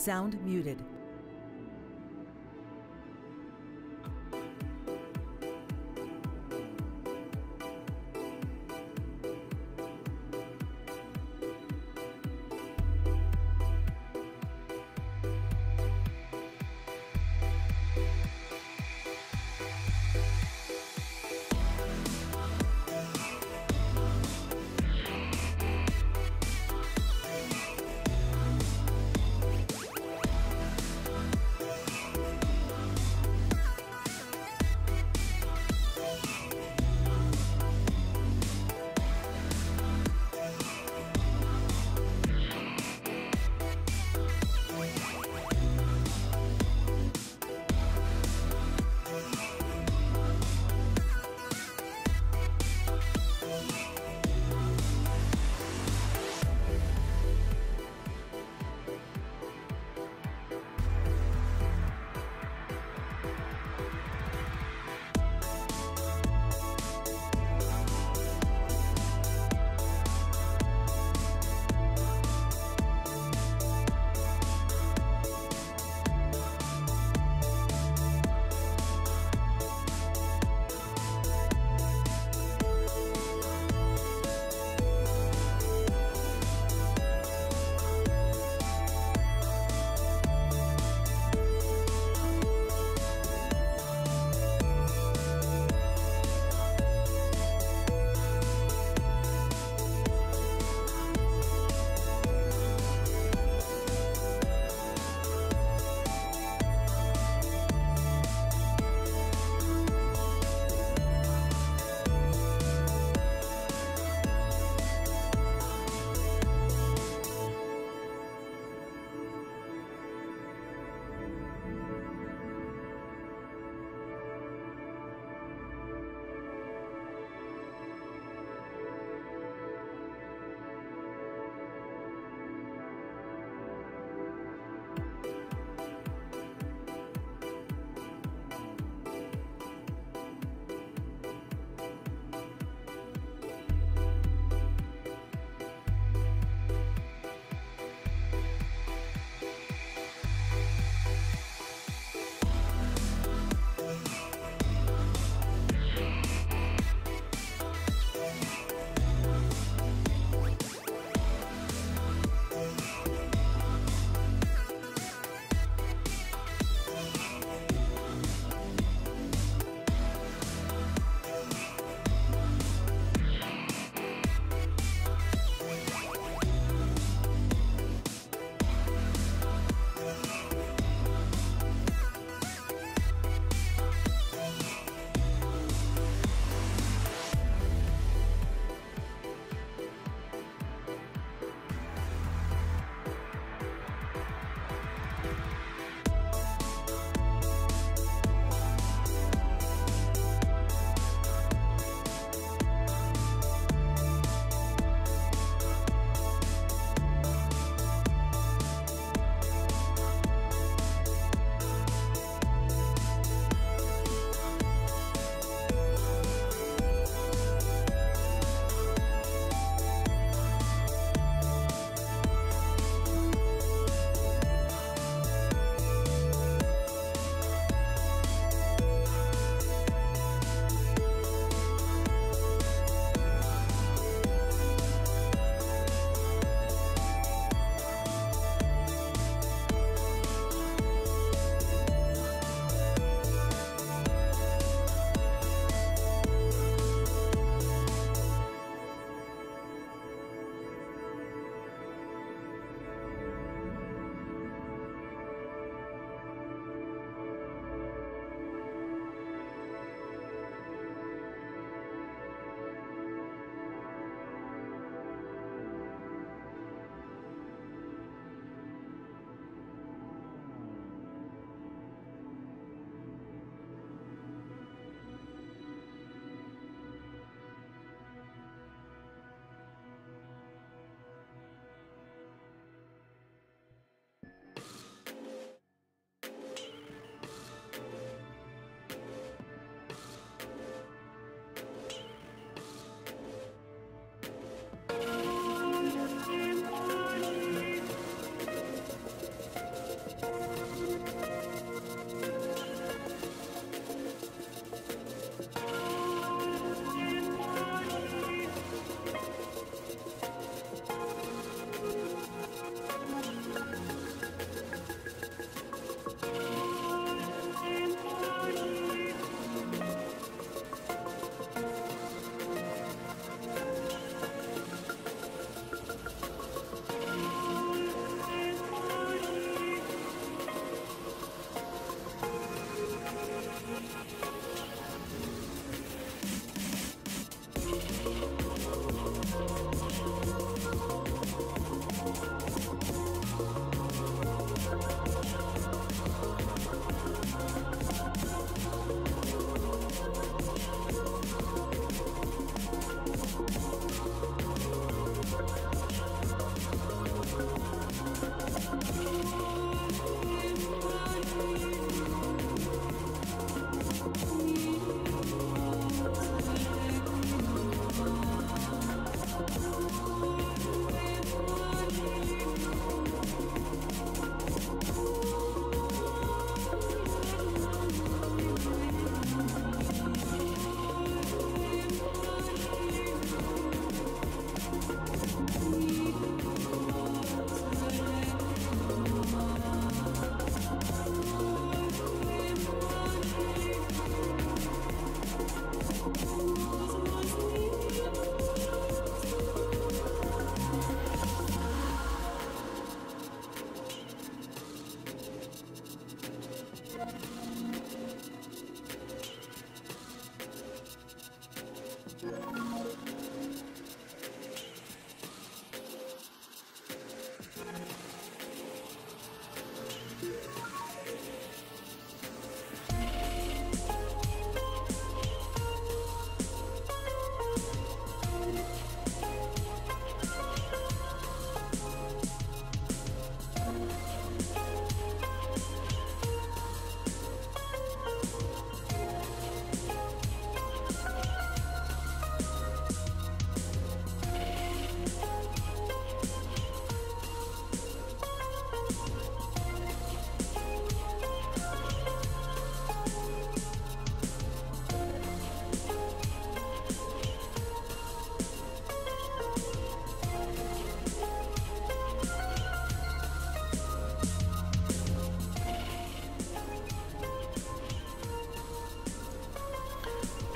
Sound muted.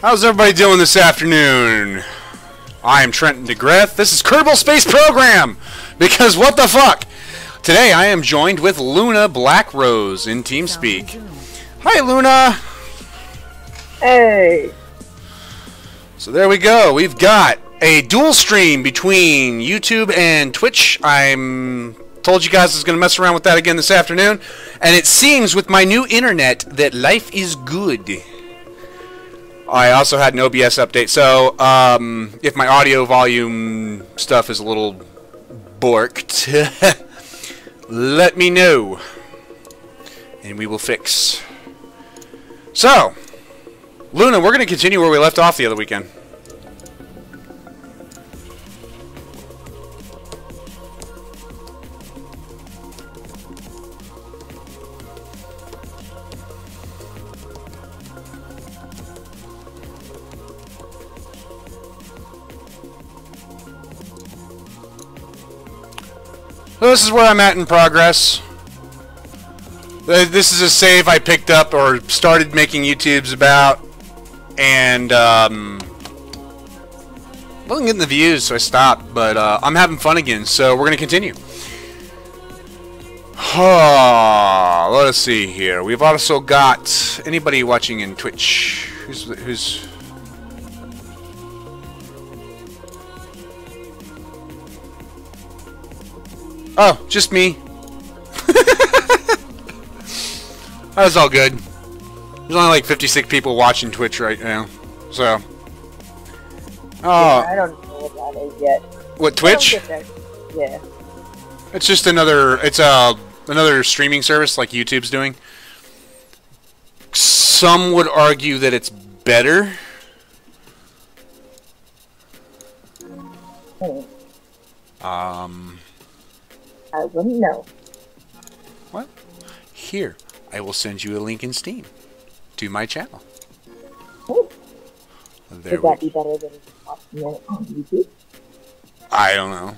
How's everybody doing this afternoon? I am Trenton DeGreth. This is Kerbal Space Program! Because what the fuck? Today I am joined with Luna Blackrose in TeamSpeak. Hi, Luna! Hey! So there we go. We've got a dual stream between YouTube and Twitch. I'm told you guys I was going to mess around with that again this afternoon. And it seems with my new internet that life is good. I also had an OBS update, so if my audio volume stuff is a little borked, let me know, and we will fix. So, Luna, we're going to continue where we left off the other weekend. So this is where I'm at in progress. This is a save I picked up or started making YouTubes about, and wasn't getting the views, so I stopped. But I'm having fun again, so we're gonna continue. Let us see here. We've also got anybody watching in Twitch. Who's Oh, just me. That's all good. There's only like 56 people watching Twitch right now, so. Oh. Yeah, I don't know what that is yet. What, Twitch? Yeah. It's just another. It's another streaming service like YouTube's doing. Some would argue that it's better. I wouldn't know. What? Here, I will send you a link in Steam to my channel. Oh. There Would that be better than watching it on YouTube? I don't know.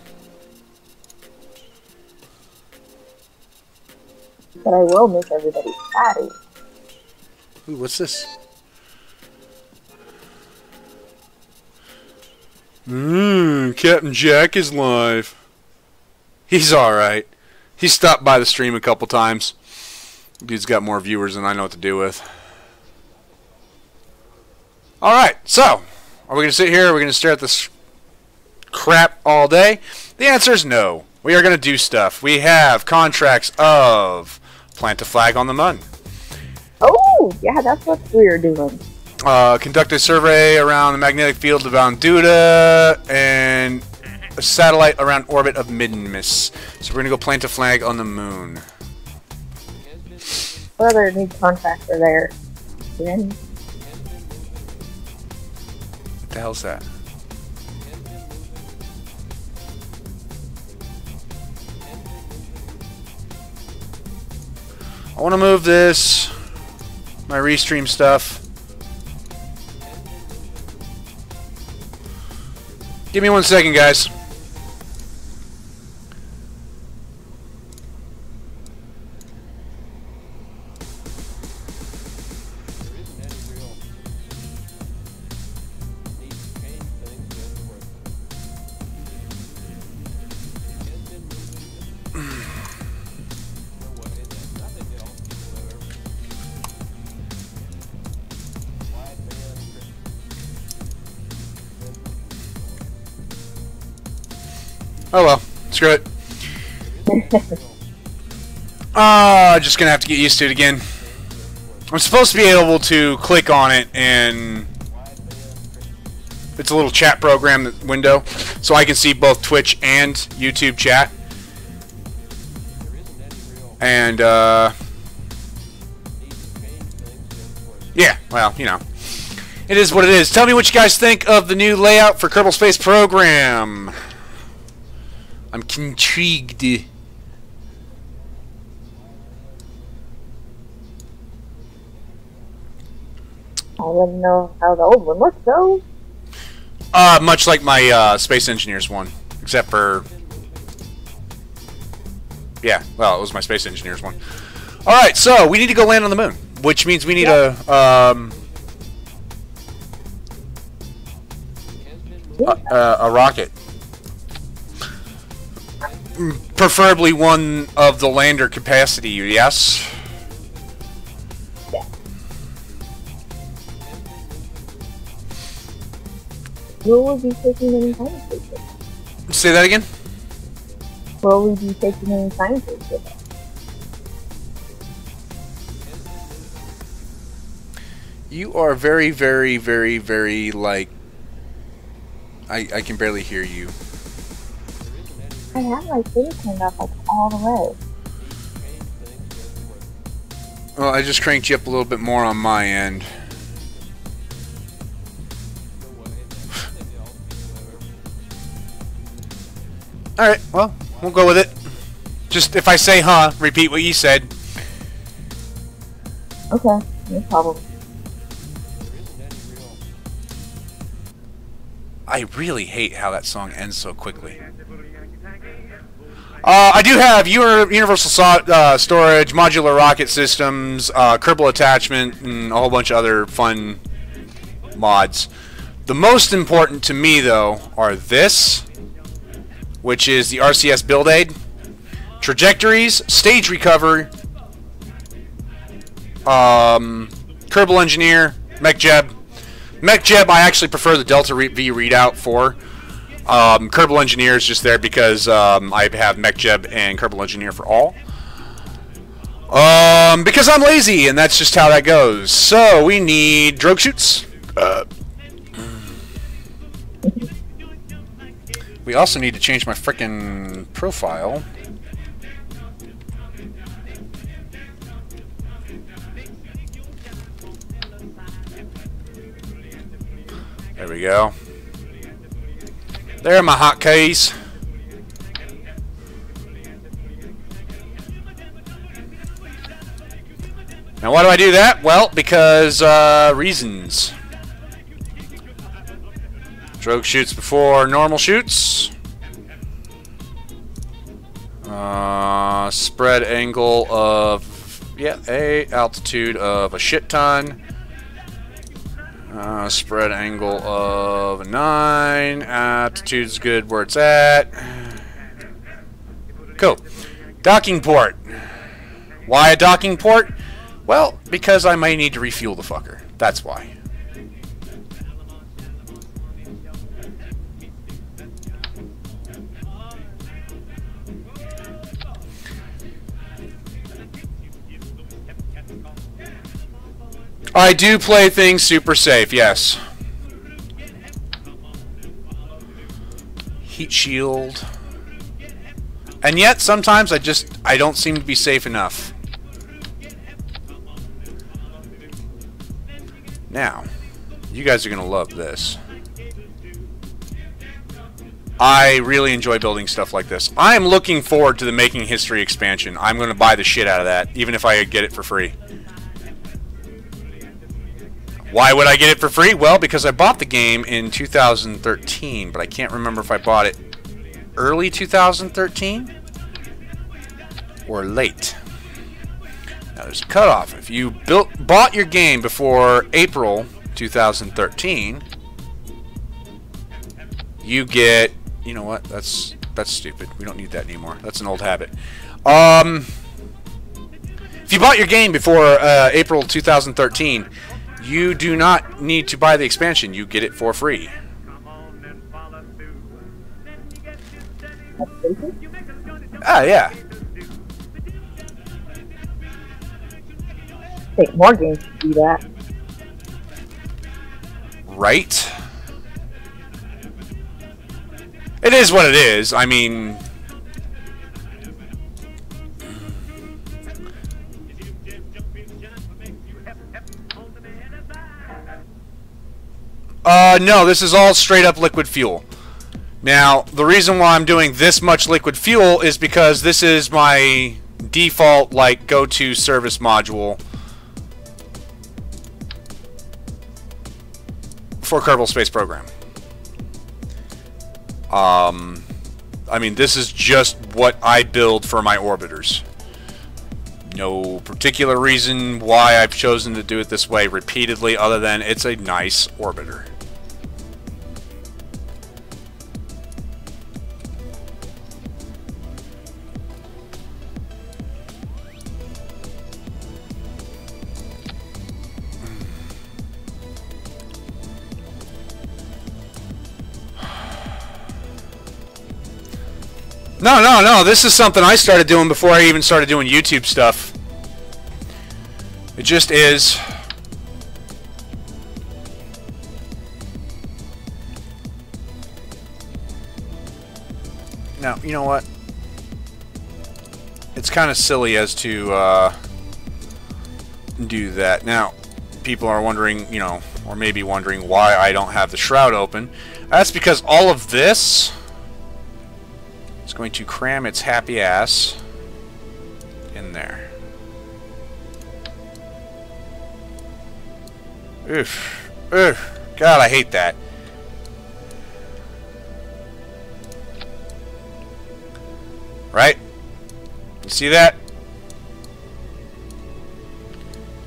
But I will miss everybody's chatting. Ooh, what's this? Captain Jack is live. He's alright. He stopped by the stream a couple times. Dude's got more viewers than I know what to do with. Alright, so, are we going to sit here? Are we going to stare at this crap all day? The answer is no. We are going to do stuff. We have contracts of plant a flag on the moon. Oh, yeah, that's what we're doing. Conduct a survey around the magnetic field of Duda, and a satellite around orbit of Middenmiss. So we're going to go plant a flag on the moon. What other new contracts are there? Then? What the hell's that? I want to move this, my restream stuff. Give me 1 second, guys. Oh well, screw it. Just gonna have to get used to it again. I'm supposed to be able to click on it, and it's a little chat program window, so I can see both Twitch and YouTube chat. And yeah, well, you know, it is what it is. Tell me what you guys think of the new layout for Kerbal Space Program. I'm intrigued. I don't know how the old one looks, though. Much like my Space Engineers one, except for Yeah, well, it was my Space Engineers one. Alright, so we need to go land on the moon, which means we need a A rocket. Preferably one of the lander capacity, yes? Yeah. Will we be taking any time stations? Say that again? Will we be taking any time stations? You are very, very, very, very, like... I can barely hear you. I have my thing turned up like all the way. Well, I just cranked you up a little bit more on my end. Alright, well, we'll go with it. Just, if I say huh, repeat what you said. Okay, no problem. I really hate how that song ends so quickly. I do have universal storage, modular rocket systems, Kerbal attachment, and a whole bunch of other fun mods. The most important to me, though, are this, which is the RCS build aid, trajectories, stage recovery, Kerbal engineer, MechJeb. MechJeb, I actually prefer the Delta V readout for. Kerbal Engineer is just there because I have MechJeb and Kerbal Engineer for all. Because I'm lazy, and that's just how that goes. So, we need drogue chutes. We also need to change my frickin' profile. There we go. There are my hotkeys. Now why do I do that? Well, because reasons. Drogue shoots before normal shoots. Spread angle of, yeah, altitude of a shit ton. Spread angle of 9. Altitude's good where it's at. Cool. Docking port. Why a docking port? Well, because I might need to refuel the fucker. That's why. I do play things super safe, yes. Heat shield. And yet, sometimes I don't seem to be safe enough. Now, you guys are going to love this. I really enjoy building stuff like this. I am looking forward to the Making History expansion. I'm going to buy the shit out of that, even if I get it for free. Why would I get it for free? Well, because I bought the game in 2013, but I can't remember if I bought it early 2013 or late. Now, there's a cutoff. If you bought your game before April 2013, you get... You know what? That's stupid. We don't need that anymore. That's an old habit. If you bought your game before April 2013... you do not need to buy the expansion. You get it for free. Ah, yeah. I think more games should do that. Right? It is what it is. I mean... no, this is all straight up liquid fuel. Now, the reason why I'm doing this much liquid fuel is because this is my default, like, go-to service module for Kerbal Space Program. I mean, this is just what I build for my orbiters. No particular reason why I've chosen to do it this way repeatedly, other than it's a nice orbiter. No. This is something I started doing before I even started doing YouTube stuff. It just is. Now, you know what? It's kind of silly as to do that. Now, people are wondering, you know, or maybe wondering why I don't have the shroud open. That's because all of this is going to cram its happy ass in there. Oof. Oof. God, I hate that. Right? You see that?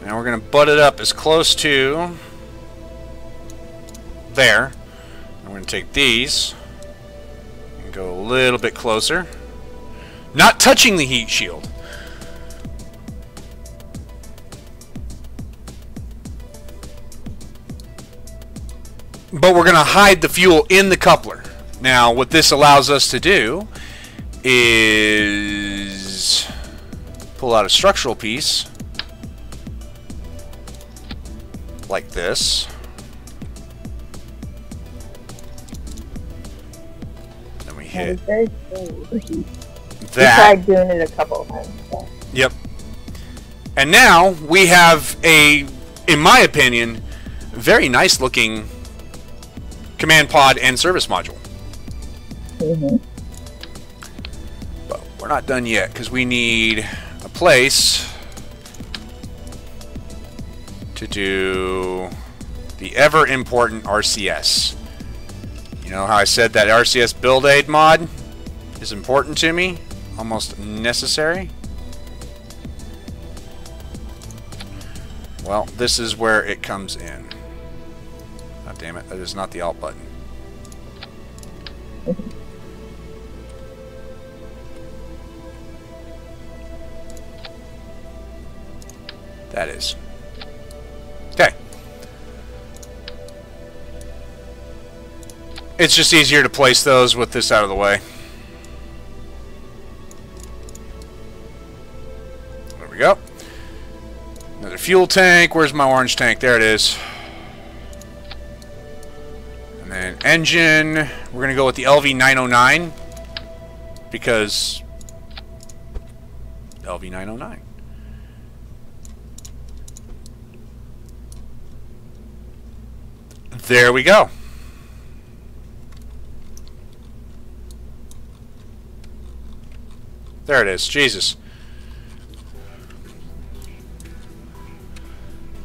Now we're going to butt it up as close to there. And we're going to take these and go a little bit closer. Not touching the heat shield. But we're going to hide the fuel in the coupler. Now, what this allows us to do is pull out a structural piece like this. Then we hit that. We tried doing it a couple of times. So. Yep. And now we have a, in my opinion, very nice looking command pod and service module. Mm-hmm. But we're not done yet because we need a place to do the ever important RCS. You know how I said that RCS build aid mod is important to me? Almost necessary? Well, this is where it comes in. God damn it, that is not the alt button. That is. Okay. It's just easier to place those with this out of the way. There we go. Another fuel tank. Where's my orange tank? There it is. And then engine. We're going to go with the LV909 because LV909. There we go. There it is. Jesus.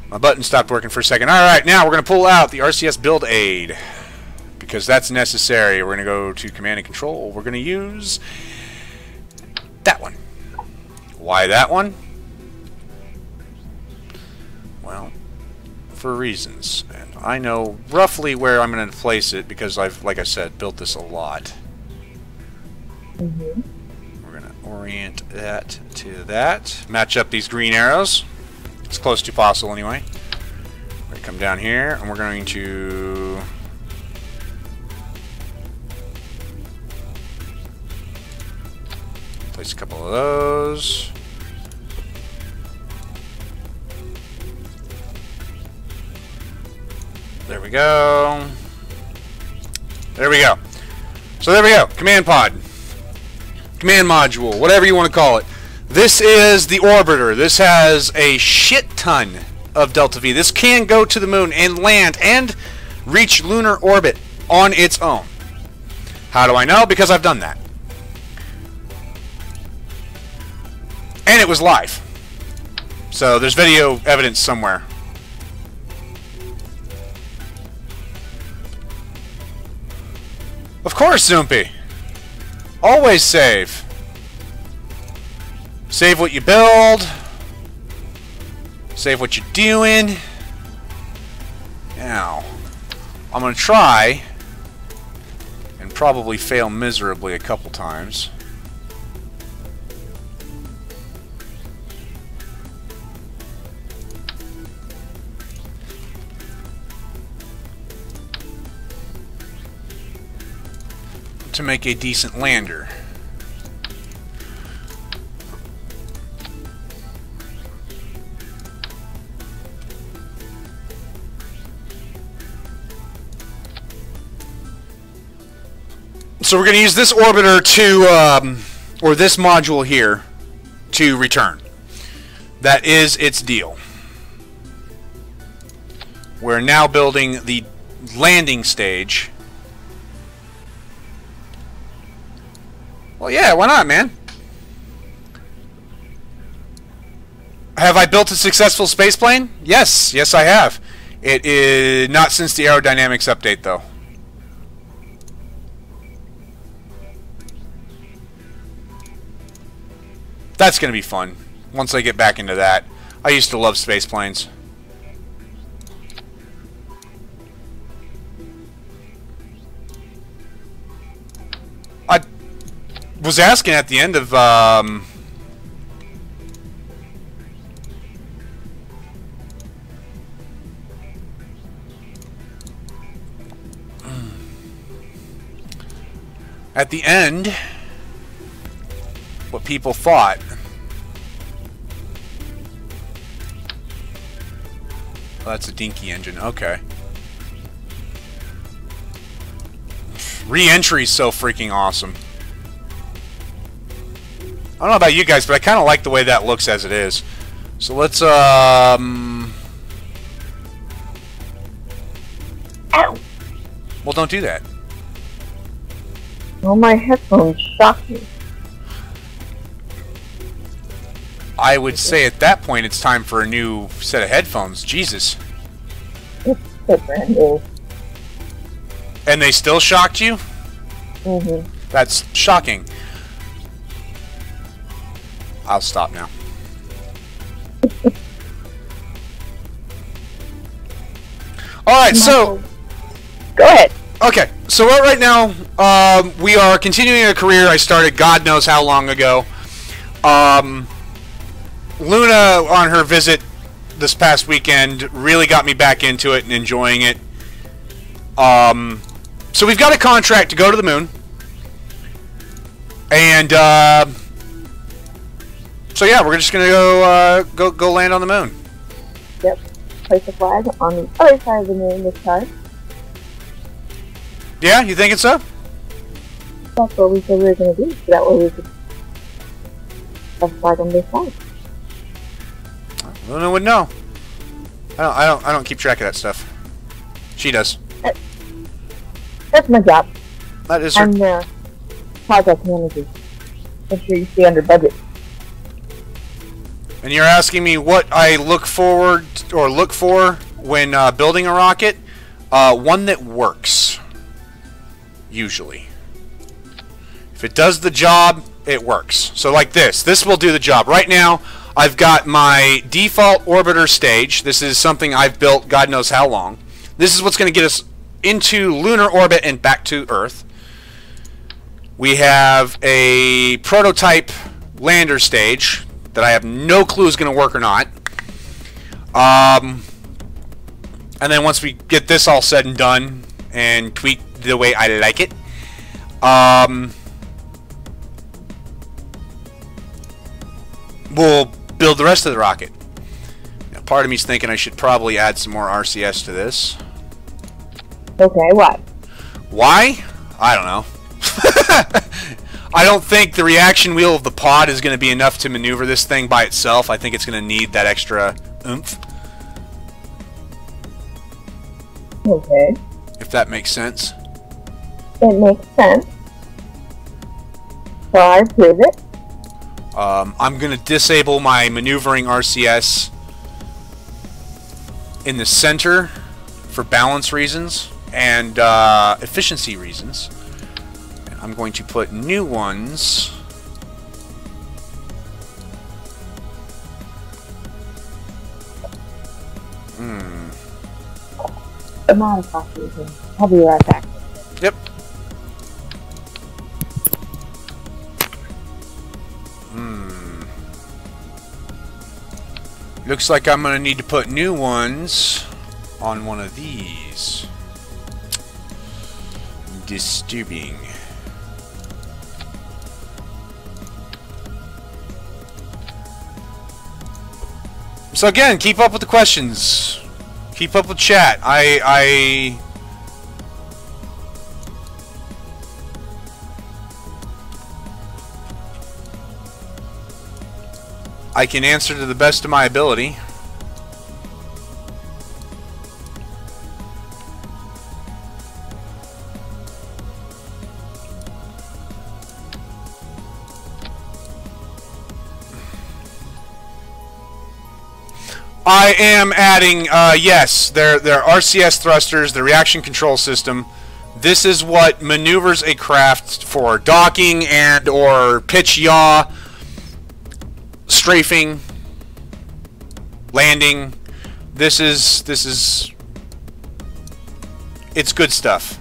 My button stopped working for a second. Alright, now we're going to pull out the RCS build aid. Because that's necessary. We're going to go to command and control. We're going to use that one. Why that one? Well, for reasons. And I know roughly where I'm going to place it because I've, like I said, built this a lot. Mm-hmm. We're going to orient that to that. Match up these green arrows. As close to possible anyway. We're going to come down here and we're going to place a couple of those. There we go. There we go. So there we go. Command pod. Command module. Whatever you want to call it. This is the orbiter. This has a shit ton of Delta V. This can go to the moon and land and reach lunar orbit on its own. How do I know? Because I've done that. And it was live. So there's video evidence somewhere. Of course, Zoompi. Always save. Save what you build. Save what you're doing. Now, I'm going to try and probably fail miserably a couple times. To make a decent lander. So we're going to use this orbiter to, or this module here, to return. That is its deal. We're now building the landing stage. Well, yeah, why not, man? Have I built a successful spaceplane? Yes, yes I have. It is not since the aerodynamics update, though. That's going to be fun once I get back into that. I used to love spaceplanes. I was asking at the end of at the end what people thought. Oh, that's a dinky engine. Okay. Re-entry is so freaking awesome. I don't know about you guys, but I kind of like the way that looks as it is. So let's Ow! well, don't do that. Well, my headphones shocked me. I would say at that point it's time for a new set of headphones. Jesus. They're brand new. And they still shocked you? Mm-hmm. That's shocking. I'll stop now. Alright, so... Go ahead. Okay, so right now, we are continuing a career I started God knows how long ago. Luna, on her visit this past weekend, really got me back into it and enjoying it. So we've got a contract to go to the moon. And, so yeah, we're just gonna go land on the moon. Yep. Place a flag on the other side of the moon this time. Yeah, you thinking so? That's what we said we were going to do. So that way we could have a flag on this side. Luna would know. I don't keep track of that stuff. She does. That's my job. That is her. I'm the project manager. Make sure you stay under budget. And you're asking me what I look forward or look for when building a rocket? One that works. Usually. If it does the job, it works. So like this. This will do the job. Right now, I've got my default orbiter stage. This is something I've built God knows how long. This is what's going to get us into lunar orbit and back to Earth. We have a prototype lander stage that I have no clue is going to work or not. And then once we get this all said and done and tweaked the way I like it, we'll build the rest of the rocket. Now, part of me's thinking I should probably add some more RCS to this. Okay, why? Why? I don't know. I don't think the reaction wheel of the pod is going to be enough to maneuver this thing by itself. I think it's going to need that extra oomph. Okay. If that makes sense. It makes sense. So I approve it. I'm going to disable my maneuvering RCS in the center for balance reasons and efficiency reasons. And I'm going to put new ones. I'm on a coffee. I'll be right back. Yep. Looks like I'm going to need to put new ones on one of these. Disturbing. So again, keep up with the questions. Keep up with I can answer to the best of my ability. I am adding, yes, they're RCS thrusters, the reaction control system. This is what maneuvers a craft for docking and or pitch yaw, strafing, landing. This is it's good stuff.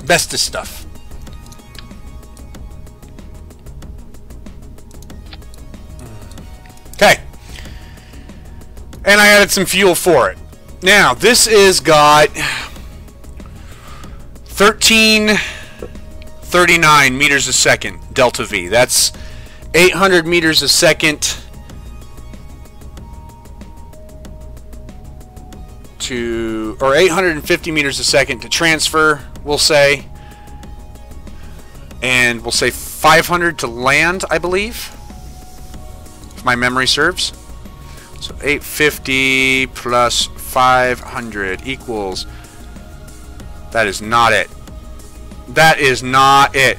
Bestest stuff. Okay. And I added some fuel for it. Now, this is got 1339 meters a second delta V. That's 800 meters a second to, or 850 meters a second to transfer, we'll say. And we'll say 500 to land, I believe, if my memory serves. So 850 plus 500 equals, that is not it. That is not it.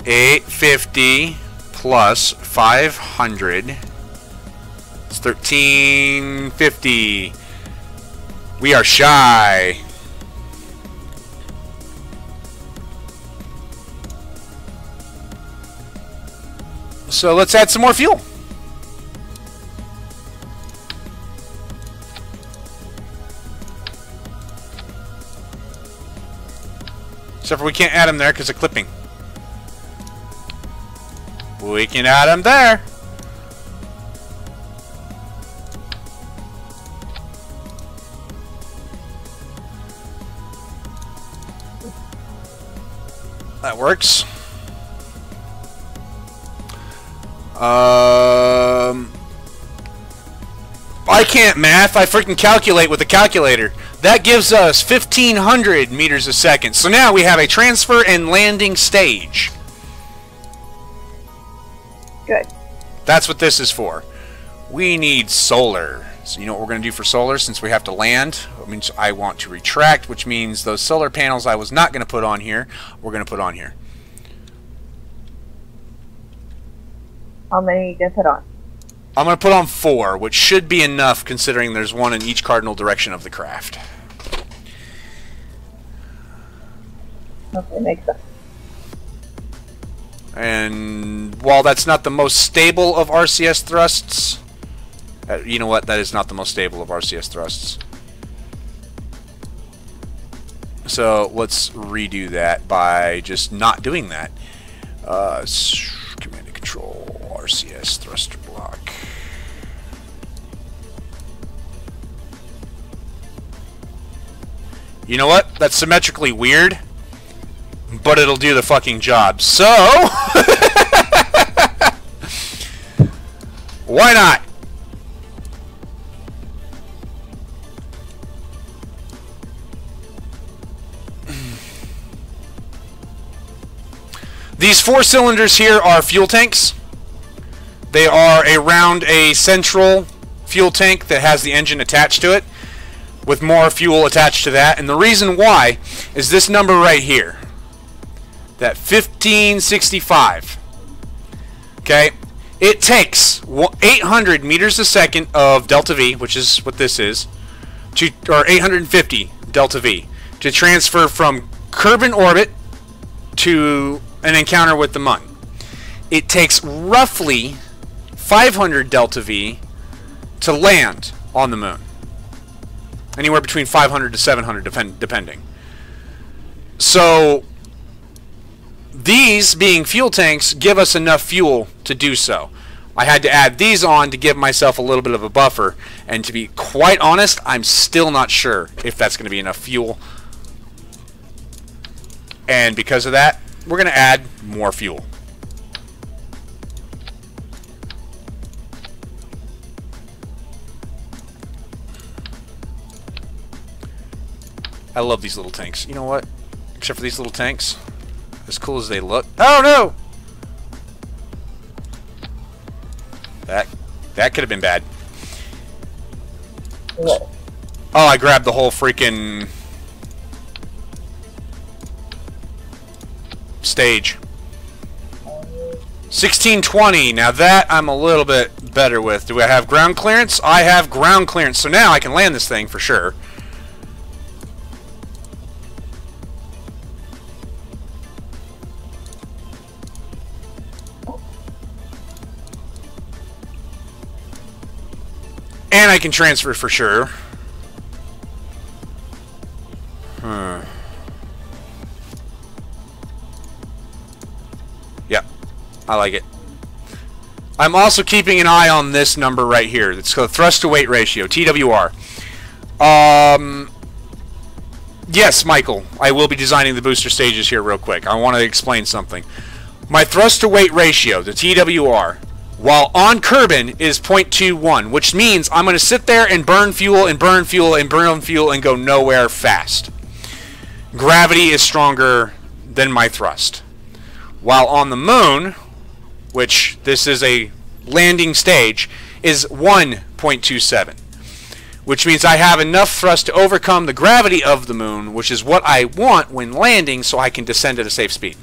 850 plus 500, it's 1350. We are shy. So let's add some more fuel. Except for we can't add them there because of clipping. We can add them there. That works. I can't math. I freaking calculate with a calculator. That gives us 1500 meters a second. So now we have a transfer and landing stage. Good. That's what this is for. We need solar. So you know what we're going to do for solar since we have to land? It means I want to retract, which means those solar panels I was not going to put on here, we're going to put on here. How many are you going to put on? I'm going to put on 4, which should be enough considering there's one in each cardinal direction of the craft. Okay, makes sense. And while that's not the most stable of RCS thrusts, you know what? That is not the most stable of RCS thrusts. So let's redo that by just not doing that. Command and control RCS thruster block. You know what? That's symmetrically weird, but it'll do the fucking job. So, why not? These 4 cylinders here are fuel tanks. They are around a central fuel tank that has the engine attached to it, with more fuel attached to that. And the reason why is this number right here, that 1565. Okay, it takes 800 meters a second of delta V, which is what this is, or 850 delta V, to transfer from Kerbal orbit to an encounter with the Mun. It takes roughly 500 delta V to land on the Moon. Anywhere between 500 to 700 depending. So these being fuel tanks give us enough fuel to do so. I had to add these on to give myself a little bit of a buffer, and to be quite honest, I'm still not sure if that's going to be enough fuel. And because of that, we're going to add more fuel. I love these little tanks. You know what? Except for these little tanks, as cool as they look. Oh no! That could have been bad. What? Oh, I grabbed the whole freaking stage. 1620. Now that I'm a little bit better with. Do I have ground clearance? I have ground clearance. So now I can land this thing for sure. And I can transfer for sure. Yep. I like it. I'm also keeping an eye on this number right here. It's called thrust to weight ratio, TWR. Yes, Michael, I will be designing the booster stages here real quick. I want to explain something. My thrust to weight ratio, the TWR, while on Kerbin is 0.21, which means I'm going to sit there and burn fuel and burn fuel and burn fuel and go nowhere fast. Gravity is stronger than my thrust. While on the moon, which this is a landing stage, is 1.27, which means I have enough thrust to overcome the gravity of the moon, which is what I want when landing so I can descend at a safe speed.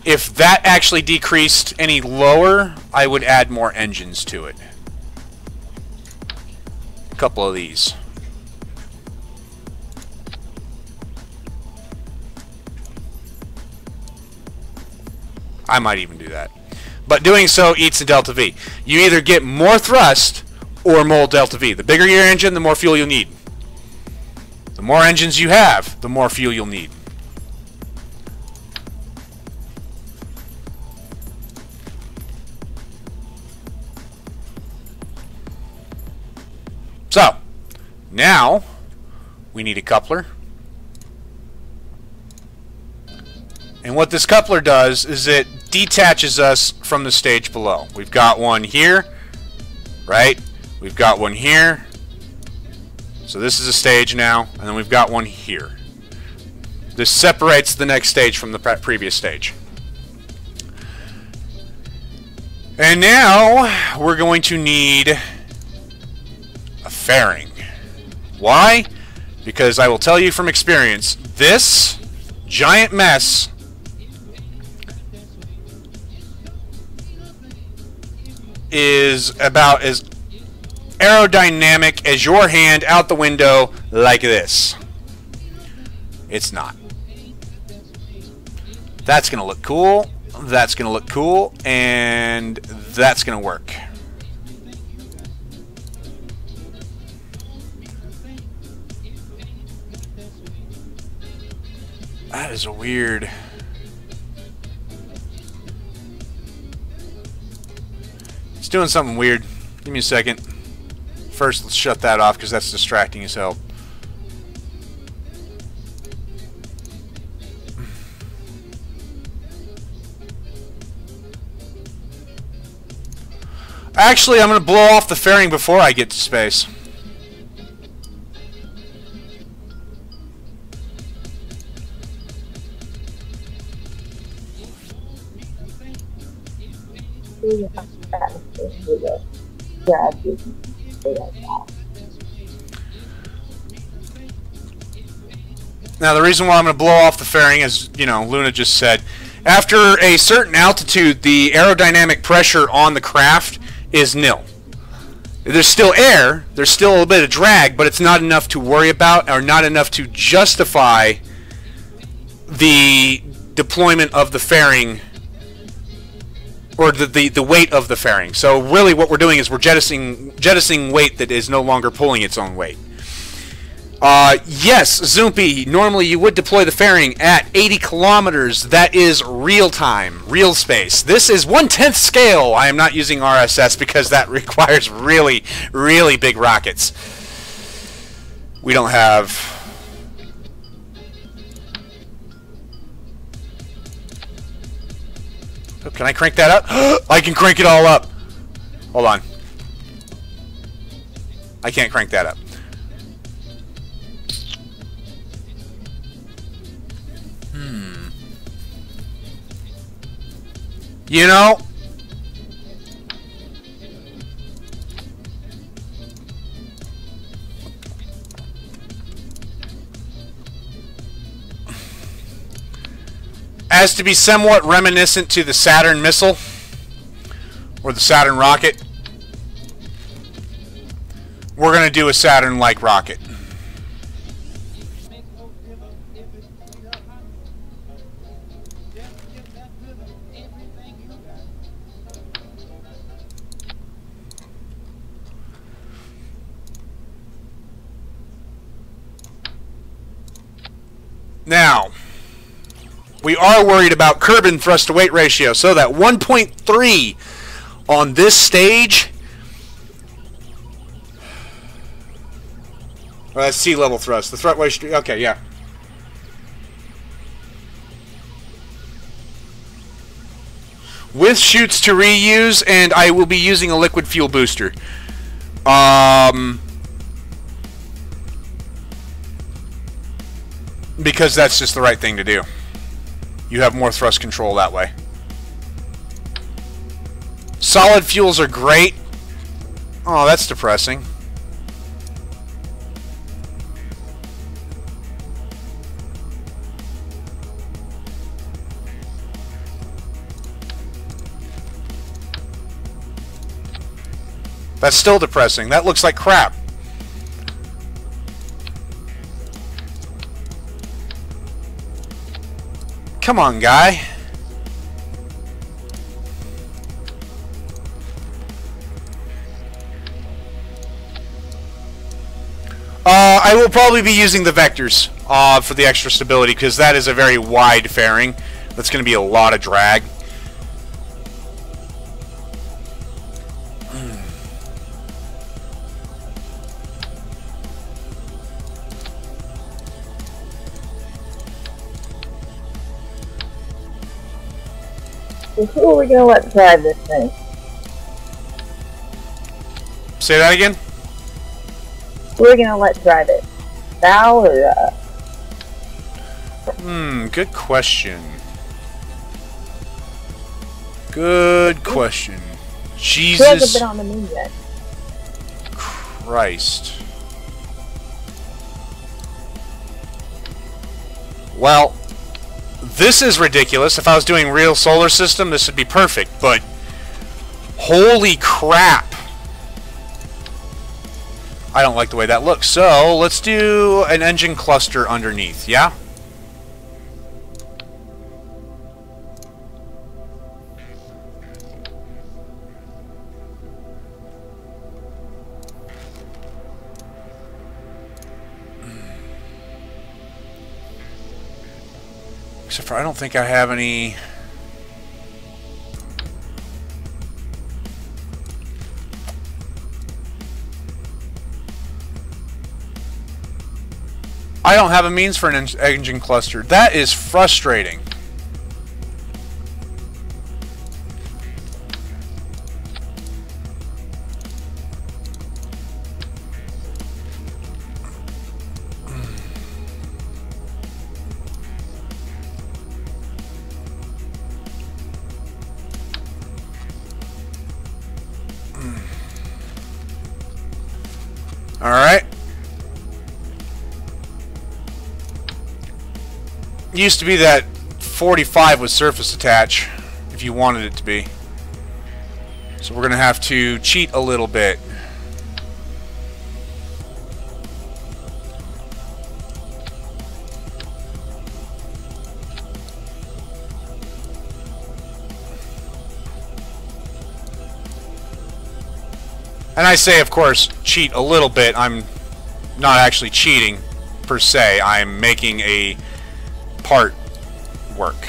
If that actually decreased any lower, I would add more engines to it. A couple of these. I might even do that. But doing so eats a delta V. You either get more thrust or more delta V. The bigger your engine, the more fuel you'll need. The more engines you have, the more fuel you'll need. So, now we need a coupler. And what this coupler does is it detaches us from the stage below. We've got one here, right? We've got one here. So this is a stage now, and then we've got one here. This separates the next stage from the previous stage. And now we're going to need a fairing. Why? Because I will tell you from experience, this giant mess is about as aerodynamic as your hand out the window like this. It's not. That's going to look cool. That's going to look cool. And that's going to work. That is a weird... It's doing something weird. Give me a second. First, let's shut that off because that's distracting as hell. Actually, I'm going to blow off the fairing before I get to space. Now, the reason why I'm going to blow off the fairing, as you know, Luna just said, after a certain altitude, the aerodynamic pressure on the craft is nil. There's still air, there's still a little bit of drag, but it's not enough to worry about, or not enough to justify the deployment of the fairing, or the weight of the fairing. So really what we're doing is we're jettisoning weight that is no longer pulling its own weight. Yes, Zoompy, normally you would deploy the fairing at 80 kilometers. That is real time, real space. This is 1/10 scale. I am not using RSS because that requires really, really big rockets. We don't have... Oh, can I crank that up? I can crank it all up. Hold on. I can't crank that up. You know, has to be somewhat reminiscent to the Saturn missile or the Saturn rocket. We're going to do a Saturn-like rocket. Now, we are worried about Kerbal thrust-to-weight ratio, so that 1.3 on this stage, well, that's sea level thrust. The thrust weight, okay, yeah. With chutes to reuse, and I will be using a liquid fuel booster. Because that's just the right thing to do. You have more thrust control that way. Solid fuels are great. Oh, that's depressing. That's still depressing. That looks like crap. Come on, guy. I will probably be using the vectors for the extra stability, because that is a very wide fairing. That's going to be a lot of drag. So who are we going to let drive this thing? Say that again? Who are we going to let drive it? Val or, good question. Good question. Jesus Who hasn't been on the moon yet? Christ. Well, this is ridiculous. If I was doing real solar system, this would be perfect, but holy crap. I don't like the way that looks. So, let's do an engine cluster underneath, yeah? Except for I don't think I have any... I don't have a means for an engine cluster. That is frustrating. All right. Used to be that 45 was surface attach, if you wanted it to be. So we're going to have to cheat a little bit. And I say, of course, cheat a little bit. I'm not actually cheating, per se. I'm making a part work.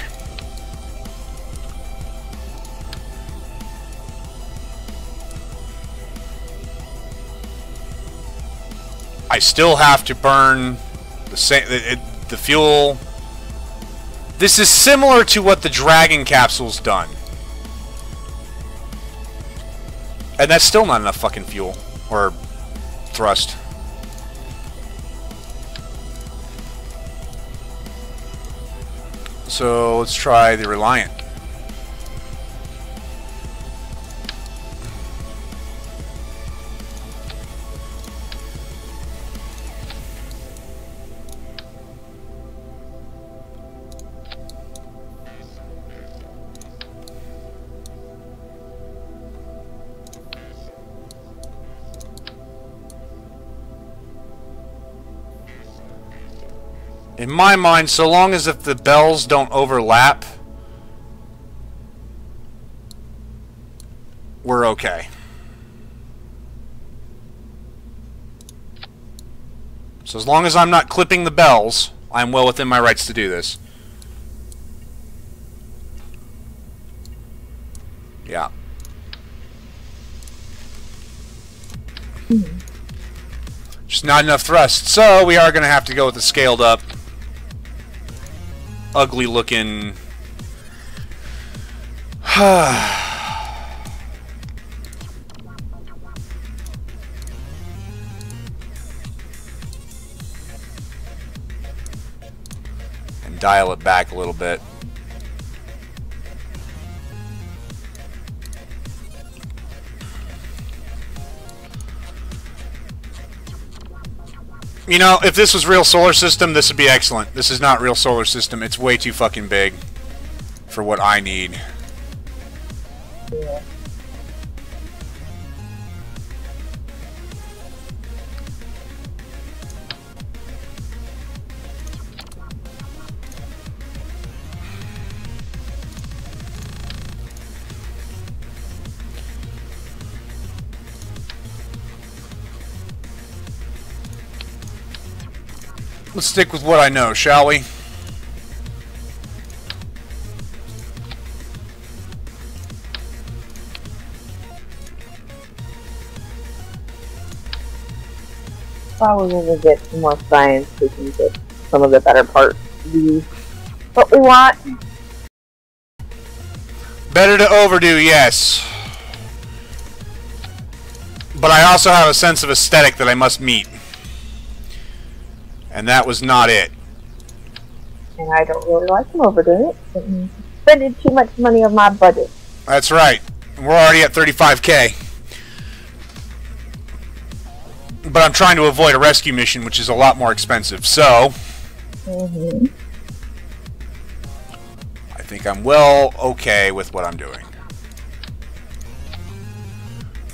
I still have to burn the same the fuel. This is similar to what the Dragon capsule's done. And that's still not enough fucking fuel or thrust. So let's try the Reliant. In my mind, so long as if the bells don't overlap, we're okay. So as long as I'm not clipping the bells, I'm well within my rights to do this. Yeah. Just not enough thrust. So we are going to have to go with the scaled up, ugly looking... and dial it back a little bit. You know, if this was real solar system, this would be excellent. This is not real solar system. It's way too fucking big for what I need. Yeah. Let's stick with what I know, shall we? Probably when we get some more science, we can get some of the better parts to be what we want. Better to overdo, yes. But I also have a sense of aesthetic that I must meet. And that was not it. And I don't really like them overdoing it. It means spending too much money on my budget. That's right. We're already at 35K. But I'm trying to avoid a rescue mission, which is a lot more expensive. So, I think I'm well okay with what I'm doing.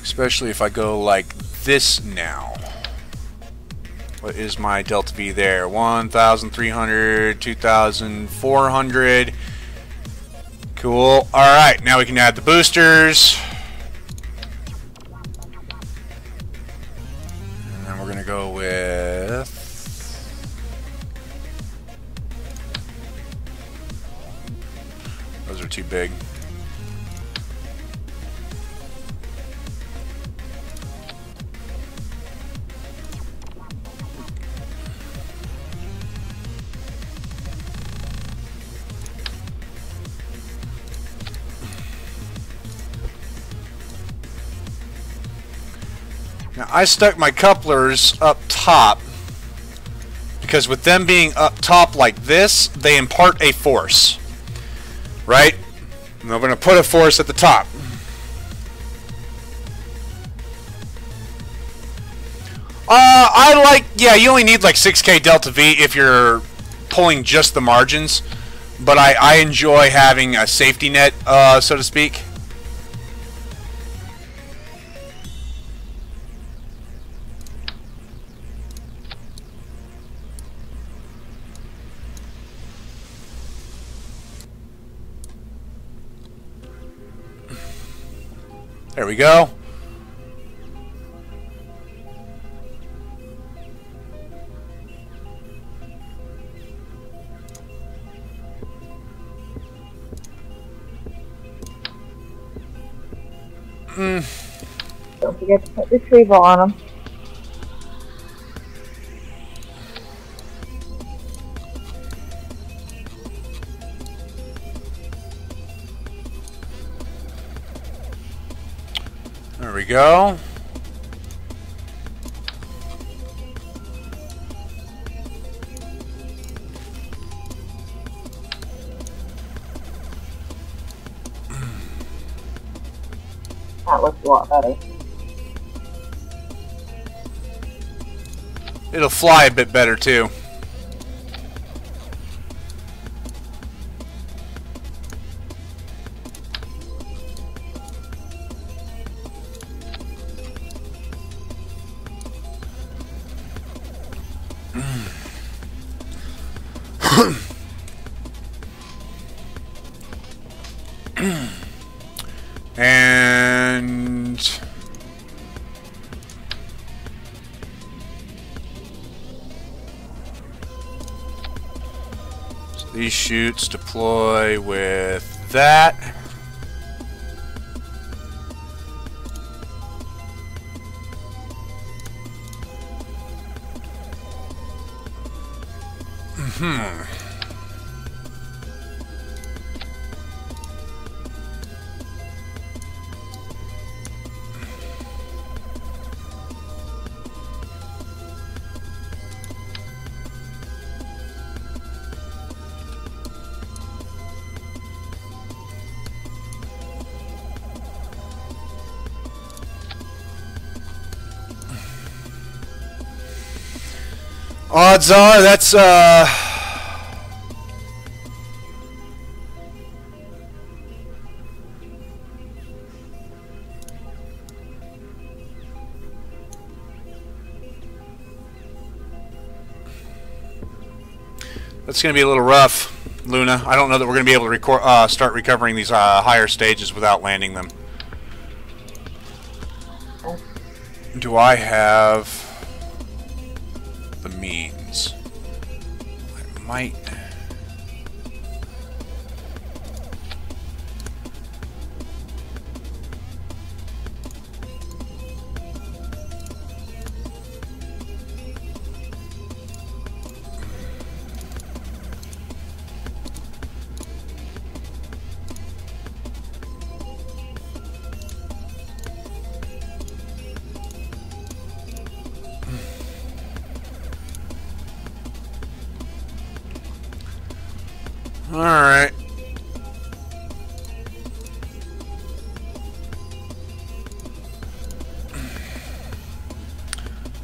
Especially if I go like this now. What is my delta V there? 1,300, 2,400. Cool. Alright, now we can add the boosters. And then we're going to go with... Those are too big. Now, I stuck my couplers up top because with them being up top like this, they impart a force. Right? And I'm going to put a force at the top. Yeah, you only need like 6K delta V if you're pulling just the margins. But I enjoy having a safety net, so to speak. There we go. Don't forget to put retrieval on them. There we go. That looks a lot better. It'll fly a bit better too. And so these chutes deploy with that. Odds are that's going to be a little rough, Luna. I don't know that we're going to be able to start recovering these higher stages without landing them. Do I have the means? I might. Alright.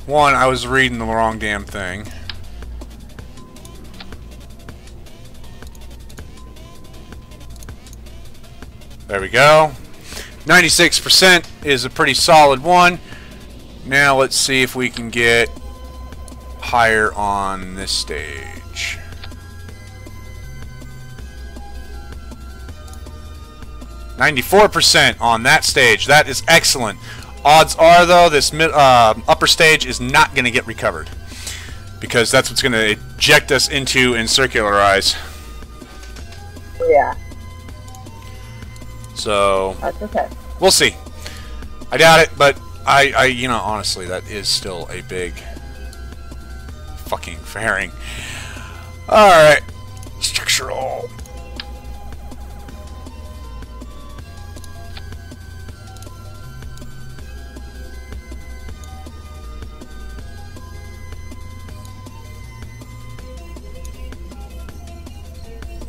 One, I was reading the wrong damn thing. There we go. 96% is a pretty solid one. Now let's see if we can get higher on this stage. .94% on that stage. That is excellent. Odds are, though, this upper stage is not going to get recovered, because that's what's going to eject us into and circularize. Yeah. So that's okay. We'll see. I doubt it, but you know, honestly, that is still a big fucking fairing. All right, structural.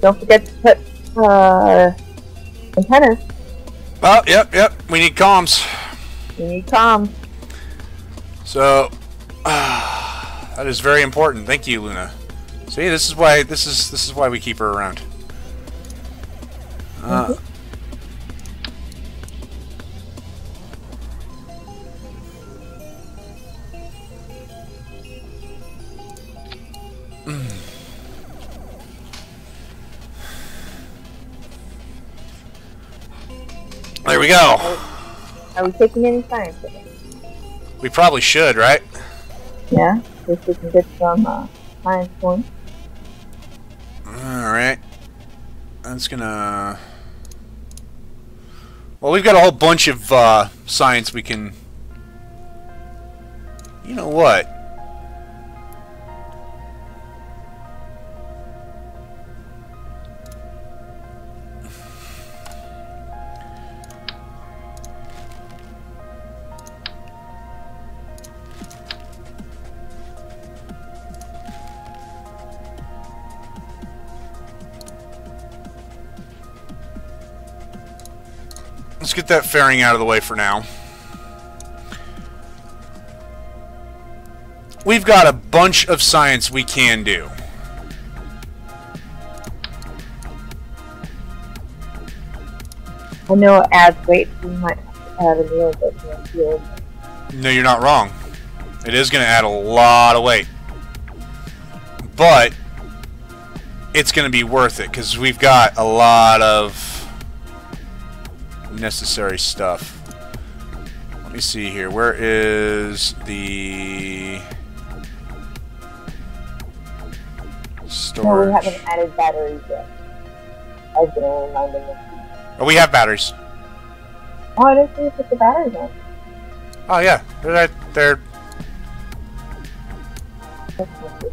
Don't forget to put antennas. Oh, yep. We need comms. We need comms. So that is very important. Thank you, Luna. See, this is why we keep her around. There we go. Are we taking any science with us? We probably should, right? Yeah, if we can get some science points. Alright. That's gonna... Well, we've got a whole bunch of science we can... You know what? Let's get that fairing out of the way for now. We've got a bunch of science we can do. I know it adds weight, so we might have to add a little bit more fuel. No, you're not wrong. It is going to add a lot of weight. But it's going to be worth it because we've got a lot of necessary stuff. Let me see here. Where is the storage? No, we haven't added batteries yet. I was going to remind them. Oh, we have batteries. Oh, I didn't see you put the batteries on. Oh, yeah. They're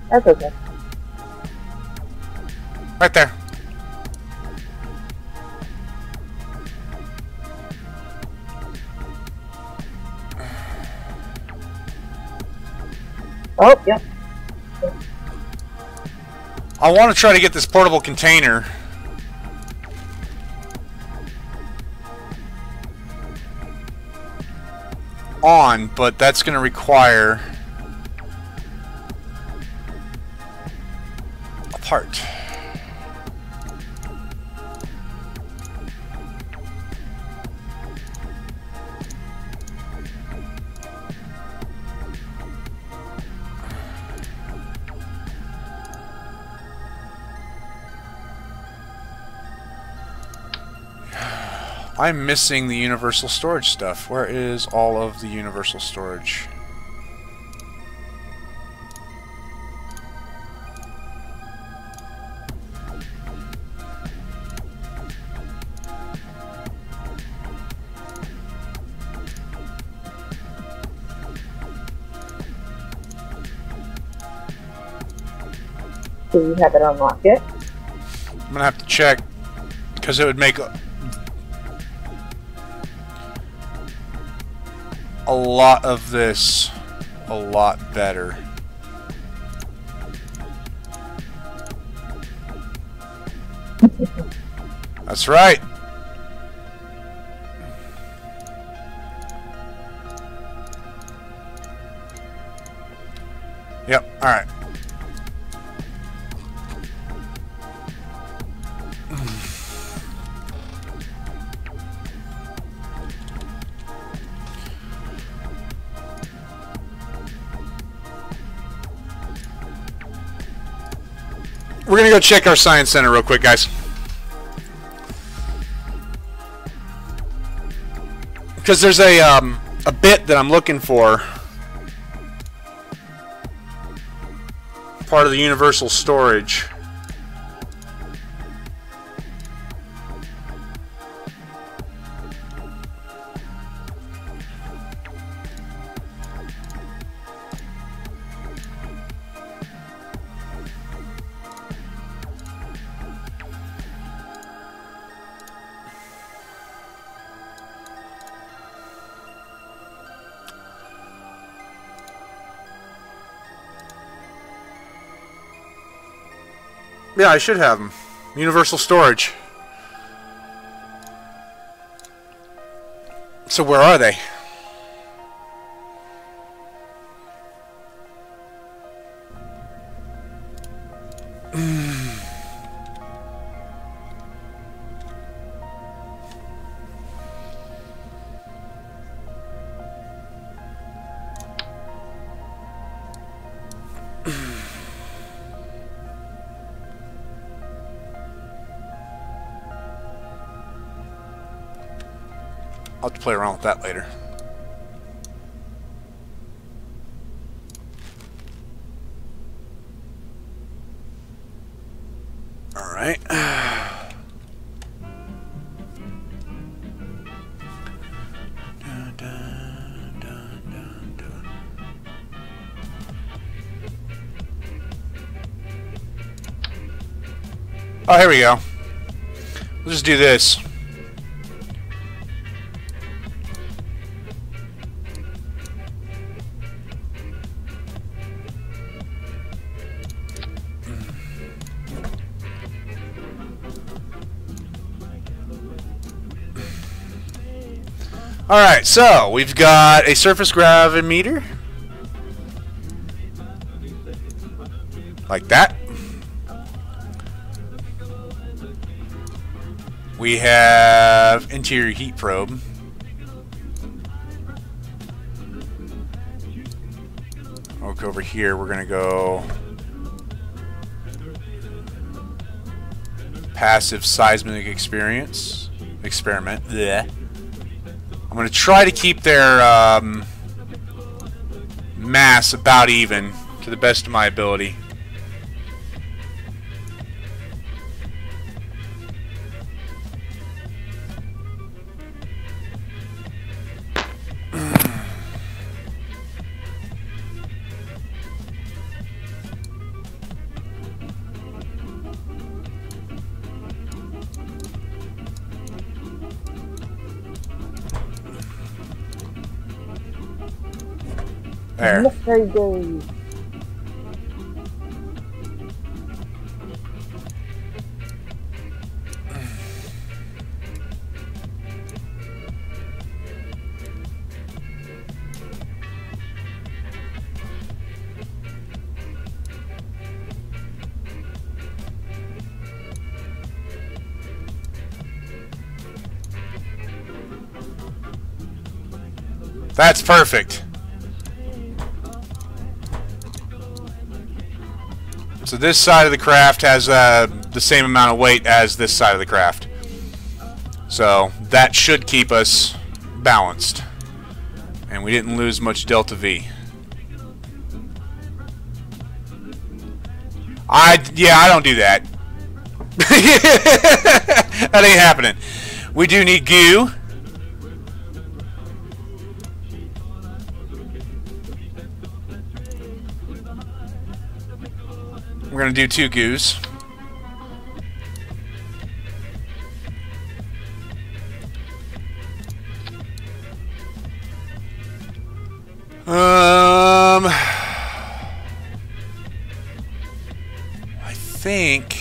That's okay. right there. Oh, yep. I want to try to get this portable container on, but that's going to require a part. I'm missing the universal storage stuff. Where is all of the universal storage? Do you have it unlocked yet? I'm gonna have to check because it would make a lot of this a lot better. That's right. Yep, all right. We're gonna go check our science center real quick, guys. Because there's a bit that I'm looking for. Part of the universal storage. Yeah, I should have them. Universal storage. So where are they? I'll have to play around with that later. All right. Oh, here we go. We'll just do this. Alright, so we've got a surface gravimeter. Like that. We have interior heat probe. Look over here, we're gonna go passive seismic experiment. Blech. I'm going to try to keep their mass about even to the best of my ability. There. Mystery days. That's perfect. So this side of the craft has the same amount of weight as this side of the craft. So that should keep us balanced. And we didn't lose much delta V. Yeah, I don't do that. That ain't happening. We do need goo. We're going to do 2 goos. I think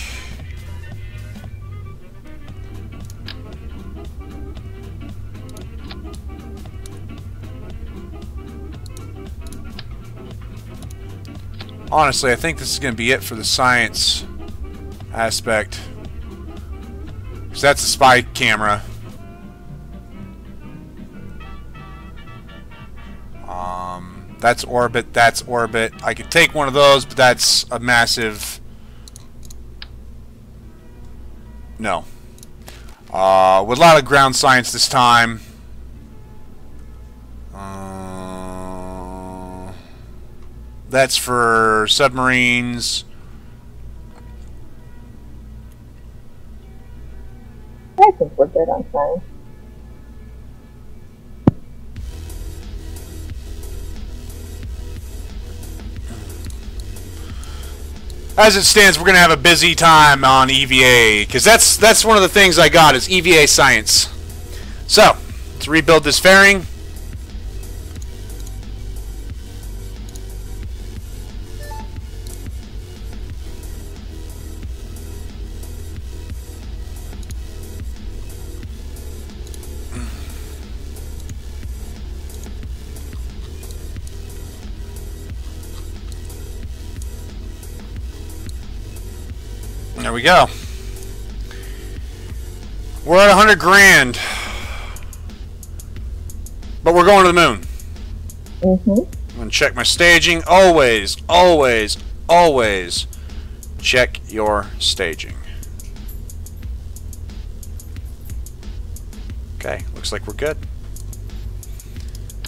honestly, I think this is going to be it for the science aspect. Because that's a spy camera. That's orbit, that's orbit. I could take one of those, but that's a massive... No. With a lot of ground science this time. That's for submarines. I think we're good on science. As it stands, we're going to have a busy time on EVA, because that's one of the things I got is EVA science. So, let's rebuild this fairing. There we go. We're at 100 grand. But we're going to the moon. I'm going to check my staging. Always, always, always check your staging. Okay, looks like we're good.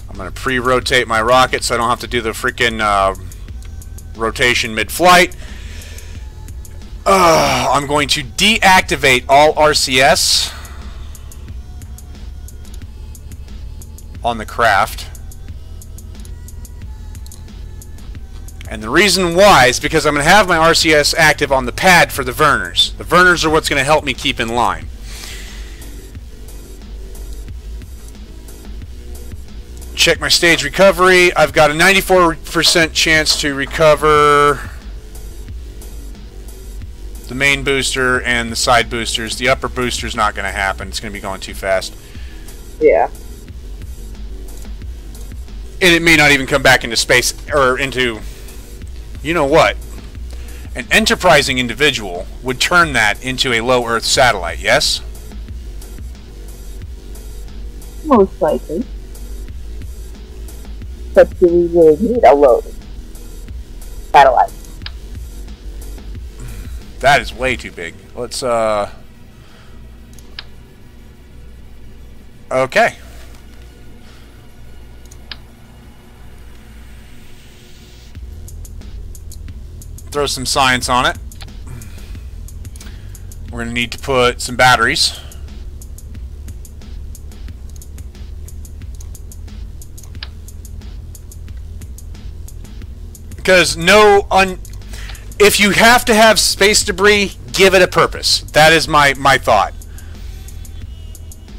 I'm going to pre-rotate my rocket so I don't have to do the freaking rotation mid-flight. I'm going to deactivate all RCS on the craft. And the reason why is because I'm going to have my RCS active on the pad for the Verners. The Verners are what's going to help me keep in line. Check my stage recovery. I've got a 94% chance to recover the main booster and the side boosters. The upper booster's not going to happen. It's going to be going too fast. Yeah. And it may not even come back into space, or into... You know what? An enterprising individual would turn that into a low Earth satellite, yes? Most likely. But do we really need a low satellite? That is way too big. Let's Okay. Throw some science on it. We're going to need to put some batteries. Because if you have to have space debris, give it a purpose. That is my thought.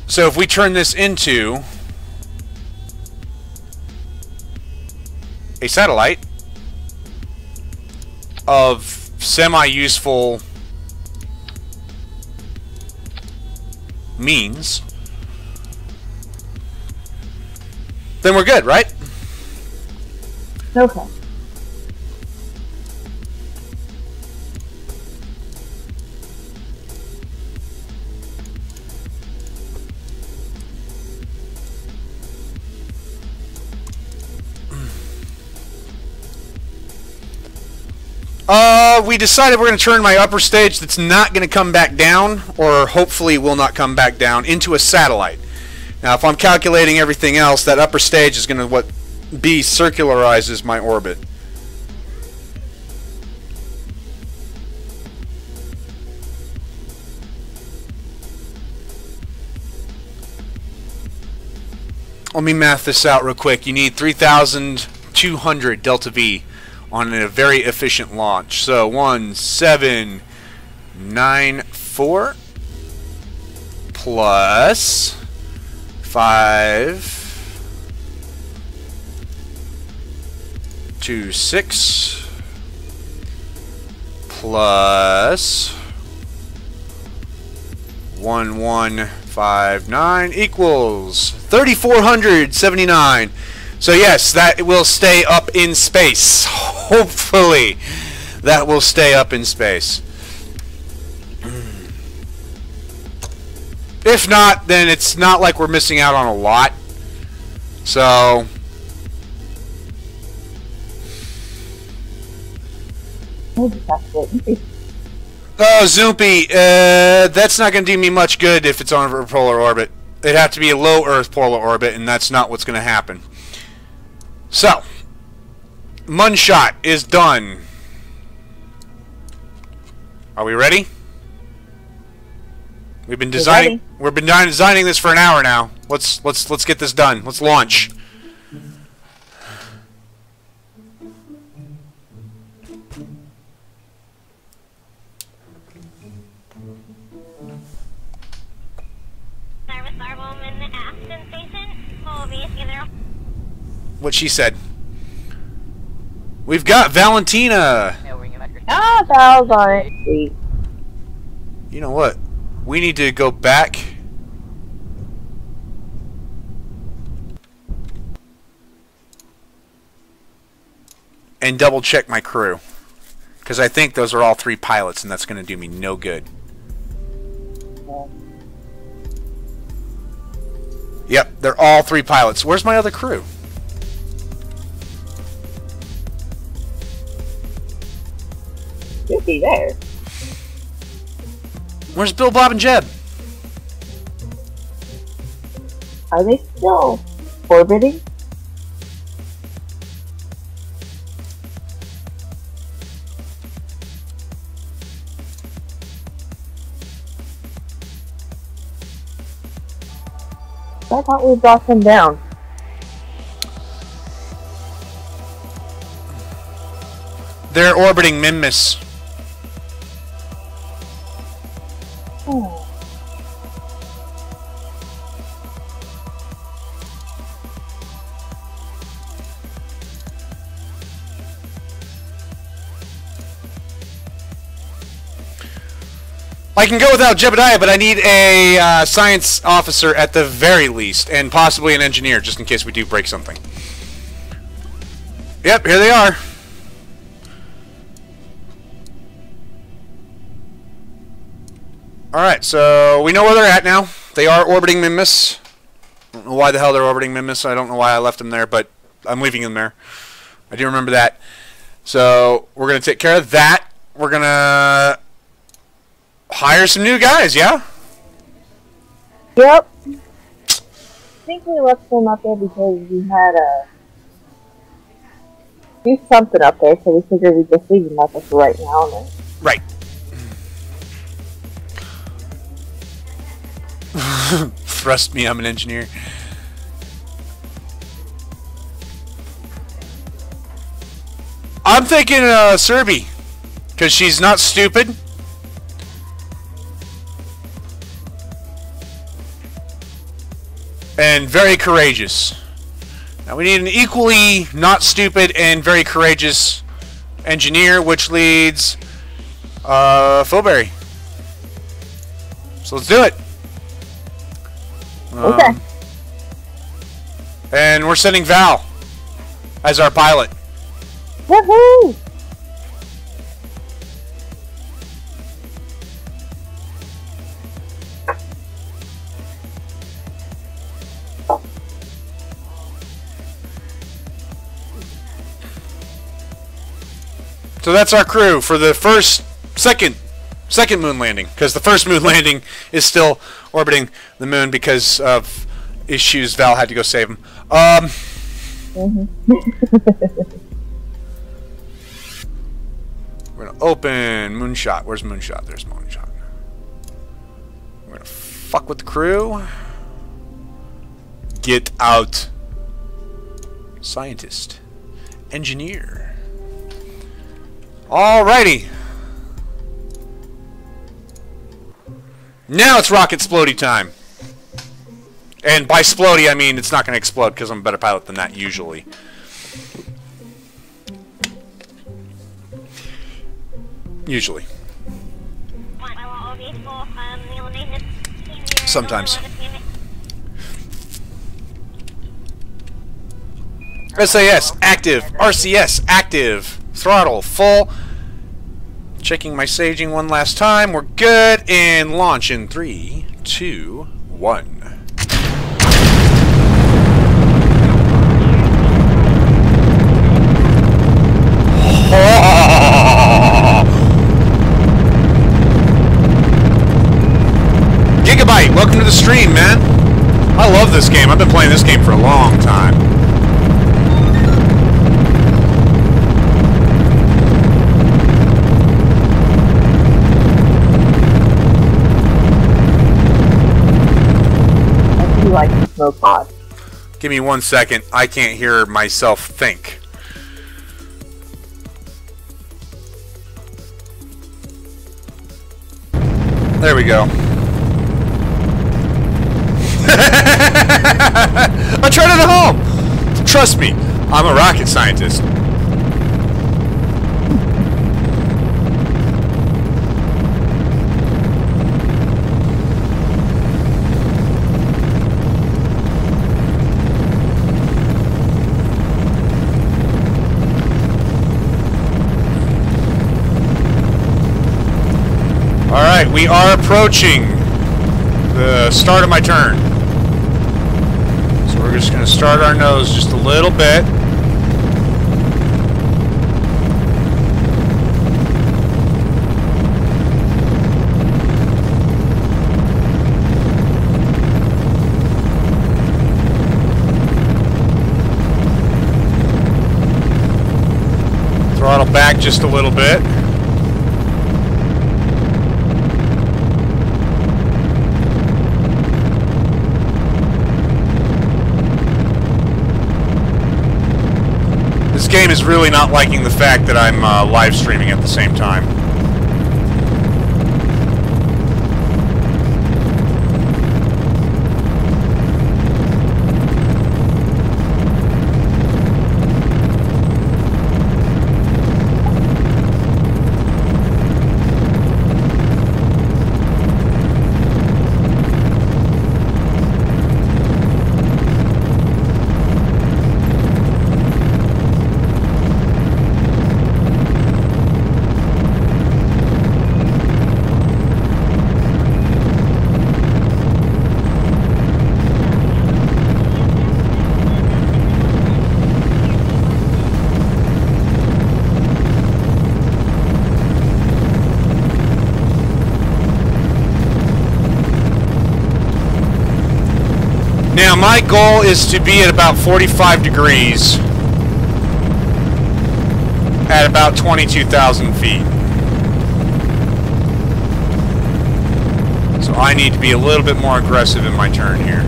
So if we turn this into a satellite of semi-useful means, then we're good, right? Okay. We decided we're going to turn my upper stage that's not going to come back down, or hopefully will not come back down, into a satellite. Now, if I'm calculating everything else, that upper stage is going to circularizes my orbit. Let me math this out real quick. You need 3,200 delta V on a very efficient launch. So 1794 plus 526 plus 1159 equals 3,479. So yes, that will stay up in space. Hopefully, that will stay up in space. If not, then it's not like we're missing out on a lot. So, Oh, Zoopy, that's not going to do me much good if it's on a polar orbit. It'd have to be a low Earth polar orbit, and that's not what's going to happen. So, Munshot is done. Are we ready? We've been designing this for an hour now. Let's get this done. Let's launch. What she said. We've got Valentina. Ah, Val's on it. Sweet. You know what? We need to go back and double check my crew, because I think those are all 3 pilots, and that's going to do me no good. Yep, they're all 3 pilots. Where's my other crew? Should be there. Where's Bill, Bob, and Jeb? Are they still orbiting? I thought we brought them down. They're orbiting Minmus. Oh. I can go without Jebediah, but I need a science officer at the very least, and possibly an engineer, just in case we do break something. Yep, here they are. Alright, so we know where they're at now. They are orbiting Minmus. I don't know why the hell they're orbiting Minmus. I don't know why I left them there, but I'm leaving them there. I do remember that. So we're going to take care of that. We're going to hire some new guys, yeah? Yep. think we left them up there because we had a do something up there, so we figured we'd just leave them up there for right now. And then. Right. Trust me, I'm an engineer. I'm thinking Serby, because she's not stupid. And very courageous. Now we need an equally not stupid and very courageous engineer, which leads Fulberry. So let's do it. Okay. And we're sending Val as our pilot. Woohoo! So that's our crew for the second moon landing, because the first moon landing is still orbiting the moon because of issues. Val had to go save him. We're gonna open Moonshot. Where's Moonshot? There's Moonshot. We're gonna fuck with the crew. Get out. Scientist. Engineer. Alrighty. Now it's rocket splody time. And by splody, I mean it's not going to explode because I'm a better pilot than that usually. Usually. Sometimes. SAS active. RCS active. Throttle full. Checking my saging one last time. We're good. And launch in 3, 2, 1. Gigabyte, welcome to the stream, man. I love this game. I've been playing this game for a long time. Like the smoke pod. Give me 1 second. I can't hear myself think. There we go. I tried it at home. Trust me, I'm a rocket scientist. Alright, we are approaching the start of my turn. So we're just going to start our nose just a little bit. Throttle back just a little bit. This game is really not liking the fact that I'm live streaming at the same time. Now, my goal is to be at about 45 degrees at about 22,000 feet. So I need to be a little bit more aggressive in my turn here.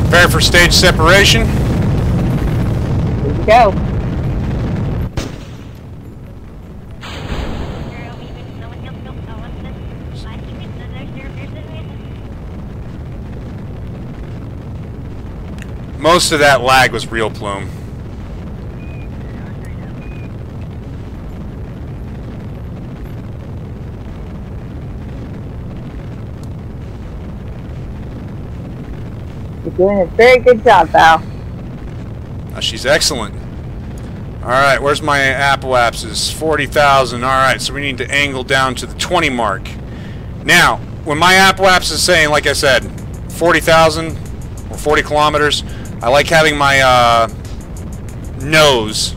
Prepare for stage separation. Here we go. Most of that lag was real plume. You're doing a very good job, Val. She's excellent. Alright, where's my apoapsis? 40,000. Alright, so we need to angle down to the 20 mark. Now, when my apoapsis is saying, like I said, 40,000 or 40 kilometers, I like having my nose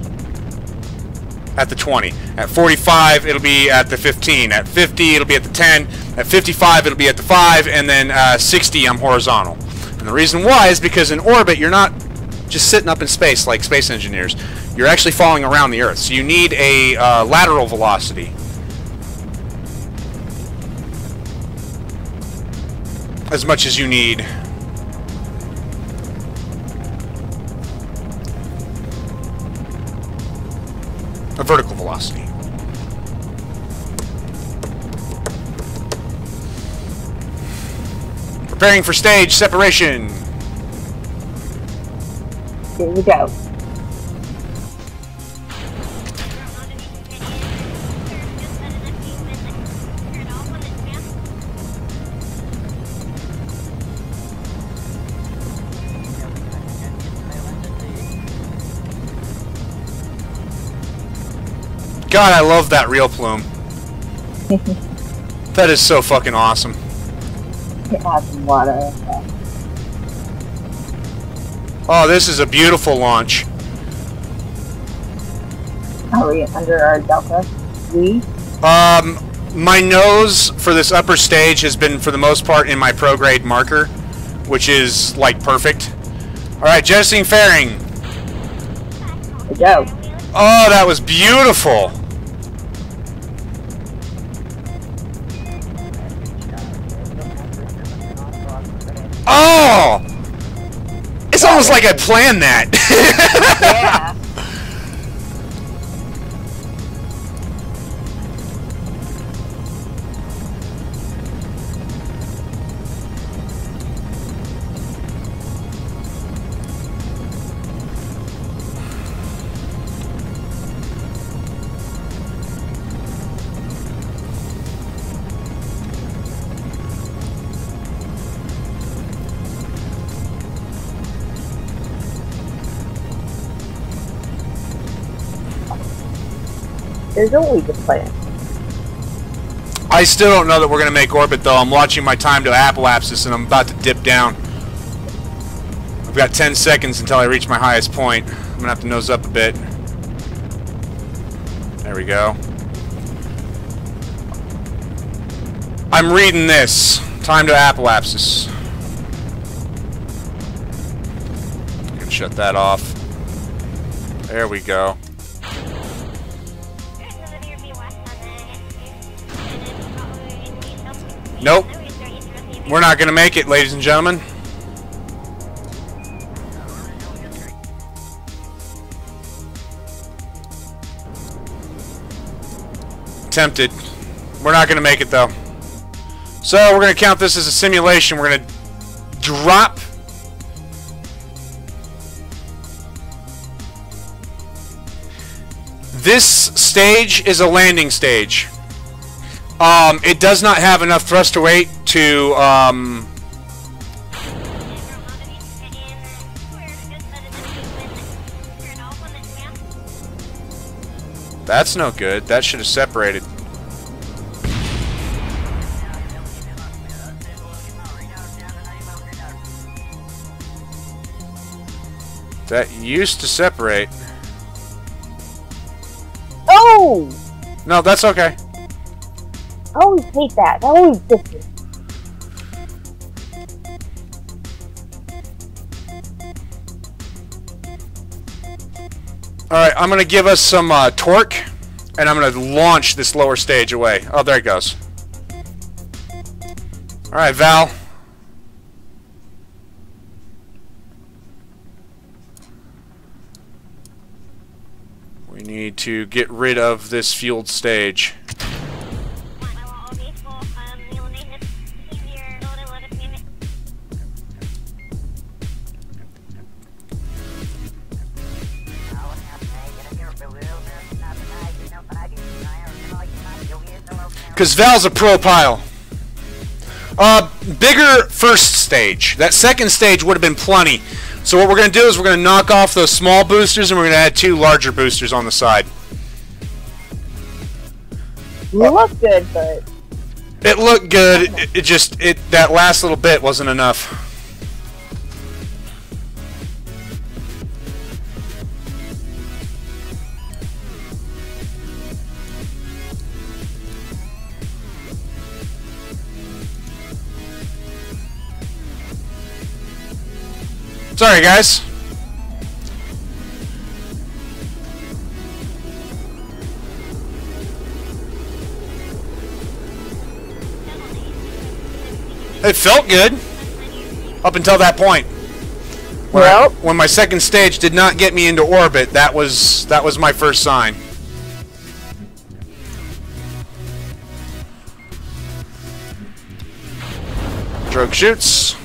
at the 20. At 45, it'll be at the 15. At 50, it'll be at the 10. At 55, it'll be at the 5. And then 60, I'm horizontal. And the reason why is because in orbit, you're not just sitting up in space like space engineers. You're actually falling around the Earth. So you need a lateral velocity. As much as you need a vertical velocity. Preparing for stage separation. Here we go. God, I love that real plume. That is so fucking awesome. It has some water. Oh, this is a beautiful launch. Are we under our delta? My nose for this upper stage has been, for the most part, in my prograde marker, which is, like, perfect. Alright, jettisoning fairing. Here we go. Oh, that was beautiful. Oh! It's almost like I planned that. Yeah. There's always a plan. I still don't know that we're going to make orbit, though. I'm watching my time to apoapsis, and I'm about to dip down. I've got 10 seconds until I reach my highest point. I'm going to have to nose up a bit. There we go. I'm reading this. Time to apoapsis. I can shut that off. There we go. Nope. We're not going to make it, ladies and gentlemen. Tempted. We're not going to make it, though. So, we're going to count this as a simulation. We're going to drop. This stage is a landing stage. It does not have enough thrust to weight to, That's no good. That should have separated. That used to separate. Oh! No, that's okay. I always hate that. That always gets me. Alright, I'm going to give us some torque, and I'm going to launch this lower stage away. Oh, there it goes. Alright, Val. We need to get rid of this fueled stage. Because Val's a pro pile. Bigger first stage. That second stage would have been plenty. So what we're going to do is we're going to knock off those small boosters and we're going to add 2 larger boosters on the side. You look good, but... It looked good. It just, that last little bit wasn't enough. Sorry, guys. It felt good up until that point. When my second stage did not get me into orbit, that was my first sign. Drogue shoots.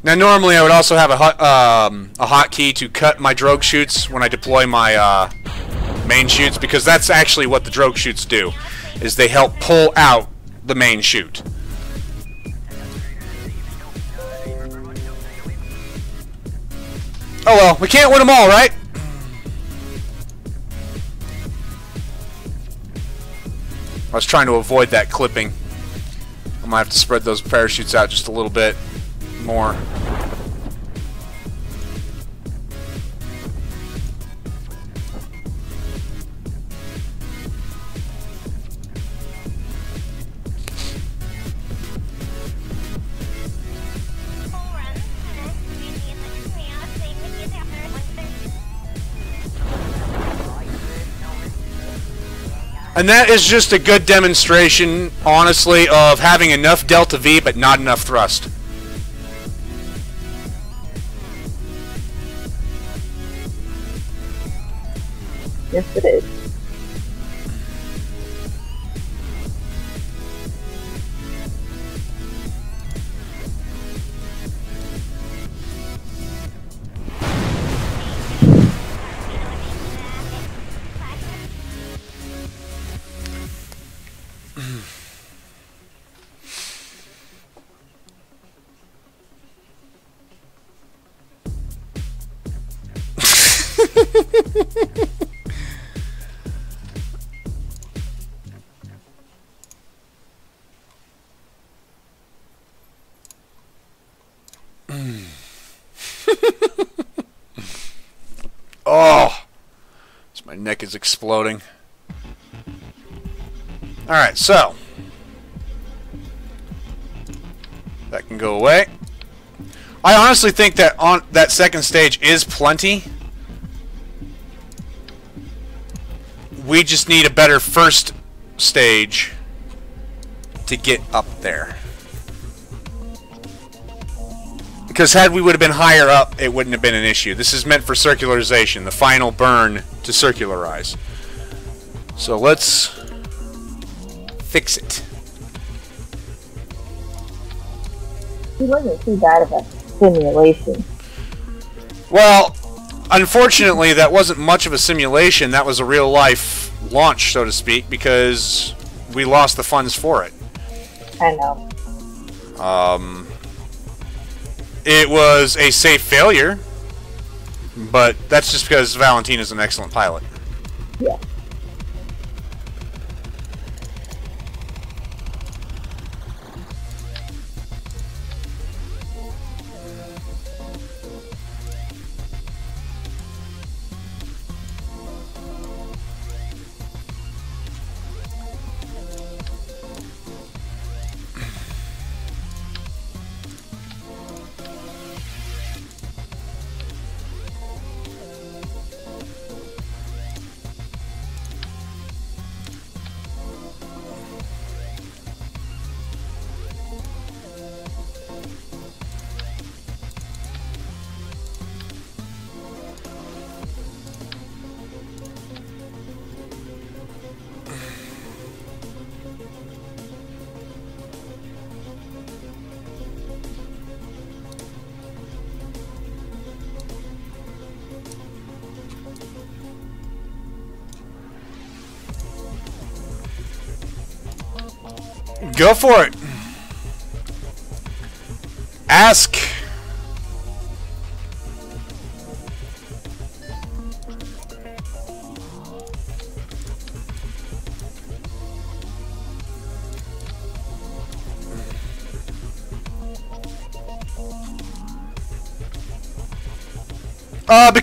Now, normally I would also have a hotkey to cut my drogue chutes when I deploy my main chutes, because that's actually what the drogue chutes do, is they help pull out the main chute. Oh well, we can't win them all, right? I was trying to avoid that clipping. I might have to spread those parachutes out just a little bit more. And that is just a good demonstration, honestly, of having enough delta V but not enough thrust. Yes, it is. Oh, my neck is exploding. Alright, so that can go away. I honestly think that on that second stage is plenty. We just need a better first stage to get up there. Because had we would have been higher up, it wouldn't have been an issue. This is meant for circularization, the final burn to circularize. So let's fix it. It wasn't too bad of a simulation. Well, unfortunately, that wasn't much of a simulation. That was a real-life launch, so to speak, because we lost the funds for it. I know. It was a safe failure, but that's just because Valentin is an excellent pilot. Yeah. Go for it. Ask.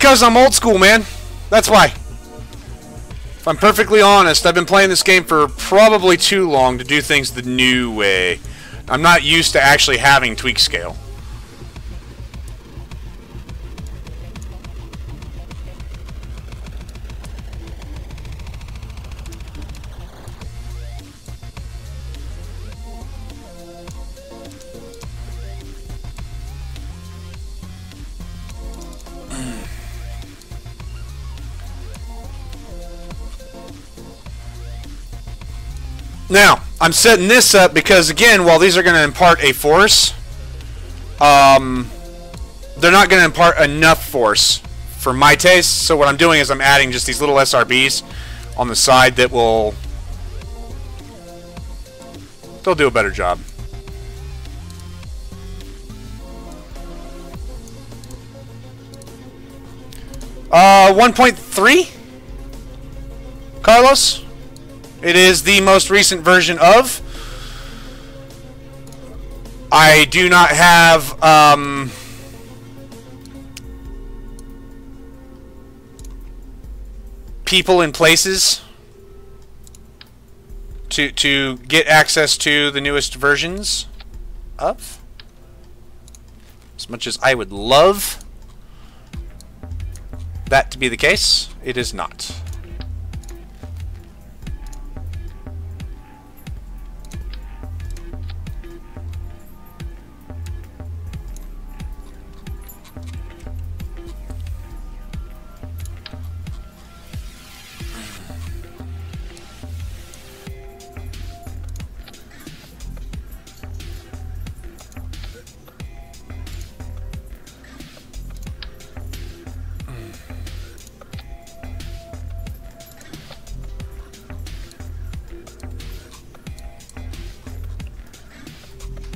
Because I'm old school, man. That's why. If I'm perfectly honest, I've been playing this game for probably too long to do things the new way. I'm not used to actually having tweak scale. Now, I'm setting this up because, again, while these are going to impart a force, they're not going to impart enough force for my taste. So what I'm doing is I'm adding just these little SRBs on the side that will... they'll do a better job. Uh, 1.3? Carlos? It is the most recent version of. I do not have people in places to get access to the newest versions of. As much as I would love that to be the case, it is not.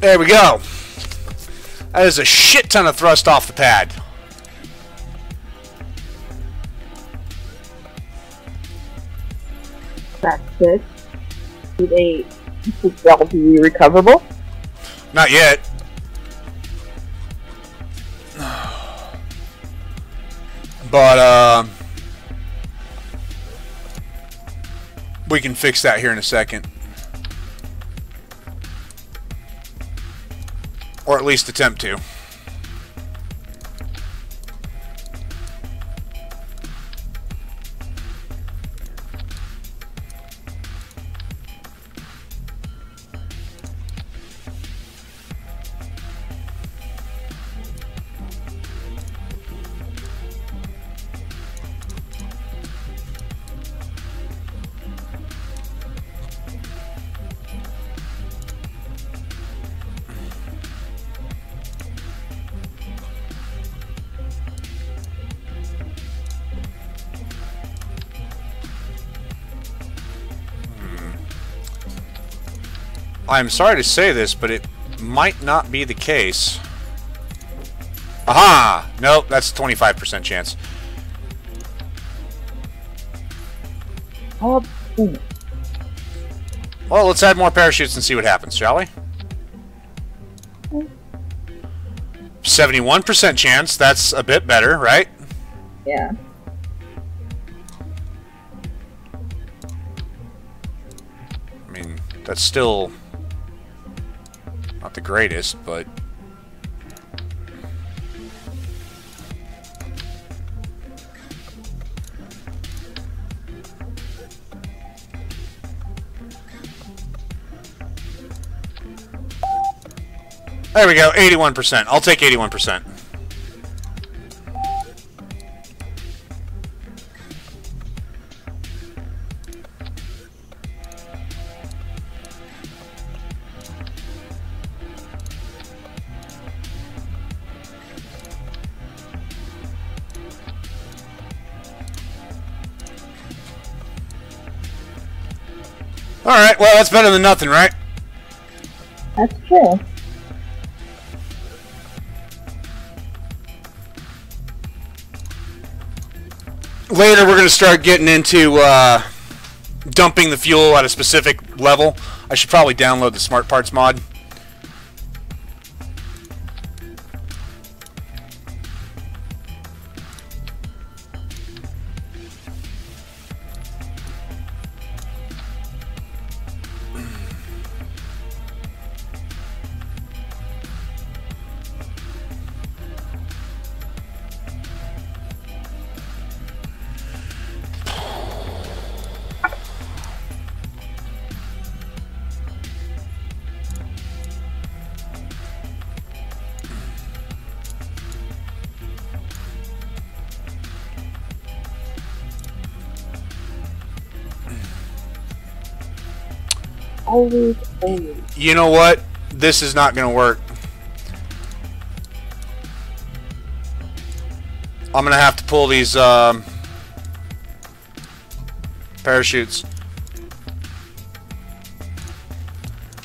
There we go. That is a shit ton of thrust off the pad. That's good. Do they all be recoverable? Not yet. But we can fix that here in a second. Or at least attempt to. I'm sorry to say this, but it might not be the case. Aha! Nope, that's a 25% chance. Oh. Well, let's add more parachutes and see what happens, shall we? 71% chance. That's a bit better, right? Yeah. I mean, that's still not the greatest, but... there we go, 81%. I'll take 81%. Alright, well, that's better than nothing, right? That's true. Later, we're going to start getting into dumping the fuel at a specific level. I should probably download the Smart Parts mod. Always. You know what? This is not going to work. I'm going to have to pull these parachutes.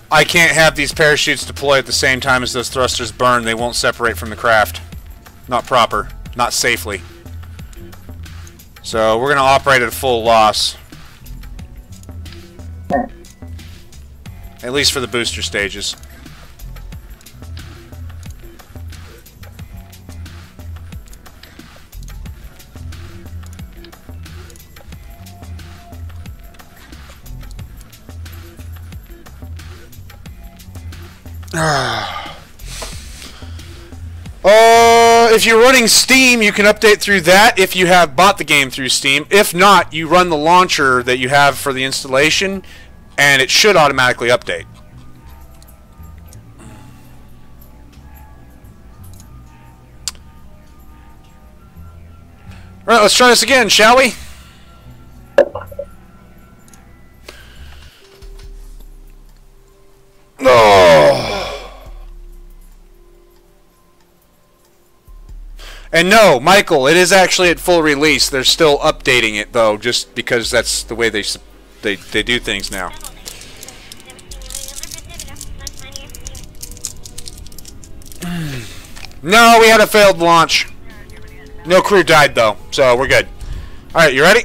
I can't have these parachutes deploy at the same time as those thrusters burn. They won't separate from the craft. Not proper. Not safely. So we're going to operate at a full loss. At least for the booster stages. If you're running Steam, you can update through that if you have bought the game through Steam. If not, you run the launcher that you have for the installation, and it should automatically update. Alright, let's try this again, shall we? Oh. And no, Michael, it is actually at full release. They're still updating it, though, just because that's the way they do things now. No, we had a failed launch. No crew died, though, so we're good. Alright, you ready?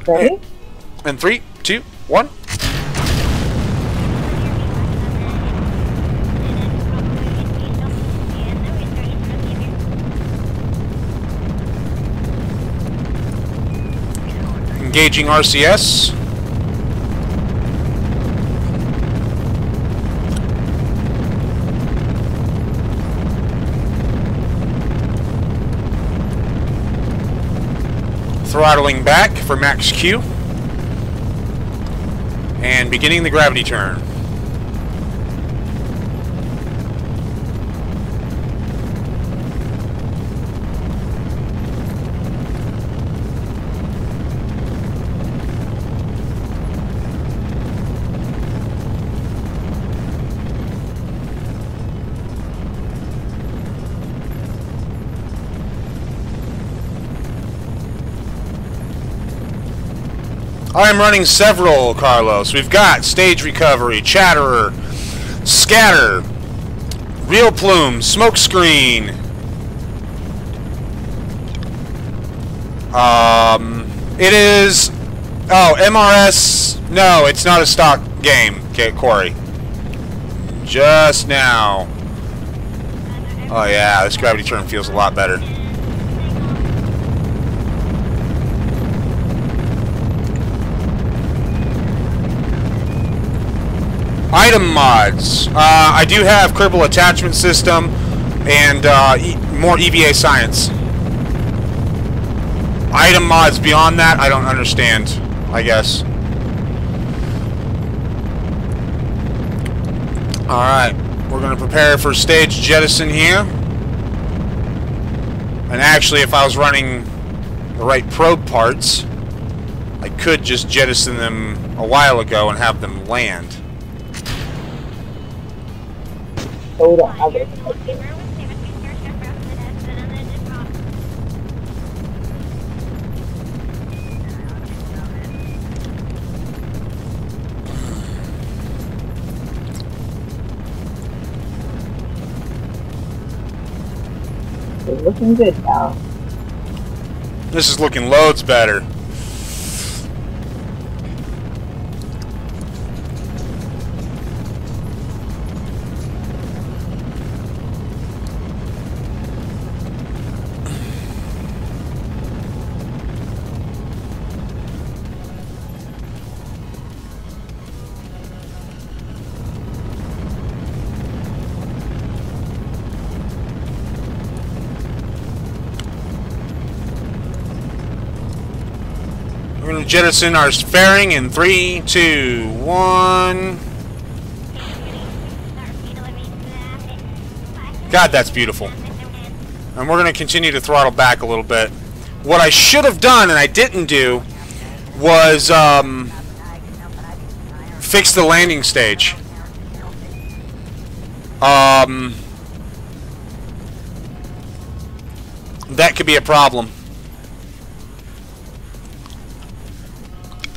Ready? And 3, 2, 1. Engaging RCS. Throttling back for max Q. And beginning the gravity turn. I'm running several, Carlos. We've got Stage Recovery, Chatterer, Scatter, Real Plume, Smokescreen. It is... Oh, MRS... No, it's not a stock game, Corey. Just now. Oh yeah, this gravity turn feels a lot better. Item mods. I do have Kerbal attachment system and more EVA science. Item mods beyond that, I don't understand, I guess. Alright, we're going to prepare for stage jettison here. And actually, if I was running the right probe parts, I could just jettison them a while ago and have them land. So we don't have it. is looking good now. This is looking loads better. We're going to jettison our fairing in 3, 2, 1. God, that's beautiful. And we're going to continue to throttle back a little bit. What I should have done, and I didn't do, was fix the landing stage. That could be a problem.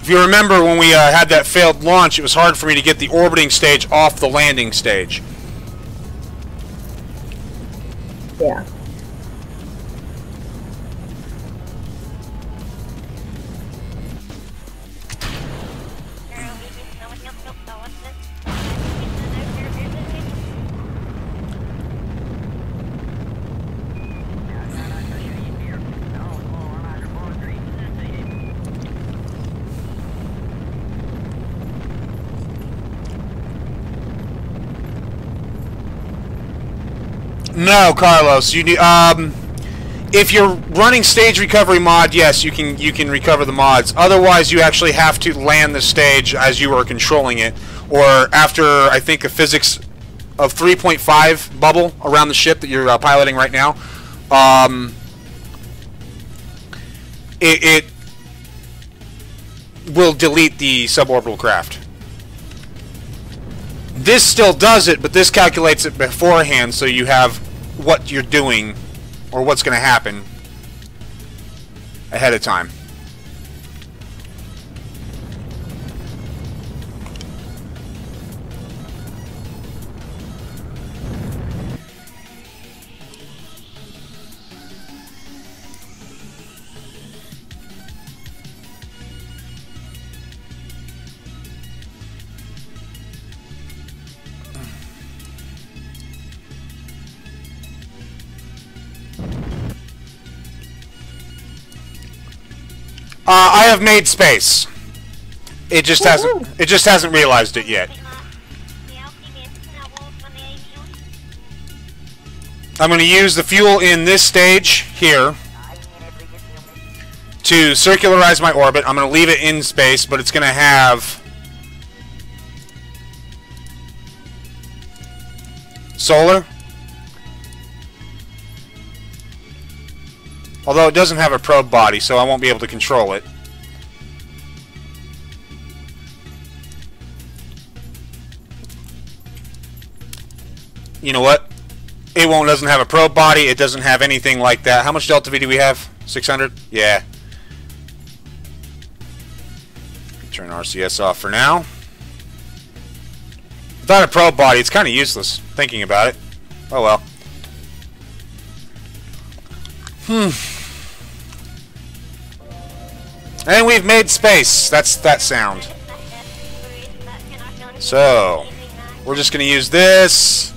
If you remember when we had that failed launch, it was hard for me to get the orbiting stage off the landing stage. Yeah. No, Carlos. You need, if you're running stage recovery mod, yes, you can recover the mods. Otherwise, you actually have to land the stage as you are controlling it, or after I think a physics of 3.5 bubble around the ship that you're piloting right now. It will delete the suborbital craft. This still does it, but this calculates it beforehand, so you have what you're doing, or what's going to happen, ahead of time. I have made space. It just hasn't realized it yet. I'm going to use the fuel in this stage here to circularize my orbit. I'm going to leave it in space, but it's going to have solar. Although it doesn't have a probe body, so I won't be able to control it. You know what? It doesn't have a probe body, it doesn't have anything like that. How much Delta V do we have? 600? Yeah. Turn RCS off for now. Without a probe body, it's kind of useless, thinking about it. Oh well. And we've made space. That's that sound. So, we're just going to use this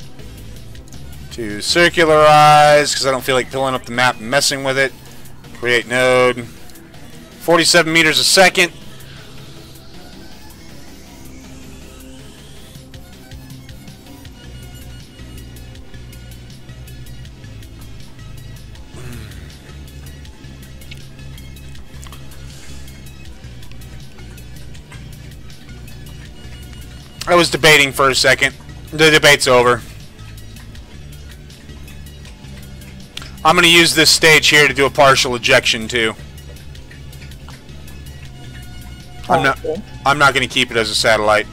to circularize, because I don't feel like pulling up the map and messing with it. Create node. 47 meters a second. I was debating for a second. The debate's over. I'm going to use this stage here to do a partial ejection too. I'm not going to keep it as a satellite.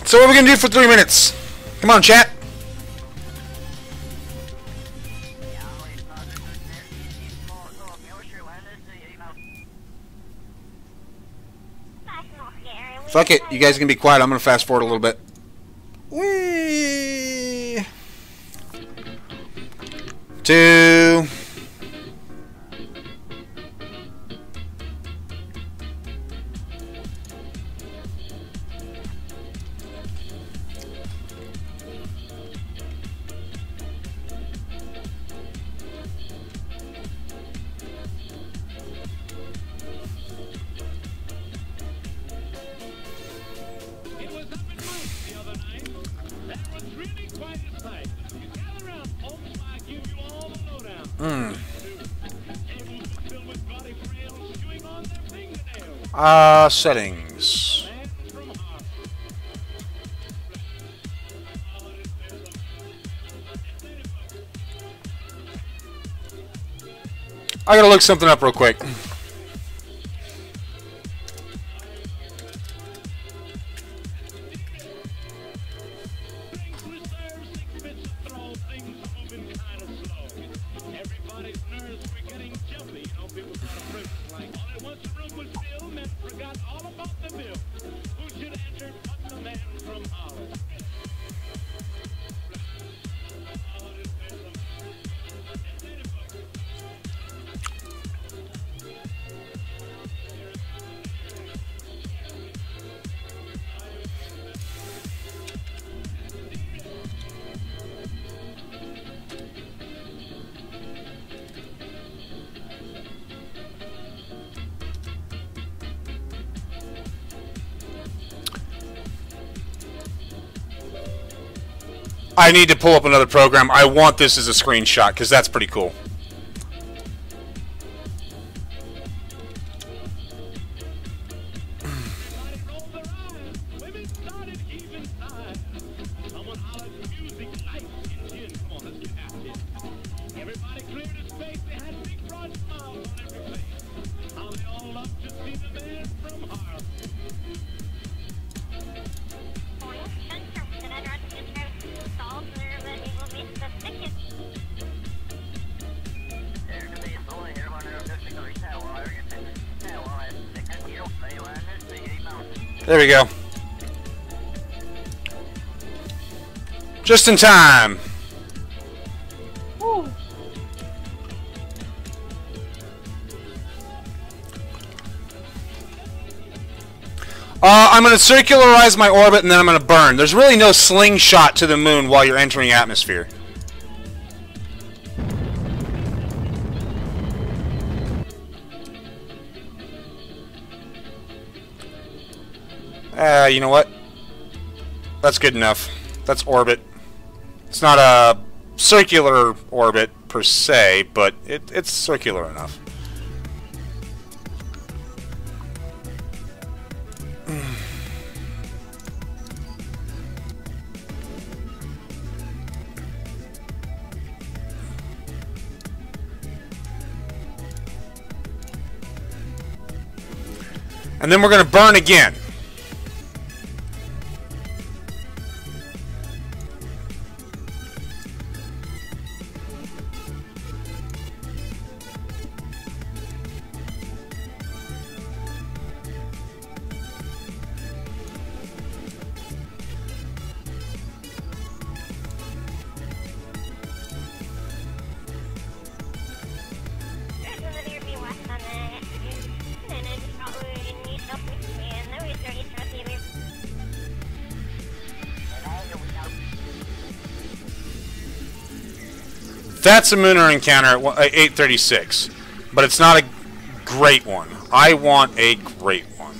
So what are we gonna do for 3 minutes? Come on, chat. Fuck it, you guys can be quiet. I'm gonna fast forward a little bit. Whee! 2. Settings. I gotta look something up real quick. I need to pull up another program. I want this as a screenshot because that's pretty cool. There we go. Just in time. I'm going to circularize my orbit and then I'm going to burn. There's really no slingshot to the moon while you're entering atmosphere. You know what? That's good enough. That's orbit. It's not a circular orbit per se, but it's circular enough. And then we're going to burn again. That's a lunar encounter at 836, but it's not a great one. I want a great one.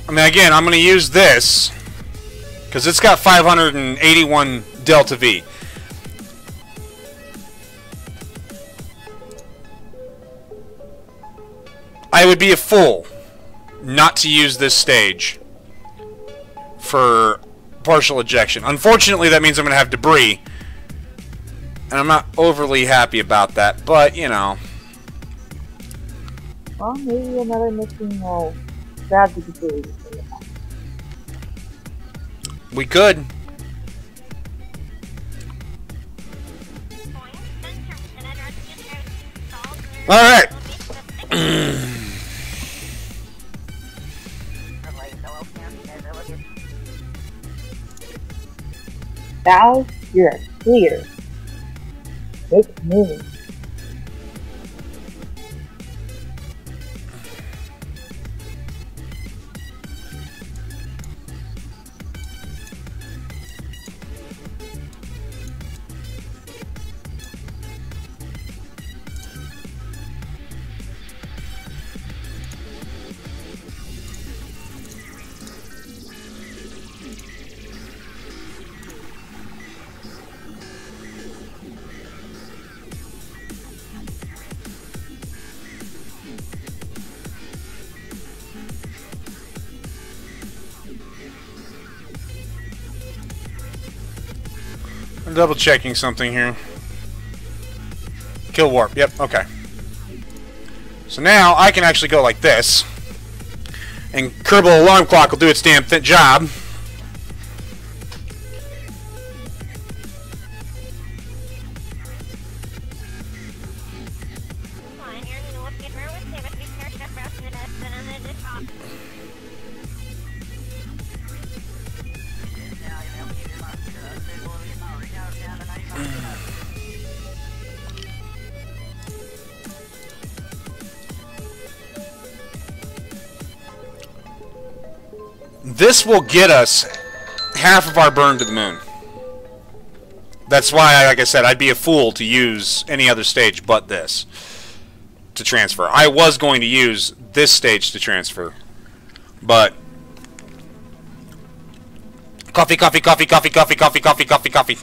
I mean, again, I'm going to use this because it's got 581 delta V. I would be a fool not to use this stage for partial ejection. Unfortunately, that means I'm going to have debris, and I'm not overly happy about that, but, you know. Well, maybe another missing gravity debris. We could. Alright. Bow, you're clear. Make move. I'm double checking something here. Kill warp. Yep, okay. So now I can actually go like this, and Kerbal Alarm Clock will do its damn job. This will get us half of our burn to the moon. That's why, like I said, I'd be a fool to use any other stage but this to transfer. I was going to use this stage to transfer, but coffee, coffee, coffee, coffee, coffee, coffee, coffee, coffee, coffee.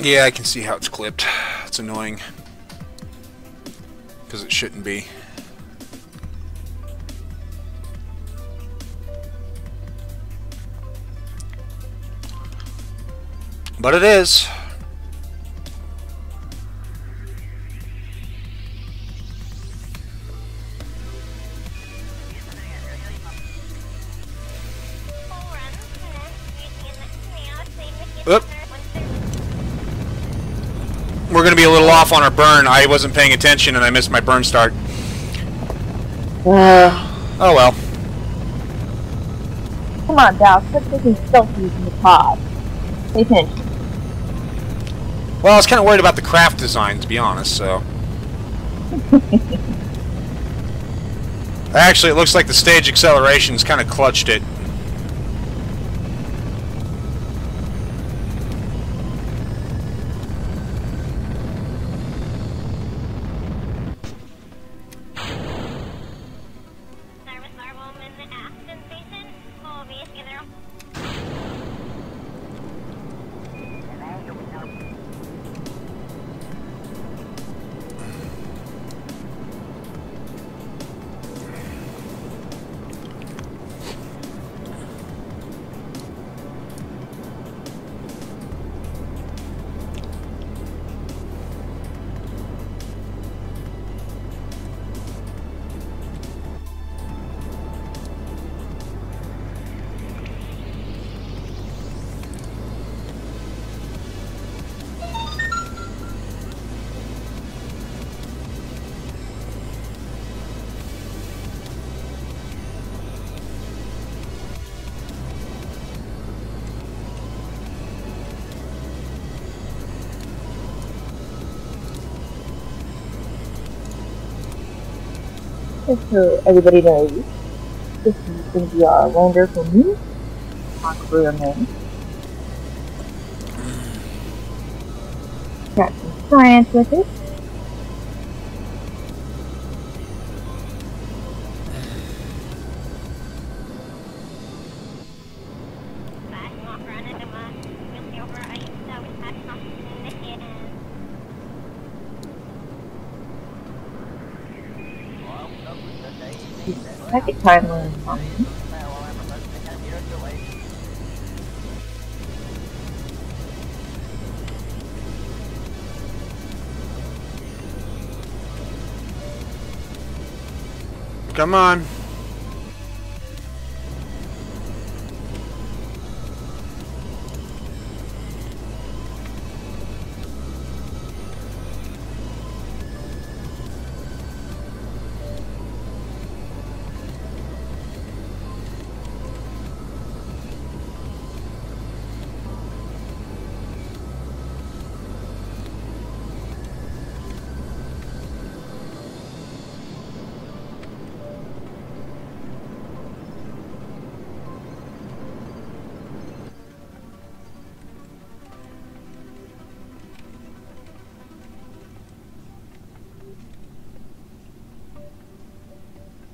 Yeah, I can see how it's clipped. It's annoying. Because it shouldn't be. But it is. Oop. We're going to be a little off on our burn. I wasn't paying attention and I missed my burn start. Oh well. Come on, Dow. Quit taking selfies in the pod. Pay attention. Well, I was kind of worried about the craft design, to be honest, so. Actually, it looks like the stage accelerations kind of clutched it. Just so everybody knows, This is going to be our lander for me. Our career name. Got some science with it. Second time learning science. Come on.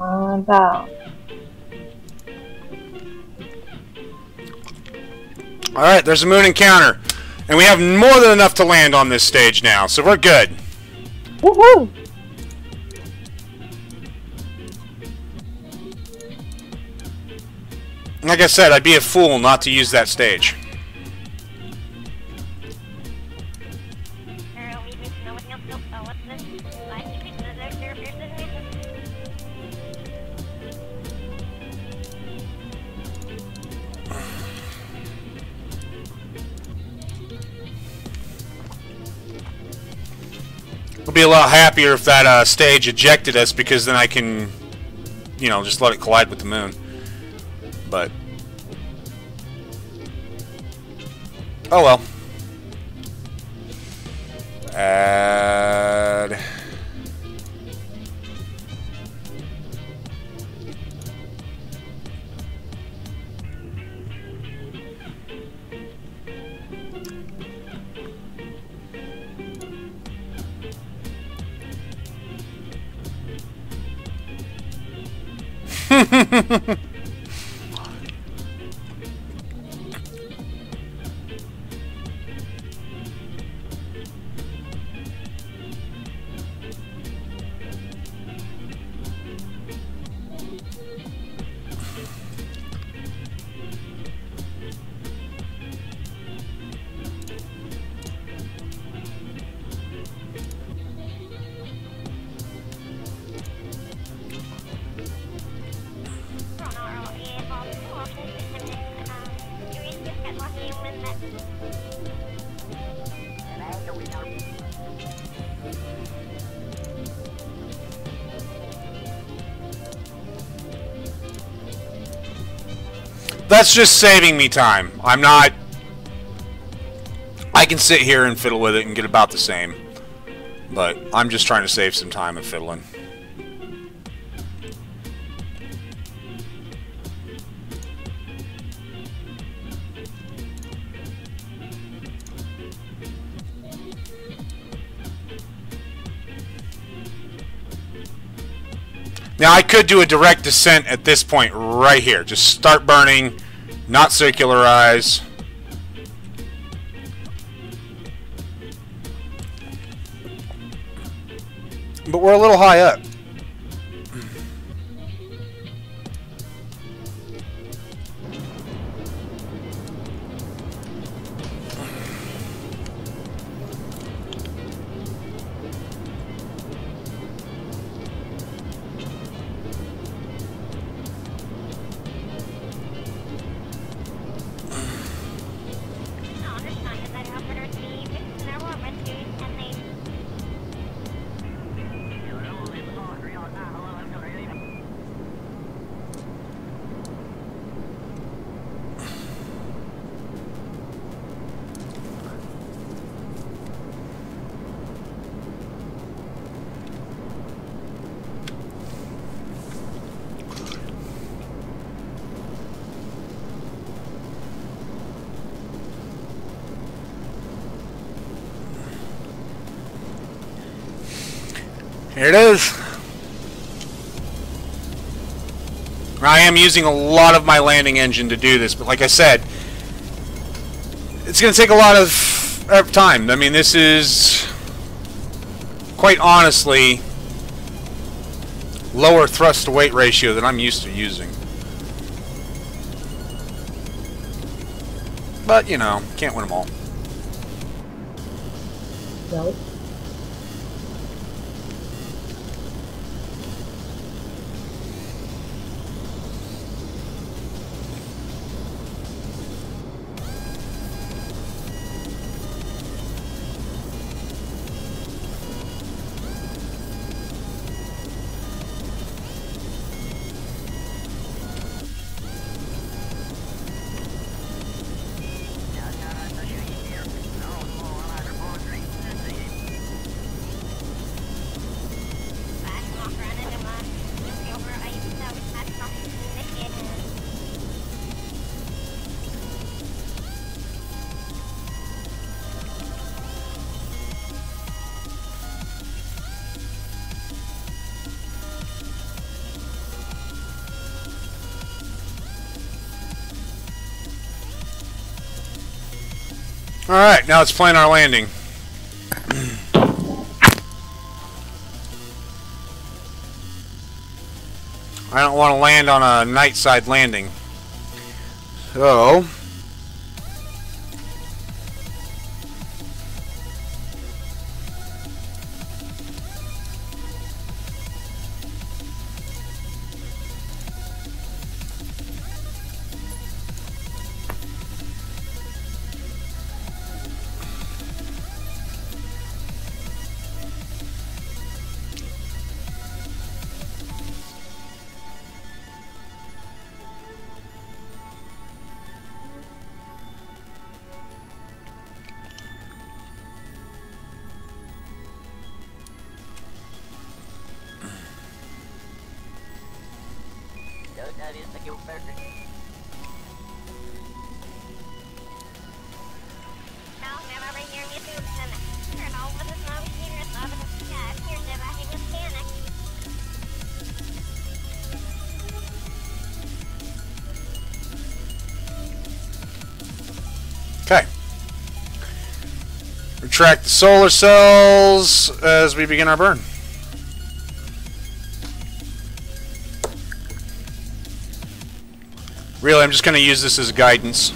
About. Alright, there's a moon encounter. And we have more than enough to land on this stage now, so we're good. Woohoo! Like I said, I'd be a fool not to use that stage. I'll be a lot happier if that stage ejected us, because then I can, you know, just let it collide with the moon. But oh well. Add. That's just saving me time. I'm not... I can sit here and fiddle with it and get about the same. But I'm just trying to save some time of fiddling. Now, I could do a direct descent at this point right here. Just start burning, not circularize. But we're a little high up. Here it is. I am using a lot of my landing engine to do this, but like I said, it's going to take a lot of time. I mean, this is, quite honestly, lower thrust to weight ratio than I'm used to using. But, you know, can't win them all. No. Alright, now let's plan our landing. I don't want to land on a night side landing. So... Okay. Retract the solar cells as we begin our burn. Really, I'm just going to use this as guidance.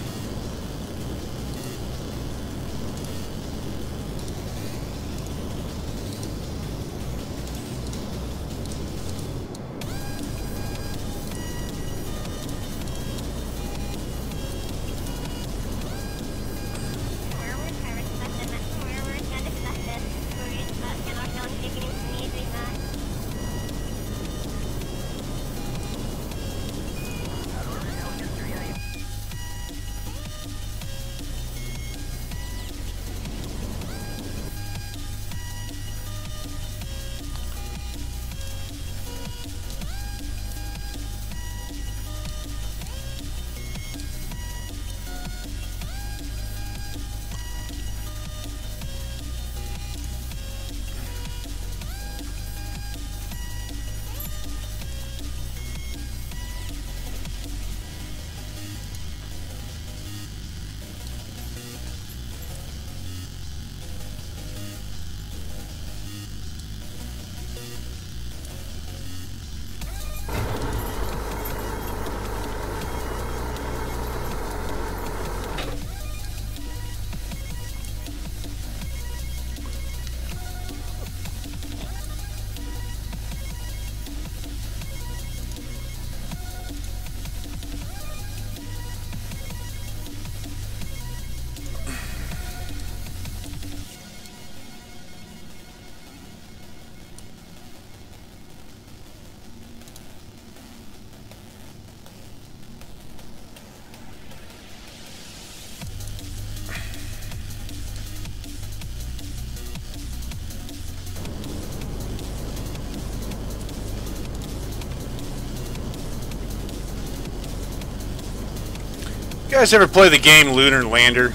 You guys ever play the game Lunar Lander?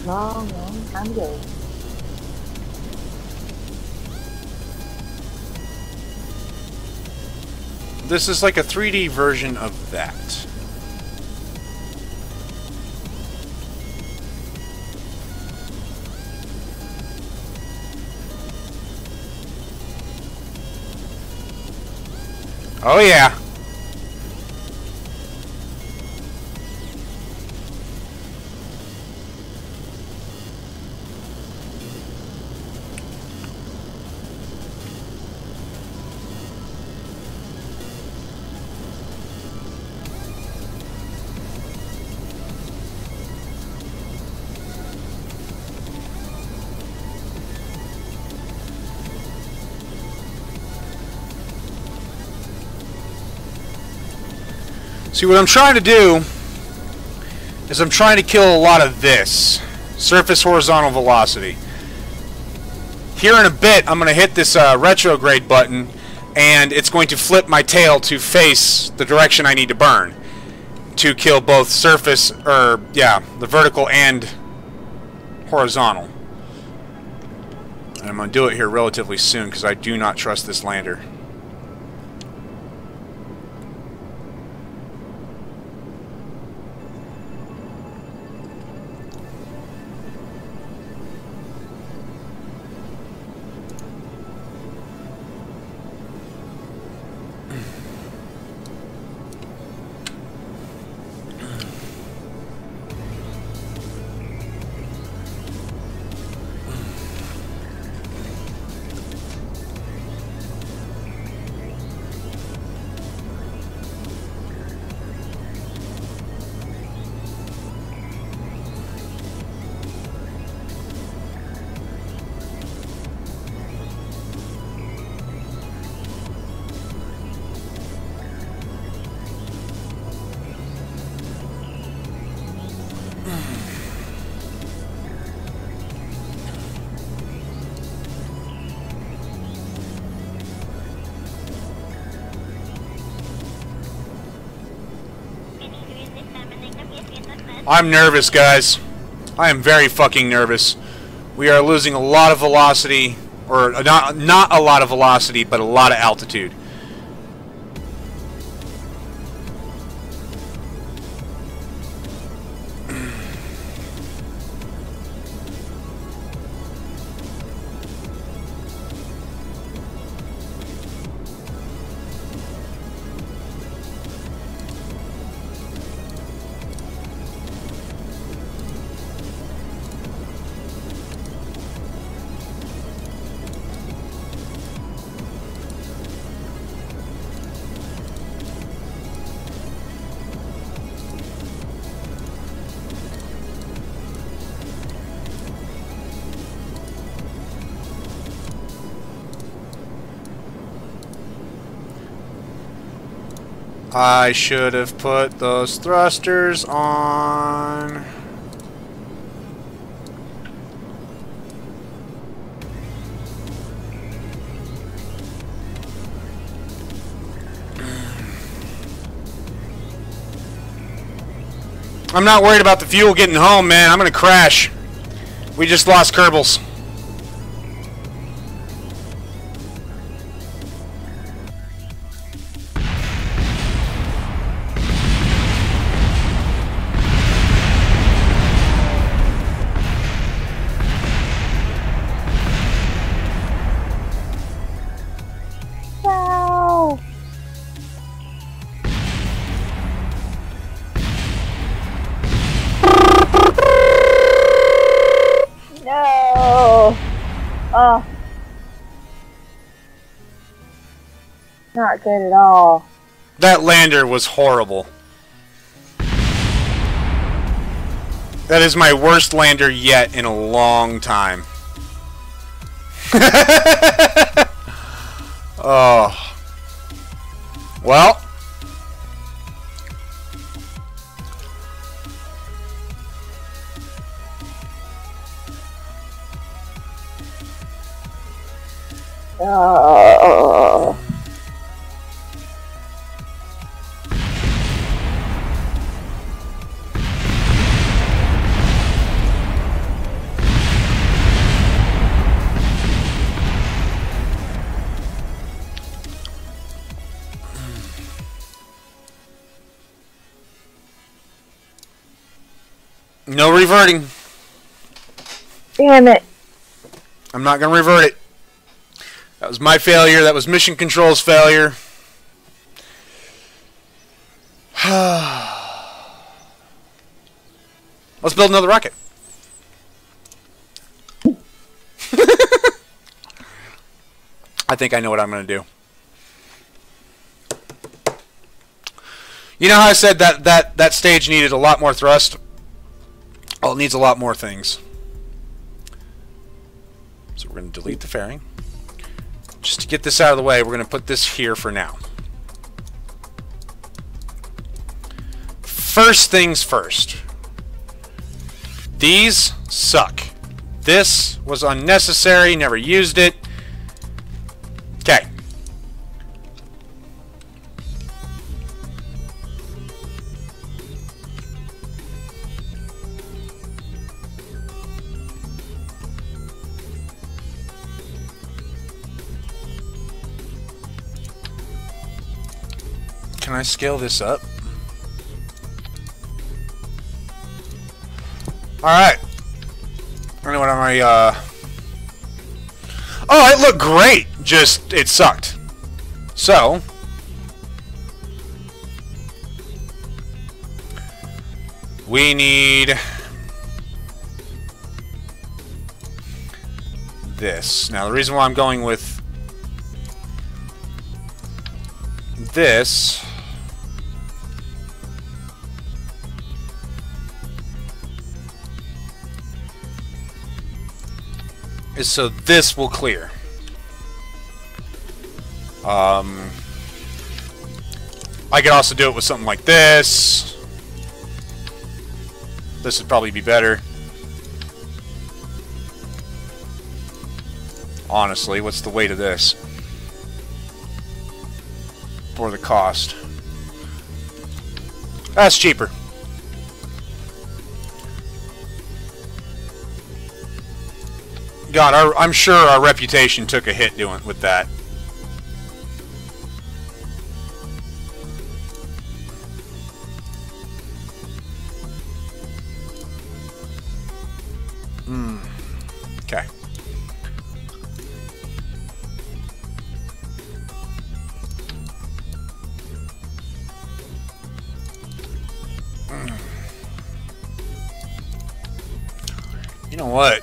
Long time ago. This is like a 3D version of that. Oh yeah. See, what I'm trying to do is I'm trying to kill a lot of this. Surface horizontal velocity. Here in a bit, I'm going to hit this retrograde button, and it's going to flip my tail to face the direction I need to burn to kill both surface, the vertical and horizontal. And I'm going to do it here relatively soon because I do not trust this lander. I'm nervous, guys. I am very fucking nervous. We are losing a lot of velocity, or not a lot of velocity, but a lot of altitude. I should have put those thrusters on. I'm not worried about the fuel getting home, man. I'm gonna crash. We just lost Kerbals. Oh, not good at all. That lander was horrible. That is my worst lander yet in a long time. Oh. Well. Oh. No reverting. Damn it. I'm not going to revert it. That was my failure. That was Mission Control's failure. Let's build another rocket. I think I know what I'm going to do. You know how I said that stage needed a lot more thrust? Well, it needs a lot more things. So we're going to delete the fairing. Just to get this out of the way, we're going to put this here for now. First things first. These suck. This was unnecessary, never used it. Okay. Can I scale this up? Alright. I don't know what am I, Oh, it looked great! Just, it sucked. So... we need... this. Now, the reason why I'm going with... this... is so this will clear. I could also do it with something like this. This would probably be better. Honestly, what's the weight of this? For the cost. That's cheaper. God, I'm sure our reputation took a hit doing with that. Okay. You know what?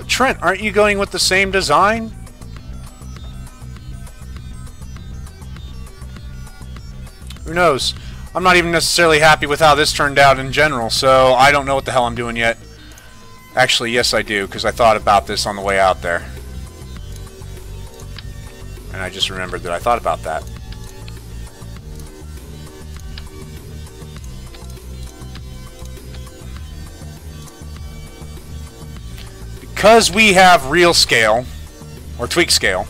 Trent, aren't you going with the same design? Who knows? I'm not even necessarily happy with how this turned out in general, so I don't know what the hell I'm doing yet. Actually, yes I do, because I thought about this on the way out there. And I just remembered that I thought about that. Because we have real scale, or tweak scale,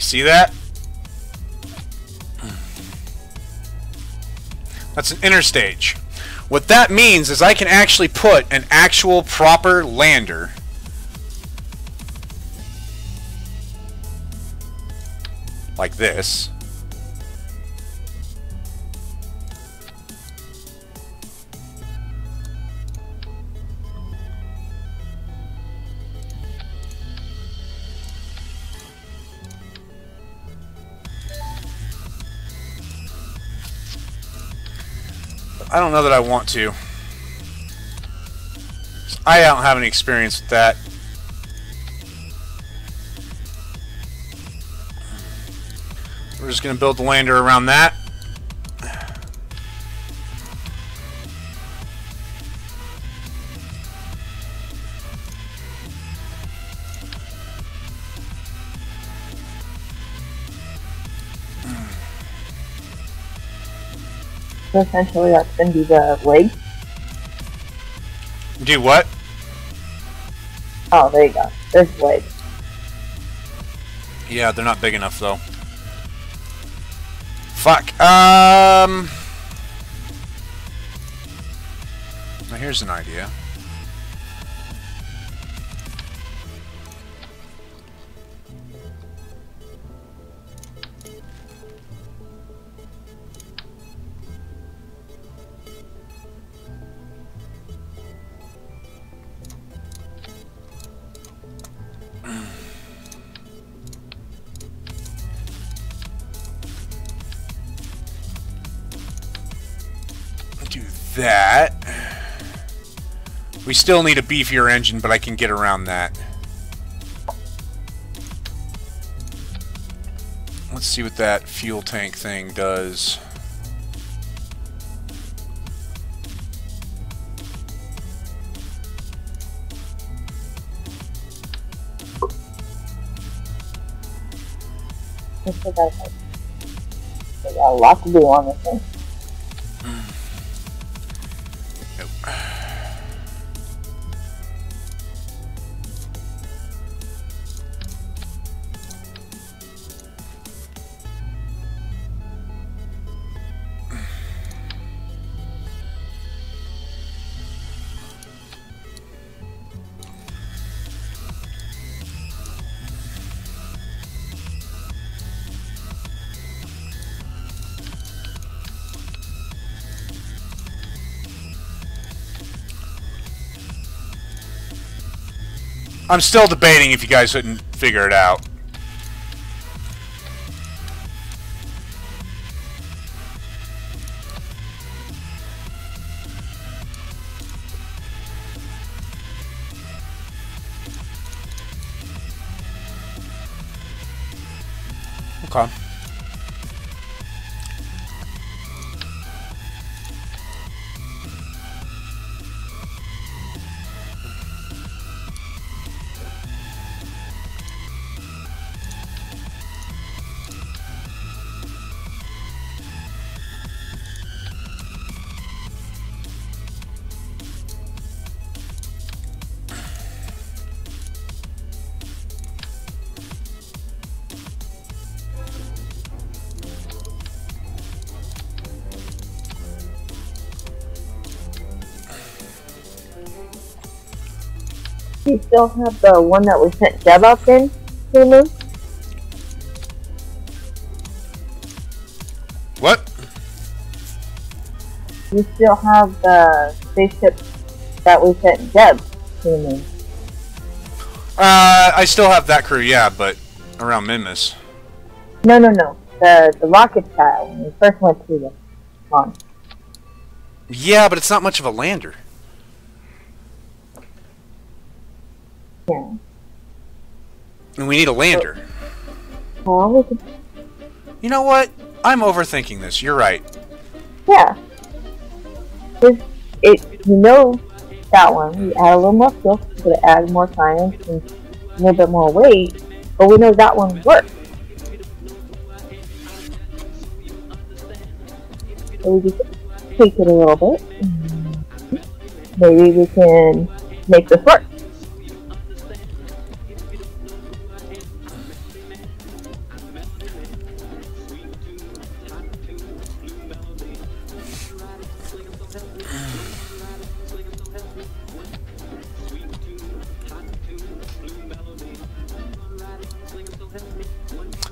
You see that? That's an interstage. What that means is I can actually put an actual proper lander like this. I don't know that I want to. I don't have any experience with that. We're just going to build the lander around that. So essentially that's going to be the legs. Do what? Oh, there you go. There's legs. Yeah, they're not big enough though. Fuck. Now here's an idea. Do that. We still need a beefier engine, but I can get around that. Let's see what that fuel tank thing does. I got a lot to do on this thing. I'm still debating if you guys couldn't figure it out. Okay. You still have the one that we sent Deb up in to the moon? What? You still have the spaceship that we sent Deb to the moon? I still have that crew, yeah, but around Minmus. No. The rocket style when we first went to the launch. Yeah, but it's not much of a lander. Yeah. And we need a lander. Well, we could... You know what? I'm overthinking this. You're right. Yeah. You know that one. We add a little more skill, but add more science and a little bit more weight. But we know that one works. So we just tweak it a little bit. Maybe we can make this work.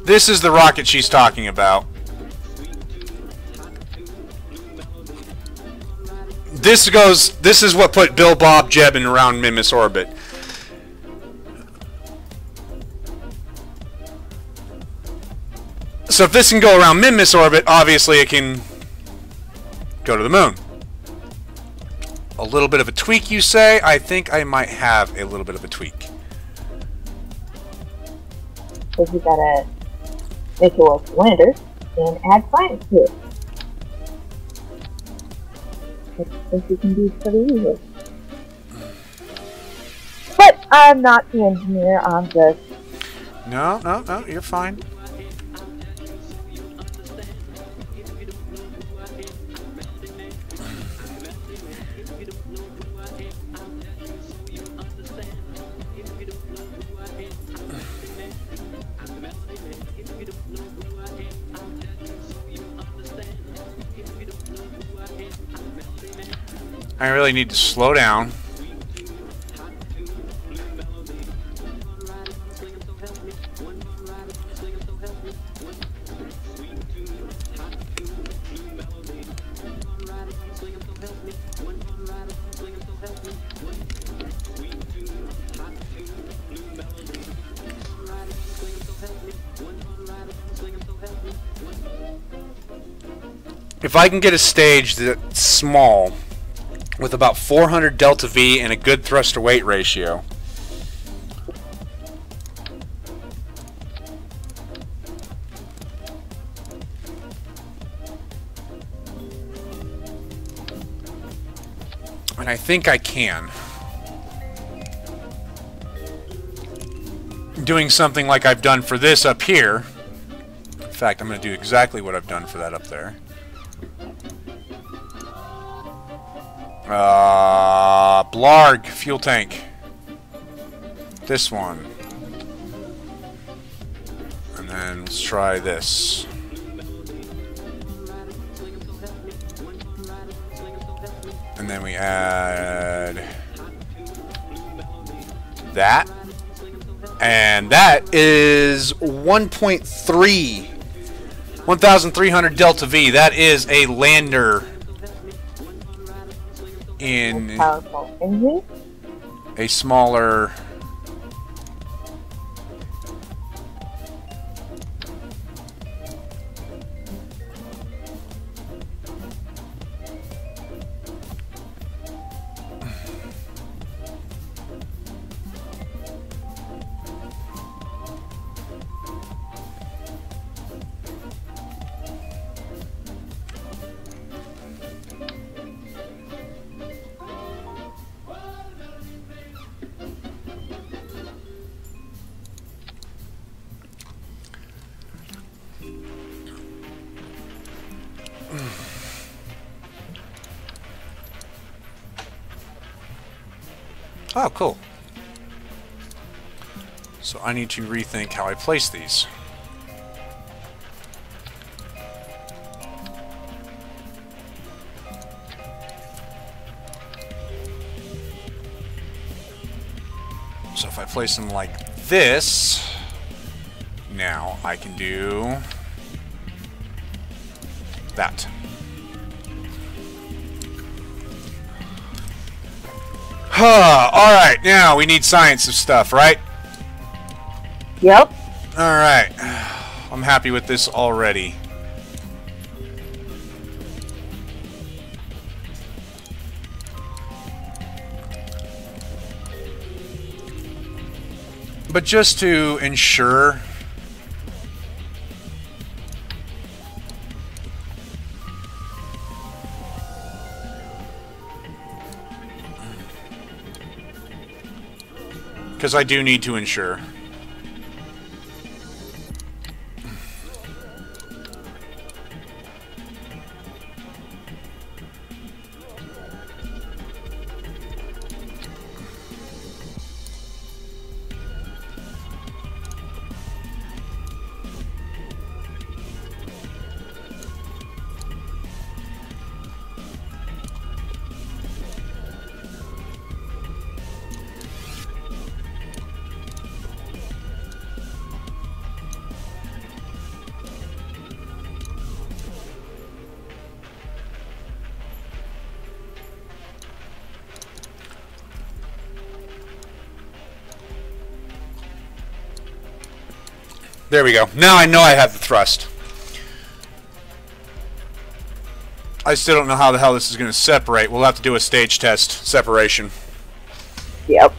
This is the rocket she's talking about. This is what put Bill, Bob, Jeb in around Mimas orbit. So if this can go around Mimas orbit, obviously it can go to the moon. A little bit of a tweak, you say? I think I might have a little bit of a tweak. Because you gotta make it work lander and add science to it. I think you can do pretty easily. But I'm not the engineer, I'm just... No, you're fine. I really need to slow down. If I can get a stage that's small, with about 400 delta V and a good thrust to weight ratio, and I think I can. Doing something like I've done for this up here. In fact, I'm going to do exactly what I've done for that up there. Blarg fuel tank. This one. And then let's try this. And then we add that. And that is 1.3 1,300 delta V. That is a lander in powerful engine. A smaller Oh, cool. So I need to rethink how I place these. So if I place them like this, now I can do that. Alright, now we need science of stuff, right? Yep. Alright. I'm happy with this already. But just to ensure, because I do need to ensure. There we go. Now I know I have the thrust. I still don't know how the hell this is going to separate. We'll have to do a stage test separation. Yep.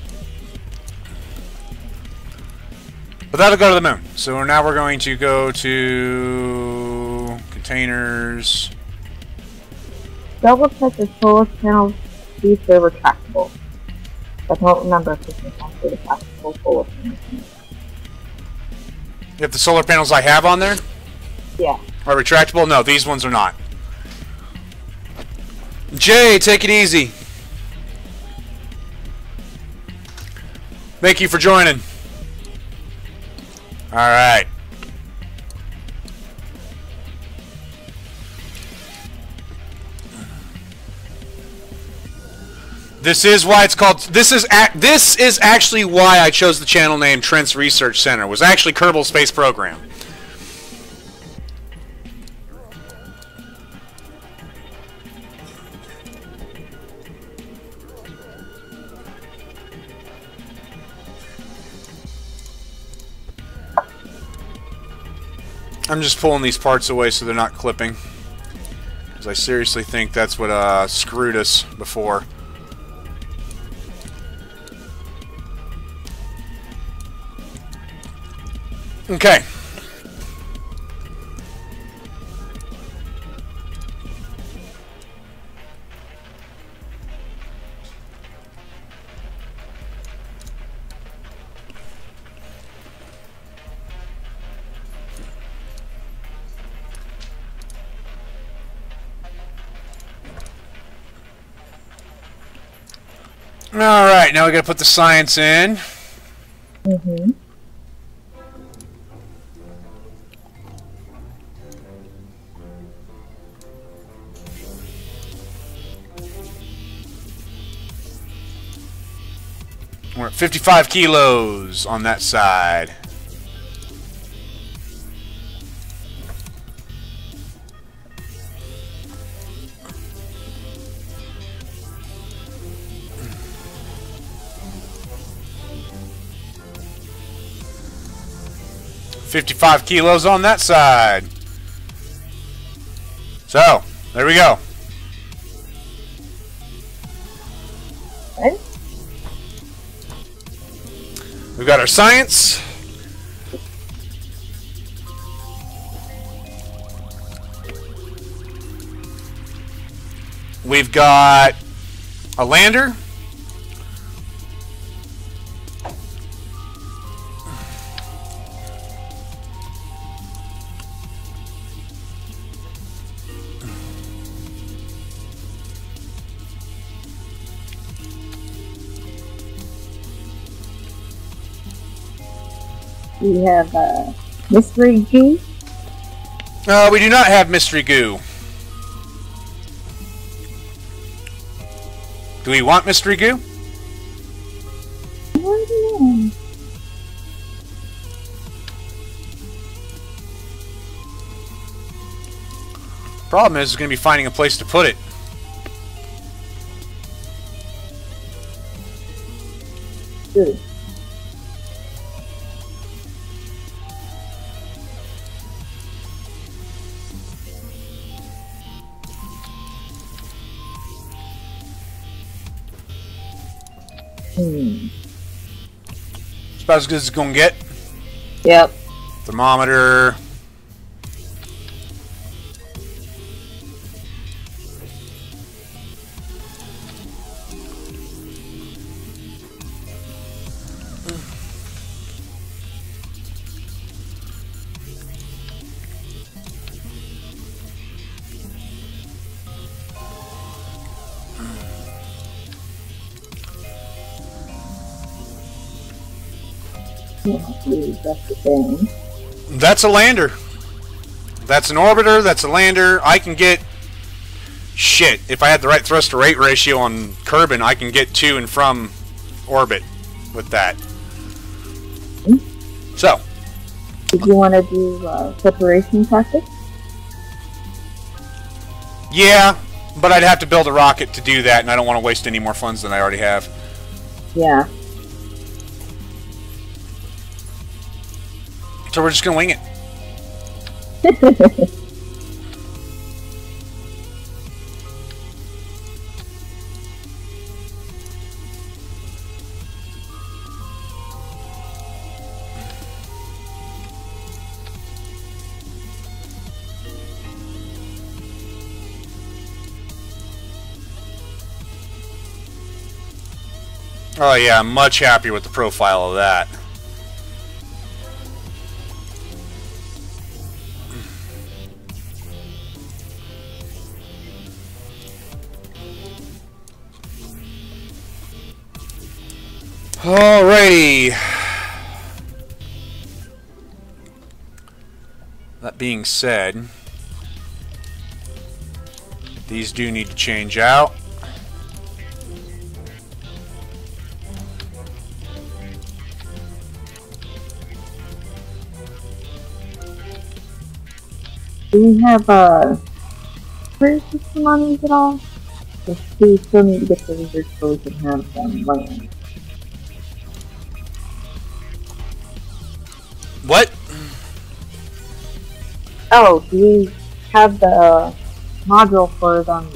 But that'll go to the moon. So now we're going to go to containers. Double check the solar panels, see if they're retractable. I don't remember if this is actually retractable solar panels. If the solar panels I have on there Yeah. are retractable, no, these ones are not. Jay, take it easy. Thank you for joining. Alright. This is why it's called. This is actually why I chose the channel name Trent's Research Center. It was actually Kerbal Space Program. I'm just pulling these parts away so they're not clipping, because I seriously think that's what screwed us before. Okay. Alright, now we gotta put the science in. Mm-hmm. We're at 55 kilos on that side. $55 kilos on that side. So, there we go. Okay. We've got our science. We've got a lander. We have mystery goo. We do not have mystery goo. Do we want mystery goo? I don't know. Problem is, we're going to be finding a place to put it. Good. It's about as good as it's going to get. Yep. Thermometer. That's the thing. That's a lander. That's an orbiter. That's a lander. I can get... Shit. If I had the right thrust to rate ratio on Kerbin, I can get to and from orbit with that. So. Did you want to do separation tactics? Yeah, but I'd have to build a rocket to do that, and I don't want to waste any more funds than I already have. Yeah. So we're just gonna wing it. Oh yeah, I'm much happier with the profile of that. Alrighty. That being said, these do need to change out. Do we have a career system on these at all? Because we still need to get the research so we can have them land. What? Oh, do we have the module for them,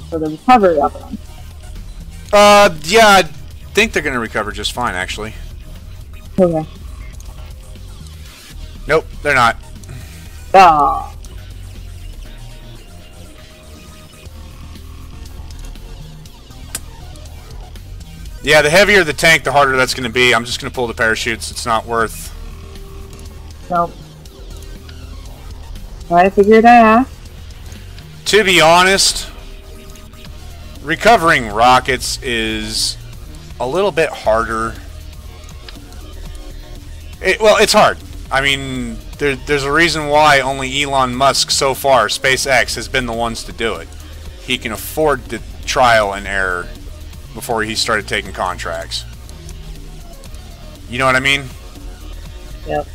for the recovery of them? Yeah, I think they're gonna recover just fine, actually. Okay. Nope, they're not. Ah. Yeah, the heavier the tank, the harder that's gonna be. I'm just gonna pull the parachutes. It's not worth. Nope. I figured I asked. To be honest, recovering rockets is a little bit harder. Well, it's hard. I mean, there's a reason why only Elon Musk so far, SpaceX, has been the ones to do it. He can afford the trial and error before he started taking contracts. You know what I mean? Yep.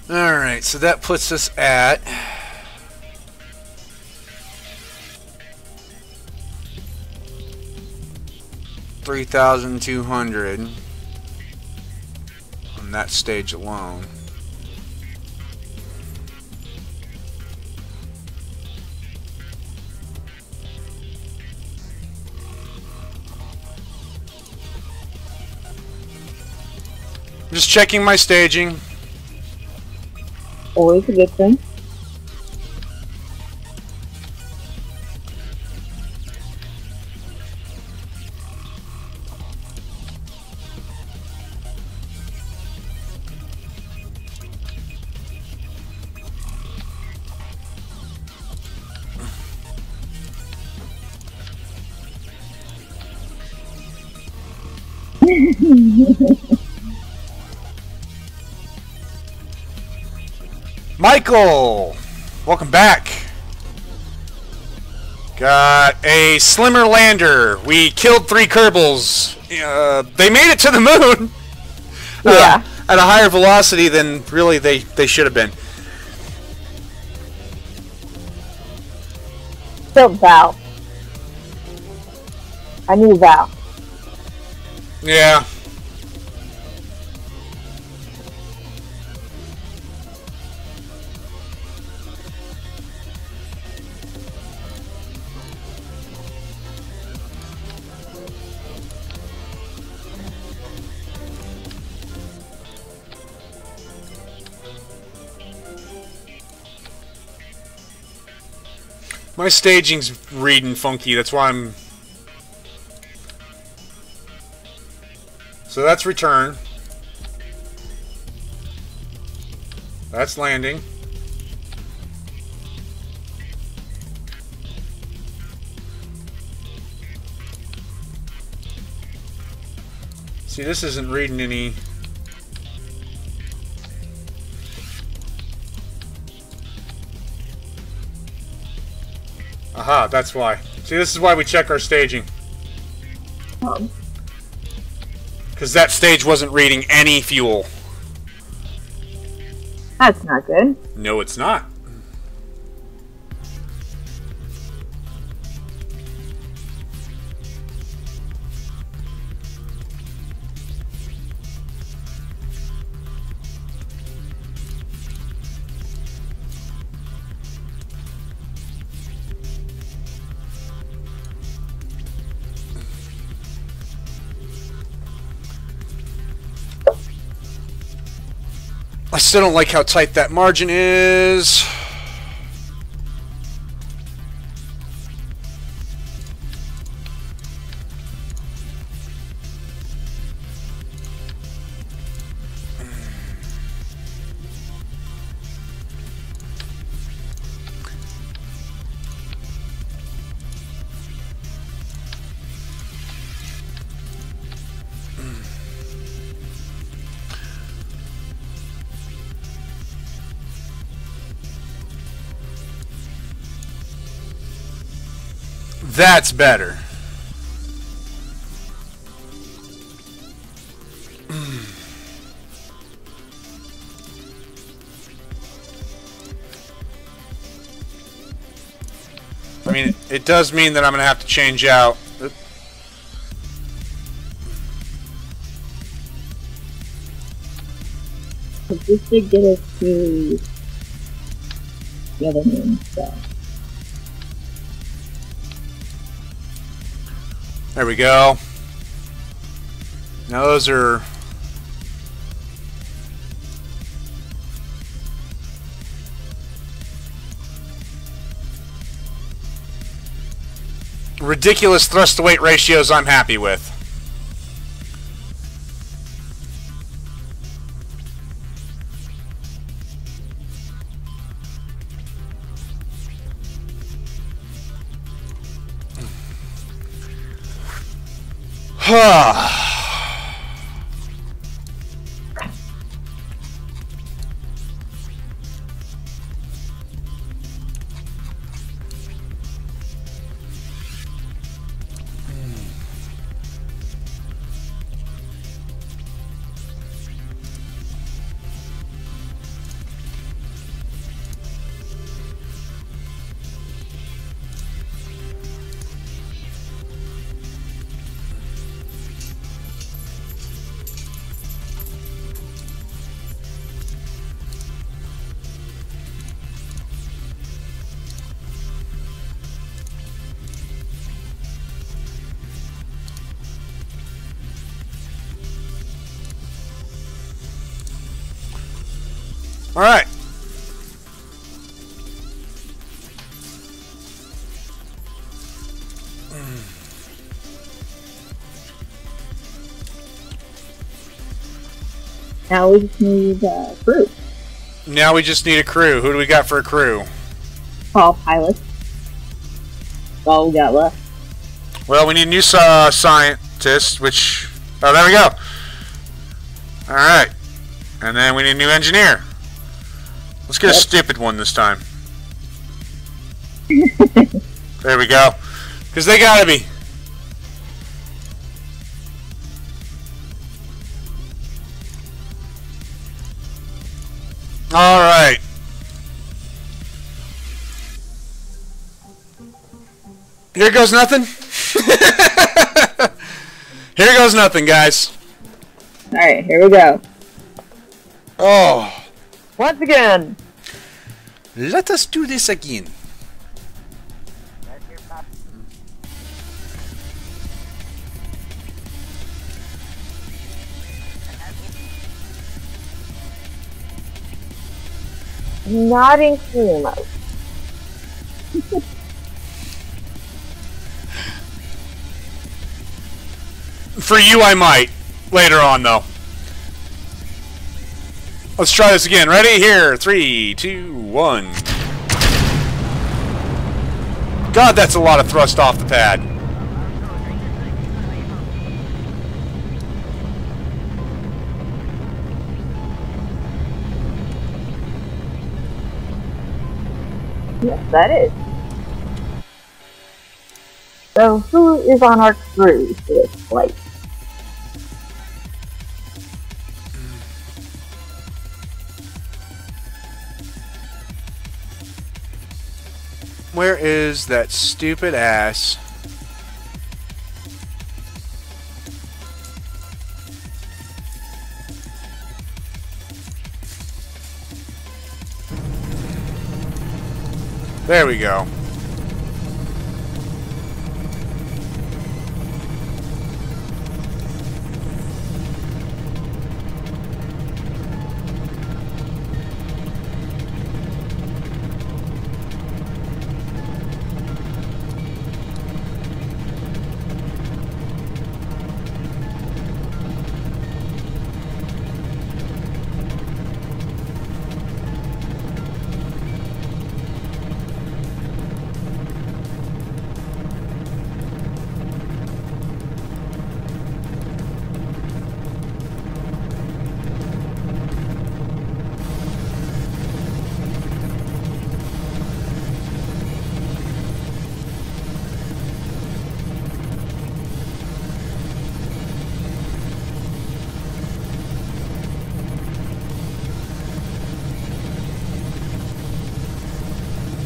Alright, so that puts us at 3,200 on that stage alone. I'm just checking my staging. Always a good thing. Michael! Welcome back. Got a slimmer lander. We killed 3 Kerbals. They made it to the moon! Yeah. At a higher velocity than really they should have been. Still Val. I knew Val. Yeah. My staging's reading funky, that's why I'm... So that's return. That's landing. See, this isn't reading any... Aha, that's why. See, this is why we check our staging. Because Because that stage wasn't reading any fuel. That's not good. No, it's not. I still don't like how tight that margin is. That's better. I mean, it does mean that I'm going to have to change out. This should get us to the other moon, so. There we go. Now those are... ridiculous thrust-to-weight ratios I'm happy with. All right. Now we just need a crew. Now we just need a crew. Who do we got for a crew? All pilots. That's all we got left. Well, we need a new scientist, which... oh, there we go. All right. And then we need a new engineer. Let's get a stupid one this time. There we go. Because they gotta be. Alright. Here goes nothing. Here goes nothing, guys. Alright, here we go. Oh. Once again. Let us do this again. Not in clear mode. For you, I might. Later on, though. Let's try this again. Ready? Here. 3, 2, 1. God, that's a lot of thrust off the pad. Yes, that is. So, who is on our crew for this flight? Where is that stupid ass? There we go.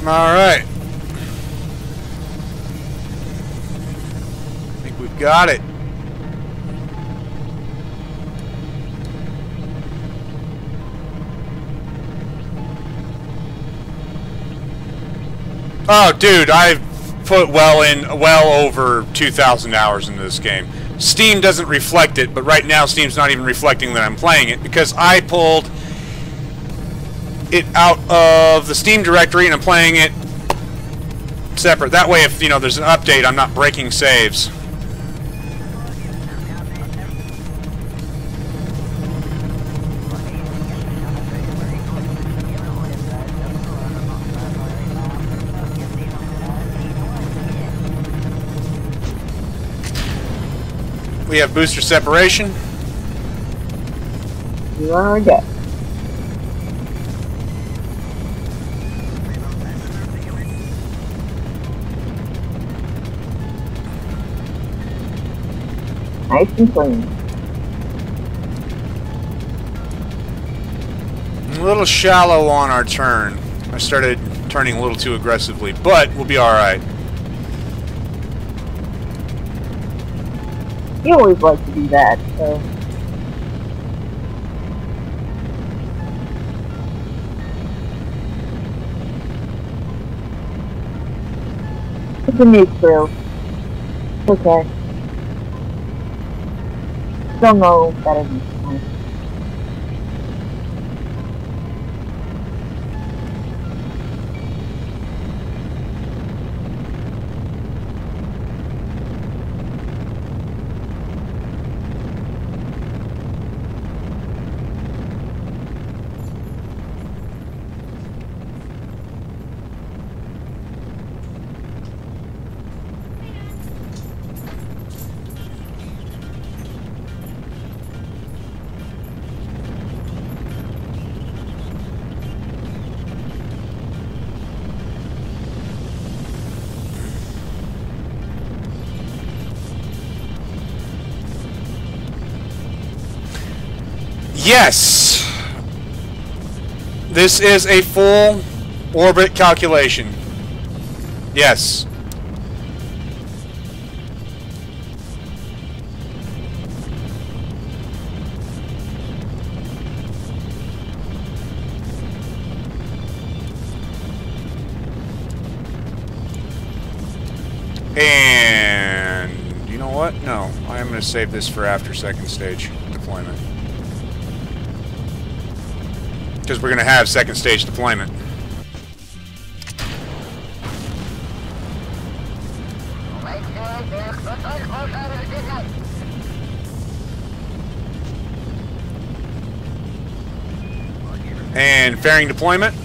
Alright. I think we've got it. Oh, dude, I've put well over 2,000 hours into this game. Steam doesn't reflect it, but right now Steam's not even reflecting that I'm playing it because I pulled it out of the Steam directory and I'm playing it separate. That way, if there's an update, I'm not breaking saves. We have booster separation. You are good. Nice and clean. A little shallow on our turn. I started turning a little too aggressively, but we'll be alright. You always like to do that, so. It's a new crew. It's okay. Still know better than tonight. Yes! This is a full orbit calculation. Yes. And you know what? No, I am going to save this for after second stage deployment. Because we're going to have second stage deployment. And fairing deployment.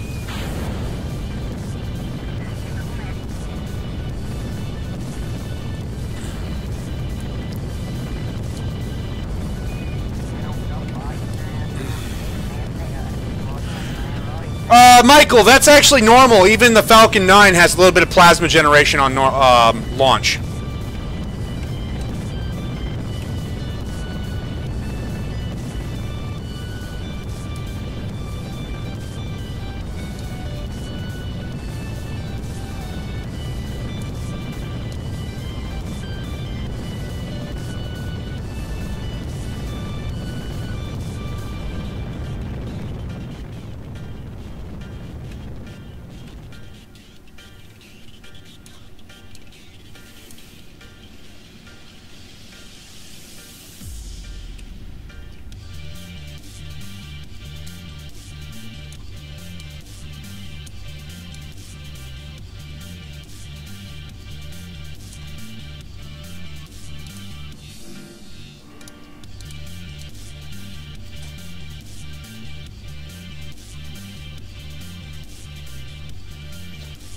Michael, that's actually normal. Even the Falcon 9 has a little bit of plasma generation on launch.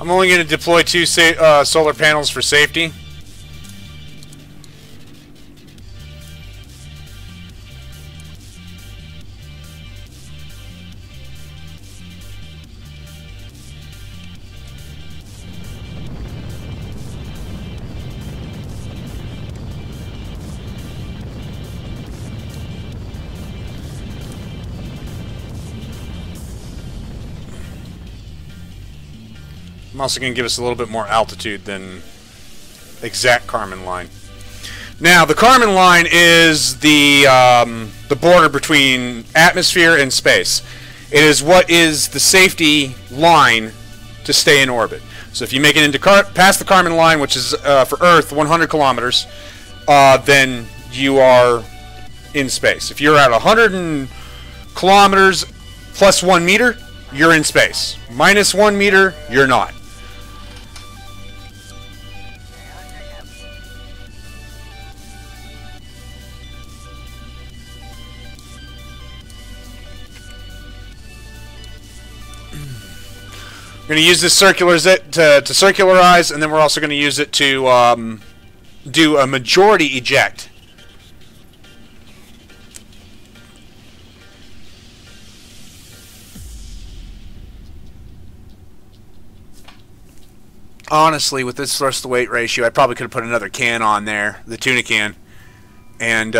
I'm only going to deploy 2 solar panels for safety. I'm also going to give us a little bit more altitude than exact Kármán line. Now, the Kármán line is the border between atmosphere and space. It is what is the safety line to stay in orbit. So if you make it into past the Kármán line, which is for Earth 100 kilometers, then you are in space. If you're at 100 kilometers plus 1 meter, you're in space. Minus 1 meter, you're not. We're going to use this circular to circularize, and then we're also going to use it to do a majority eject. Honestly, with this thrust to weight ratio, I probably could have put another can on there, the tuna can, and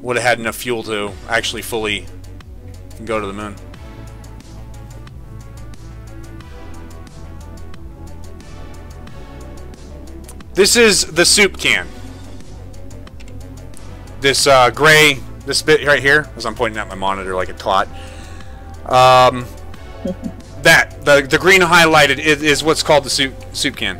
would have had enough fuel to actually fully go to the moon. This is the soup can. This gray, this bit right here, as I'm pointing at my monitor like a twat. The green highlighted is what's called the soup can.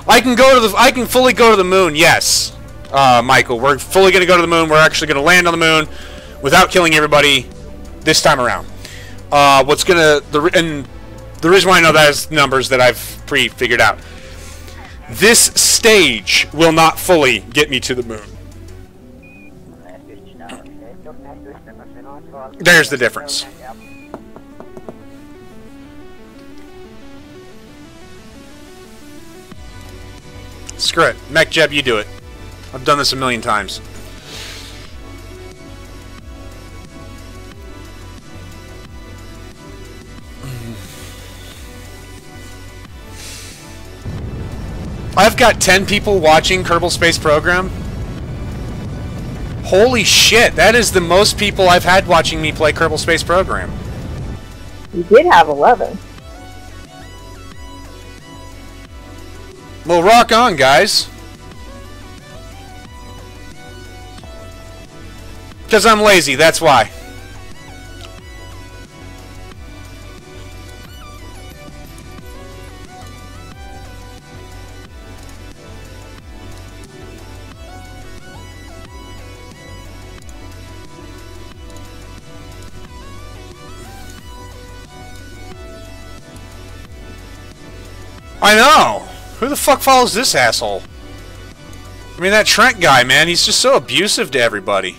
I can fully go to the moon, yes. Michael, we're fully going to go to the moon. We're actually going to land on the moon without killing everybody this time around. And the reason why I know that is numbers that I've pre-figured out. This stage will not fully get me to the moon. There's the difference. Screw it. MechJeb, you do it. I've done this a million times. I've got 10 people watching Kerbal Space Program. Holy shit, that is the most people I've had watching me play Kerbal Space Program. You did have 11. Well, rock on, guys. Because I'm lazy, that's why. I know! Who the fuck follows this asshole? I mean, that Trent guy, man, he's just so abusive to everybody.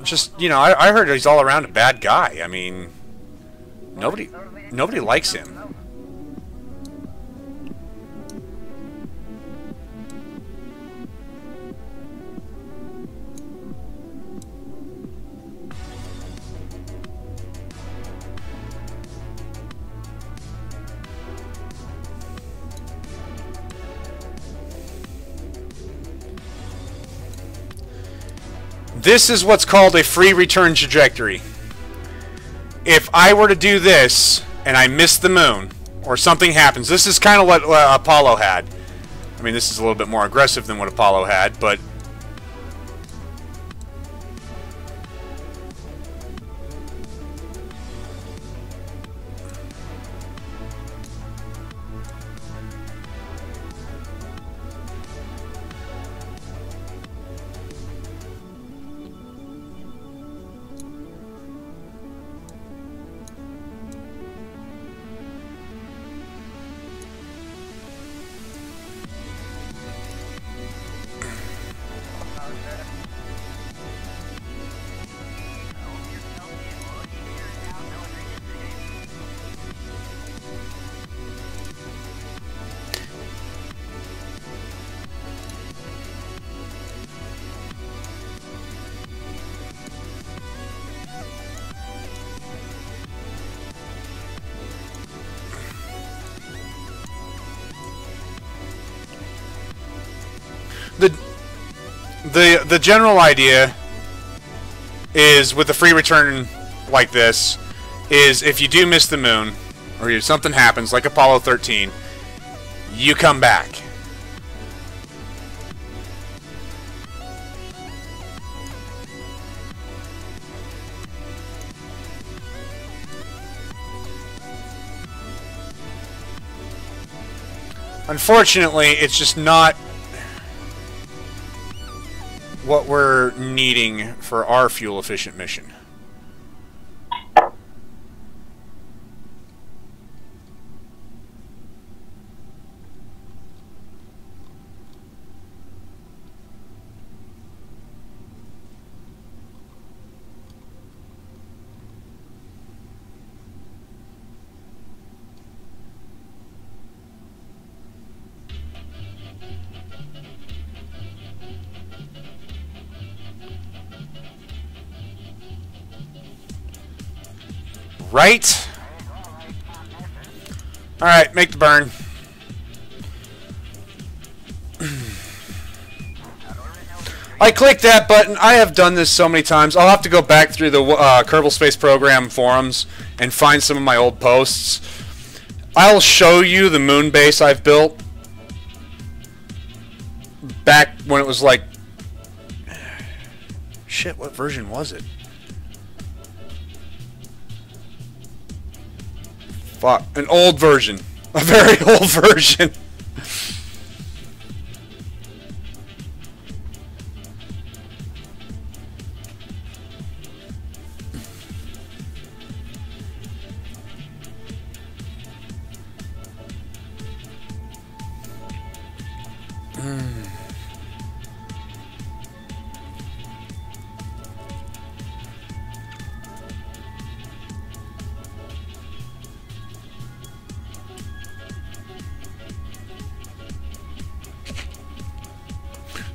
Just, you know, I heard he's all around a bad guy. I mean, nobody likes him. This is what's called a free return trajectory. If I were to do this and I miss the moon, or something happens, this is kind of what Apollo had. I mean, this is a little bit more aggressive than what Apollo had, but the general idea is with a free return like this is if you do miss the moon or if something happens like Apollo 13, you come back. Unfortunately, it's just not what we're needing for our fuel-efficient mission. Right? Alright, make the burn. I clicked that button. I have done this so many times. I'll have to go back through the Kerbal Space Program forums and find some of my old posts. I'll show you the moon base I've built back when it was like... Shit, what version was it? Fuck, an old version. A very old version.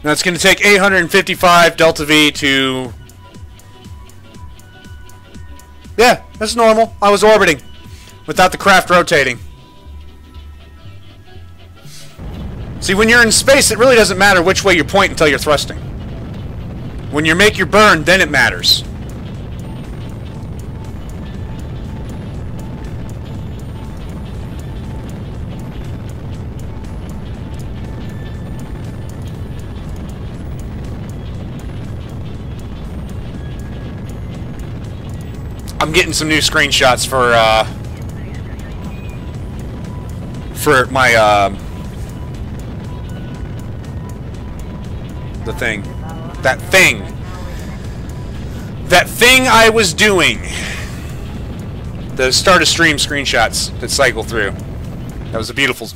Now it's going to take 855 delta V to... Yeah, that's normal. I was orbiting without the craft rotating. See, when you're in space, it really doesn't matter which way you point until you're thrusting. When you make your burn, then it matters. I'm getting some new screenshots for my the thing. That thing I was doing. The start of stream screenshots that cycle through. That was a beautiful.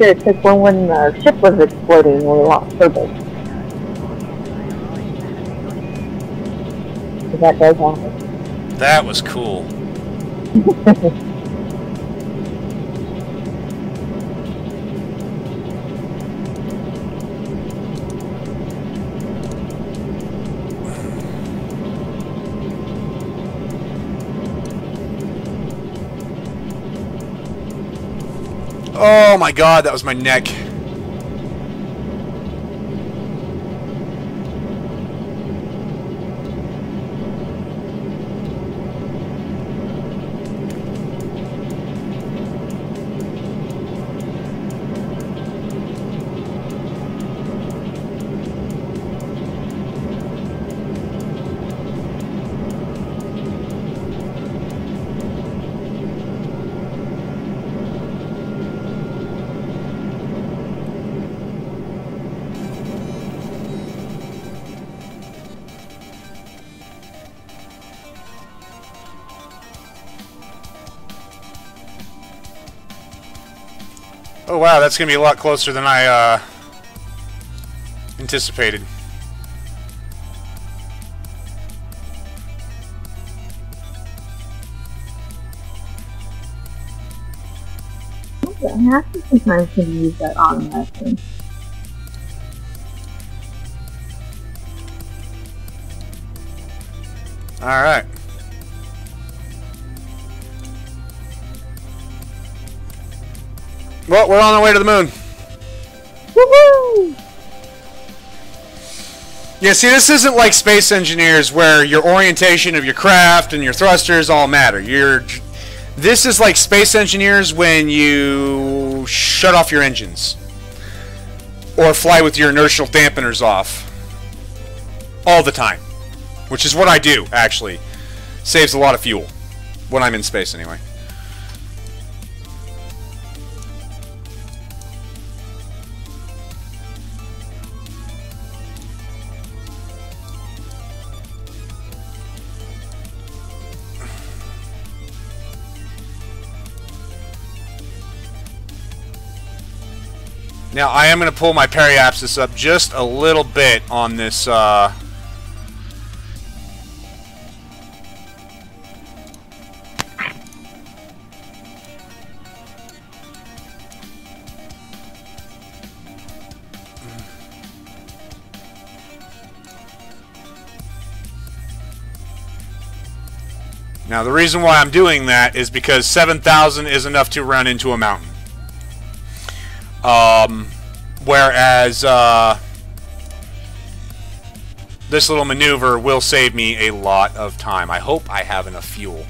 It took one when the ship was exploding and we lost Kerbal. So that does happen. That was cool. Oh my god, that was my neck. Oh wow, that's going to be a lot closer than I anticipated. I actually sometimes can use that automatically. Alright. Well, we're on our way to the moon. Woohoo! Yeah, see, this isn't like Space Engineers where your orientation of your craft and your thrusters all matter. This is like Space Engineers when you shut off your engines. Or fly with your inertial dampeners off. All the time. Which is what I do, actually. Saves a lot of fuel. When I'm in space, anyway. Now, I am going to pull my periapsis up just a little bit on this, Now, the reason why I'm doing that is because 7,000 is enough to run into a mountain. Whereas this little maneuver will save me a lot of time. I hope I have enough fuel.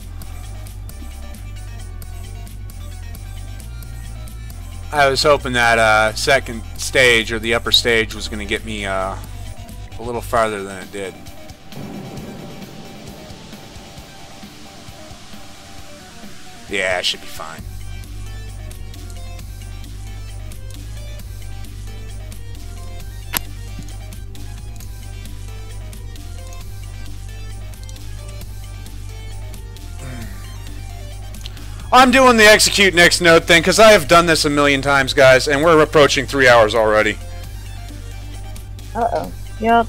I was hoping that second stage, or the upper stage, was going to get me a little farther than it did. Yeah, it should be fine. I'm doing the execute next node thing because I have done this a million times, guys, and we're approaching 3 hours already. Uh-oh. Yep.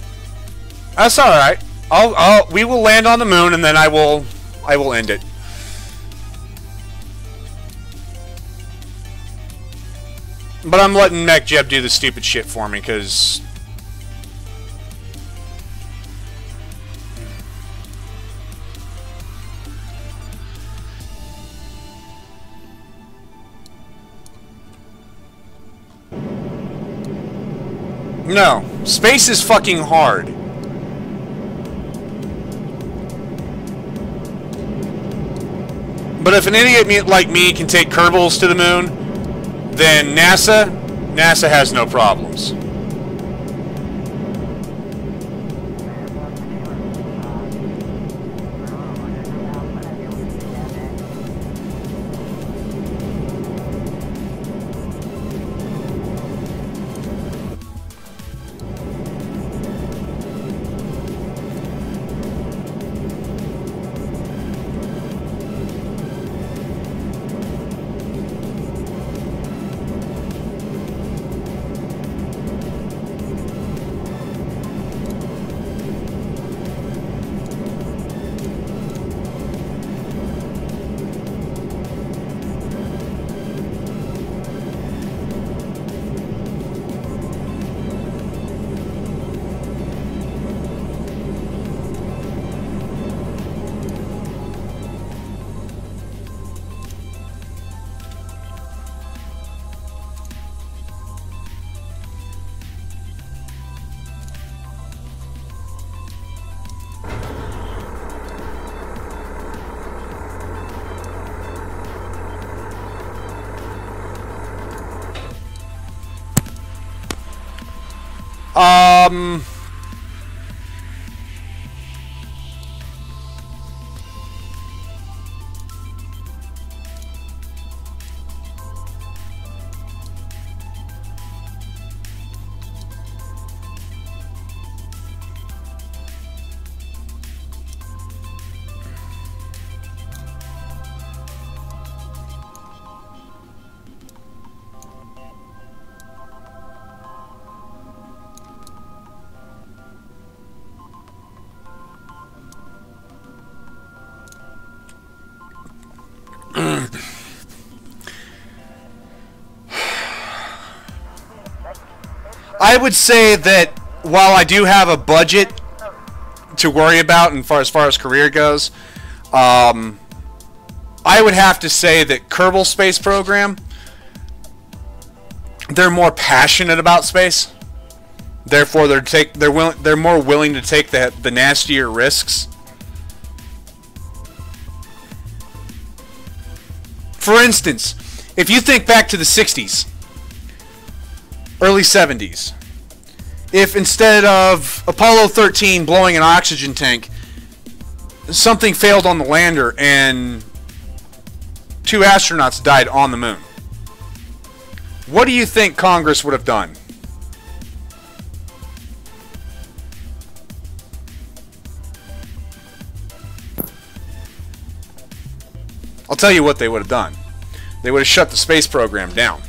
That's all right. We will land on the moon, and then I will end it. But I'm letting MechJeb do the stupid shit for me because no, space is fucking hard. But if an idiot like me can take Kerbals to the moon, then NASA has no problems. I would say that while I do have a budget to worry about as far as career goes, I would have to say that Kerbal Space Program they're more passionate about space. Therefore, they're more willing to take the nastier risks. For instance, if you think back to the 60s, early 70s, if instead of Apollo 13 blowing an oxygen tank, something failed on the lander and 2 astronauts died on the moon, what do you think Congress would have done? I'll tell you what they would have done. They would have shut the space program down.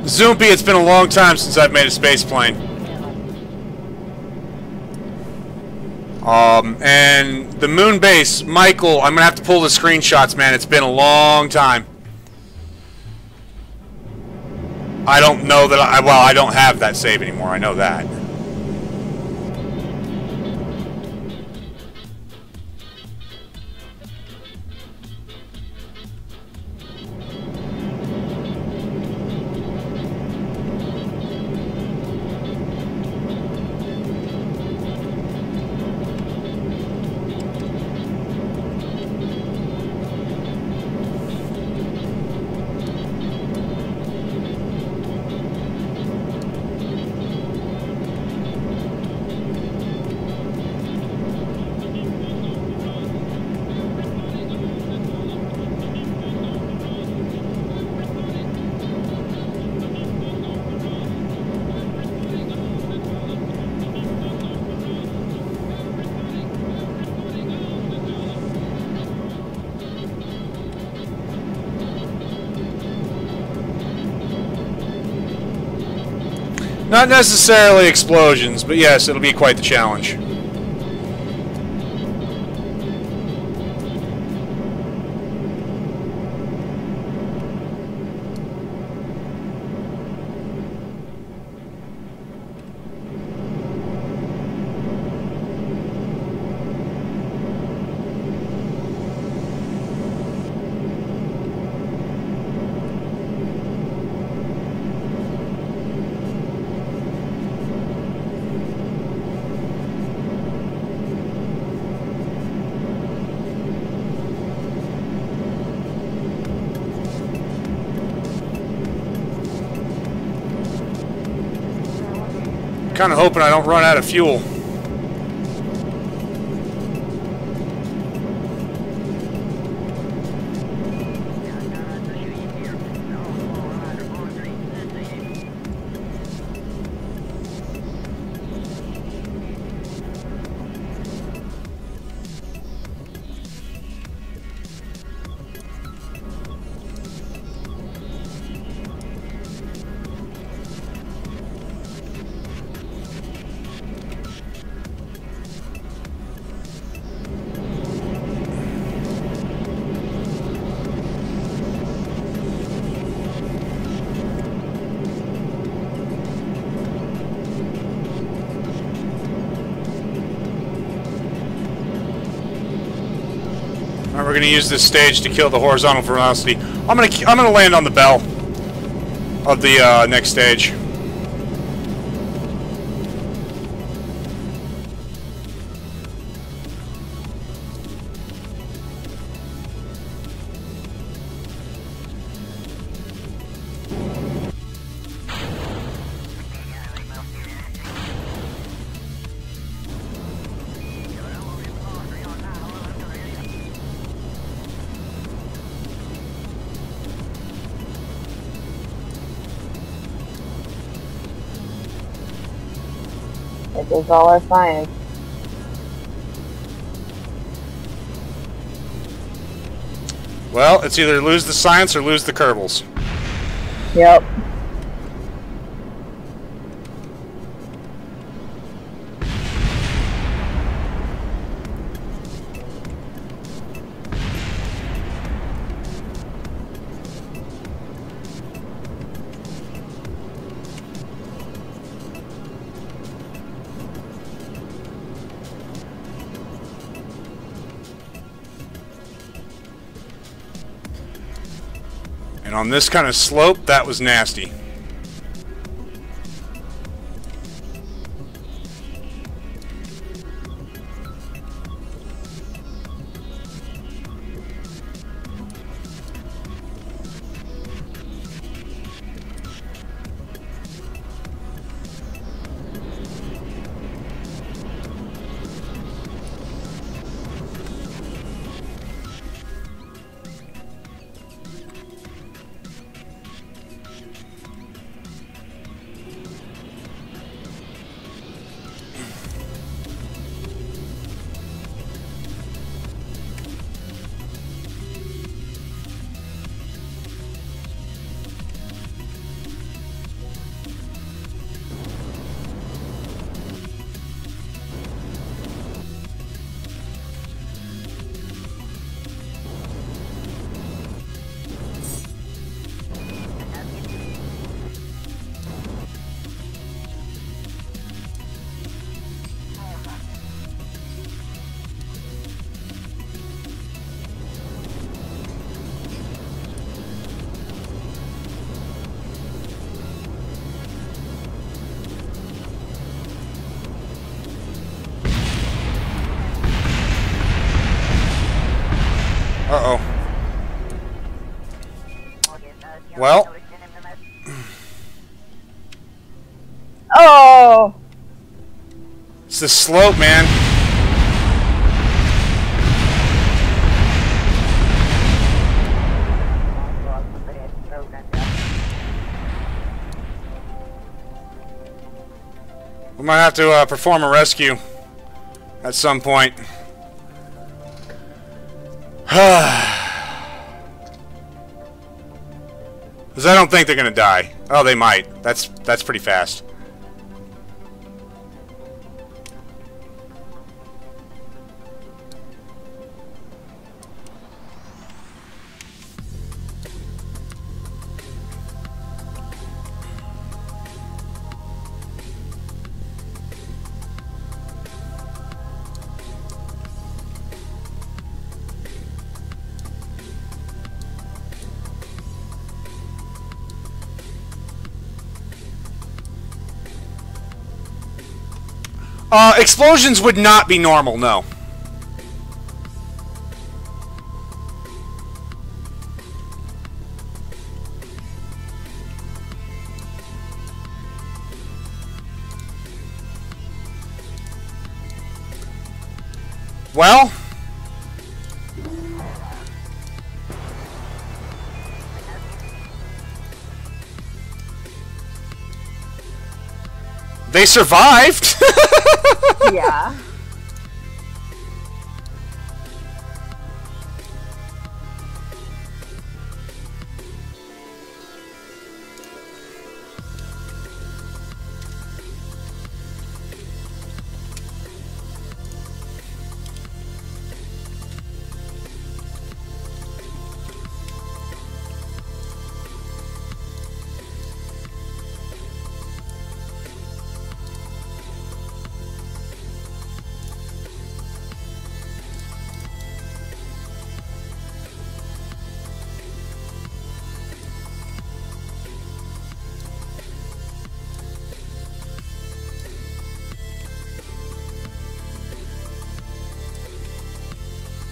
Zoompy, it's been a long time since I've made a space plane. And the moon base, Michael, I'm gonna have to pull the screenshots, man. It's been a long time. I don't know that I don't have that save anymore. I know that. Not necessarily explosions, but yes, it'll be quite the challenge. Kind of hoping I don't run out of fuel. Alright, we're going to use this stage to kill the horizontal velocity. I'm gonna land on the bell of the next stage. It is all our science. Well, it's either lose the science or lose the Kerbals. Yep. And on this kind of slope, that was nasty. Uh-oh. Well. Oh! It's the slope, man. We might have to perform a rescue at some point. Because I don't think they're gonna die. Oh, they might. That's pretty fast. Explosions would not be normal, no. Well, they survived. Yeah.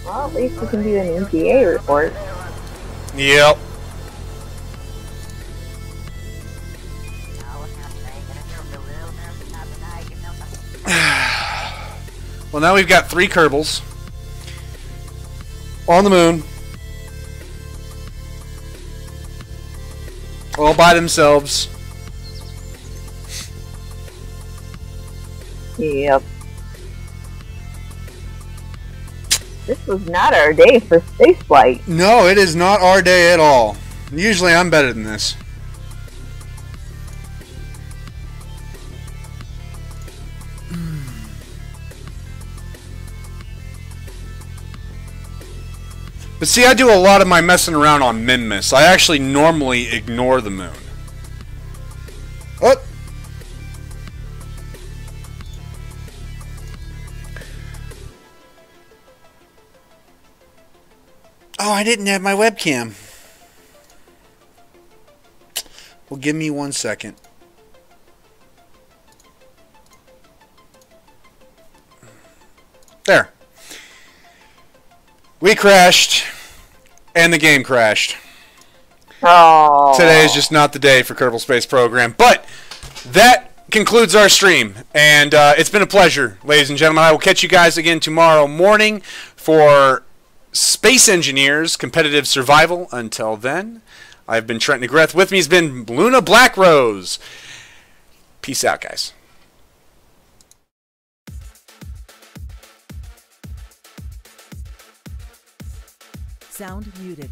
Well, at least we can do an ETA report. Yep. Well, now we've got 3 Kerbals on the moon, all by themselves. Yep. This was not our day for spaceflight. No, it is not our day at all. Usually I'm better than this. But see, I do a lot of my messing around on Minmus. I actually normally ignore the moon. Oh! Oh, I didn't have my webcam. Well, give me 1 second. There. We crashed, and the game crashed. Oh. Today is just not the day for Kerbal Space Program. But that concludes our stream, and it's been a pleasure, ladies and gentlemen. I will catch you guys again tomorrow morning for Space Engineers Competitive Survival. Until then, I've been Trent Negreth. With me has been Luna Blackrose. Peace out, guys. Sound muted.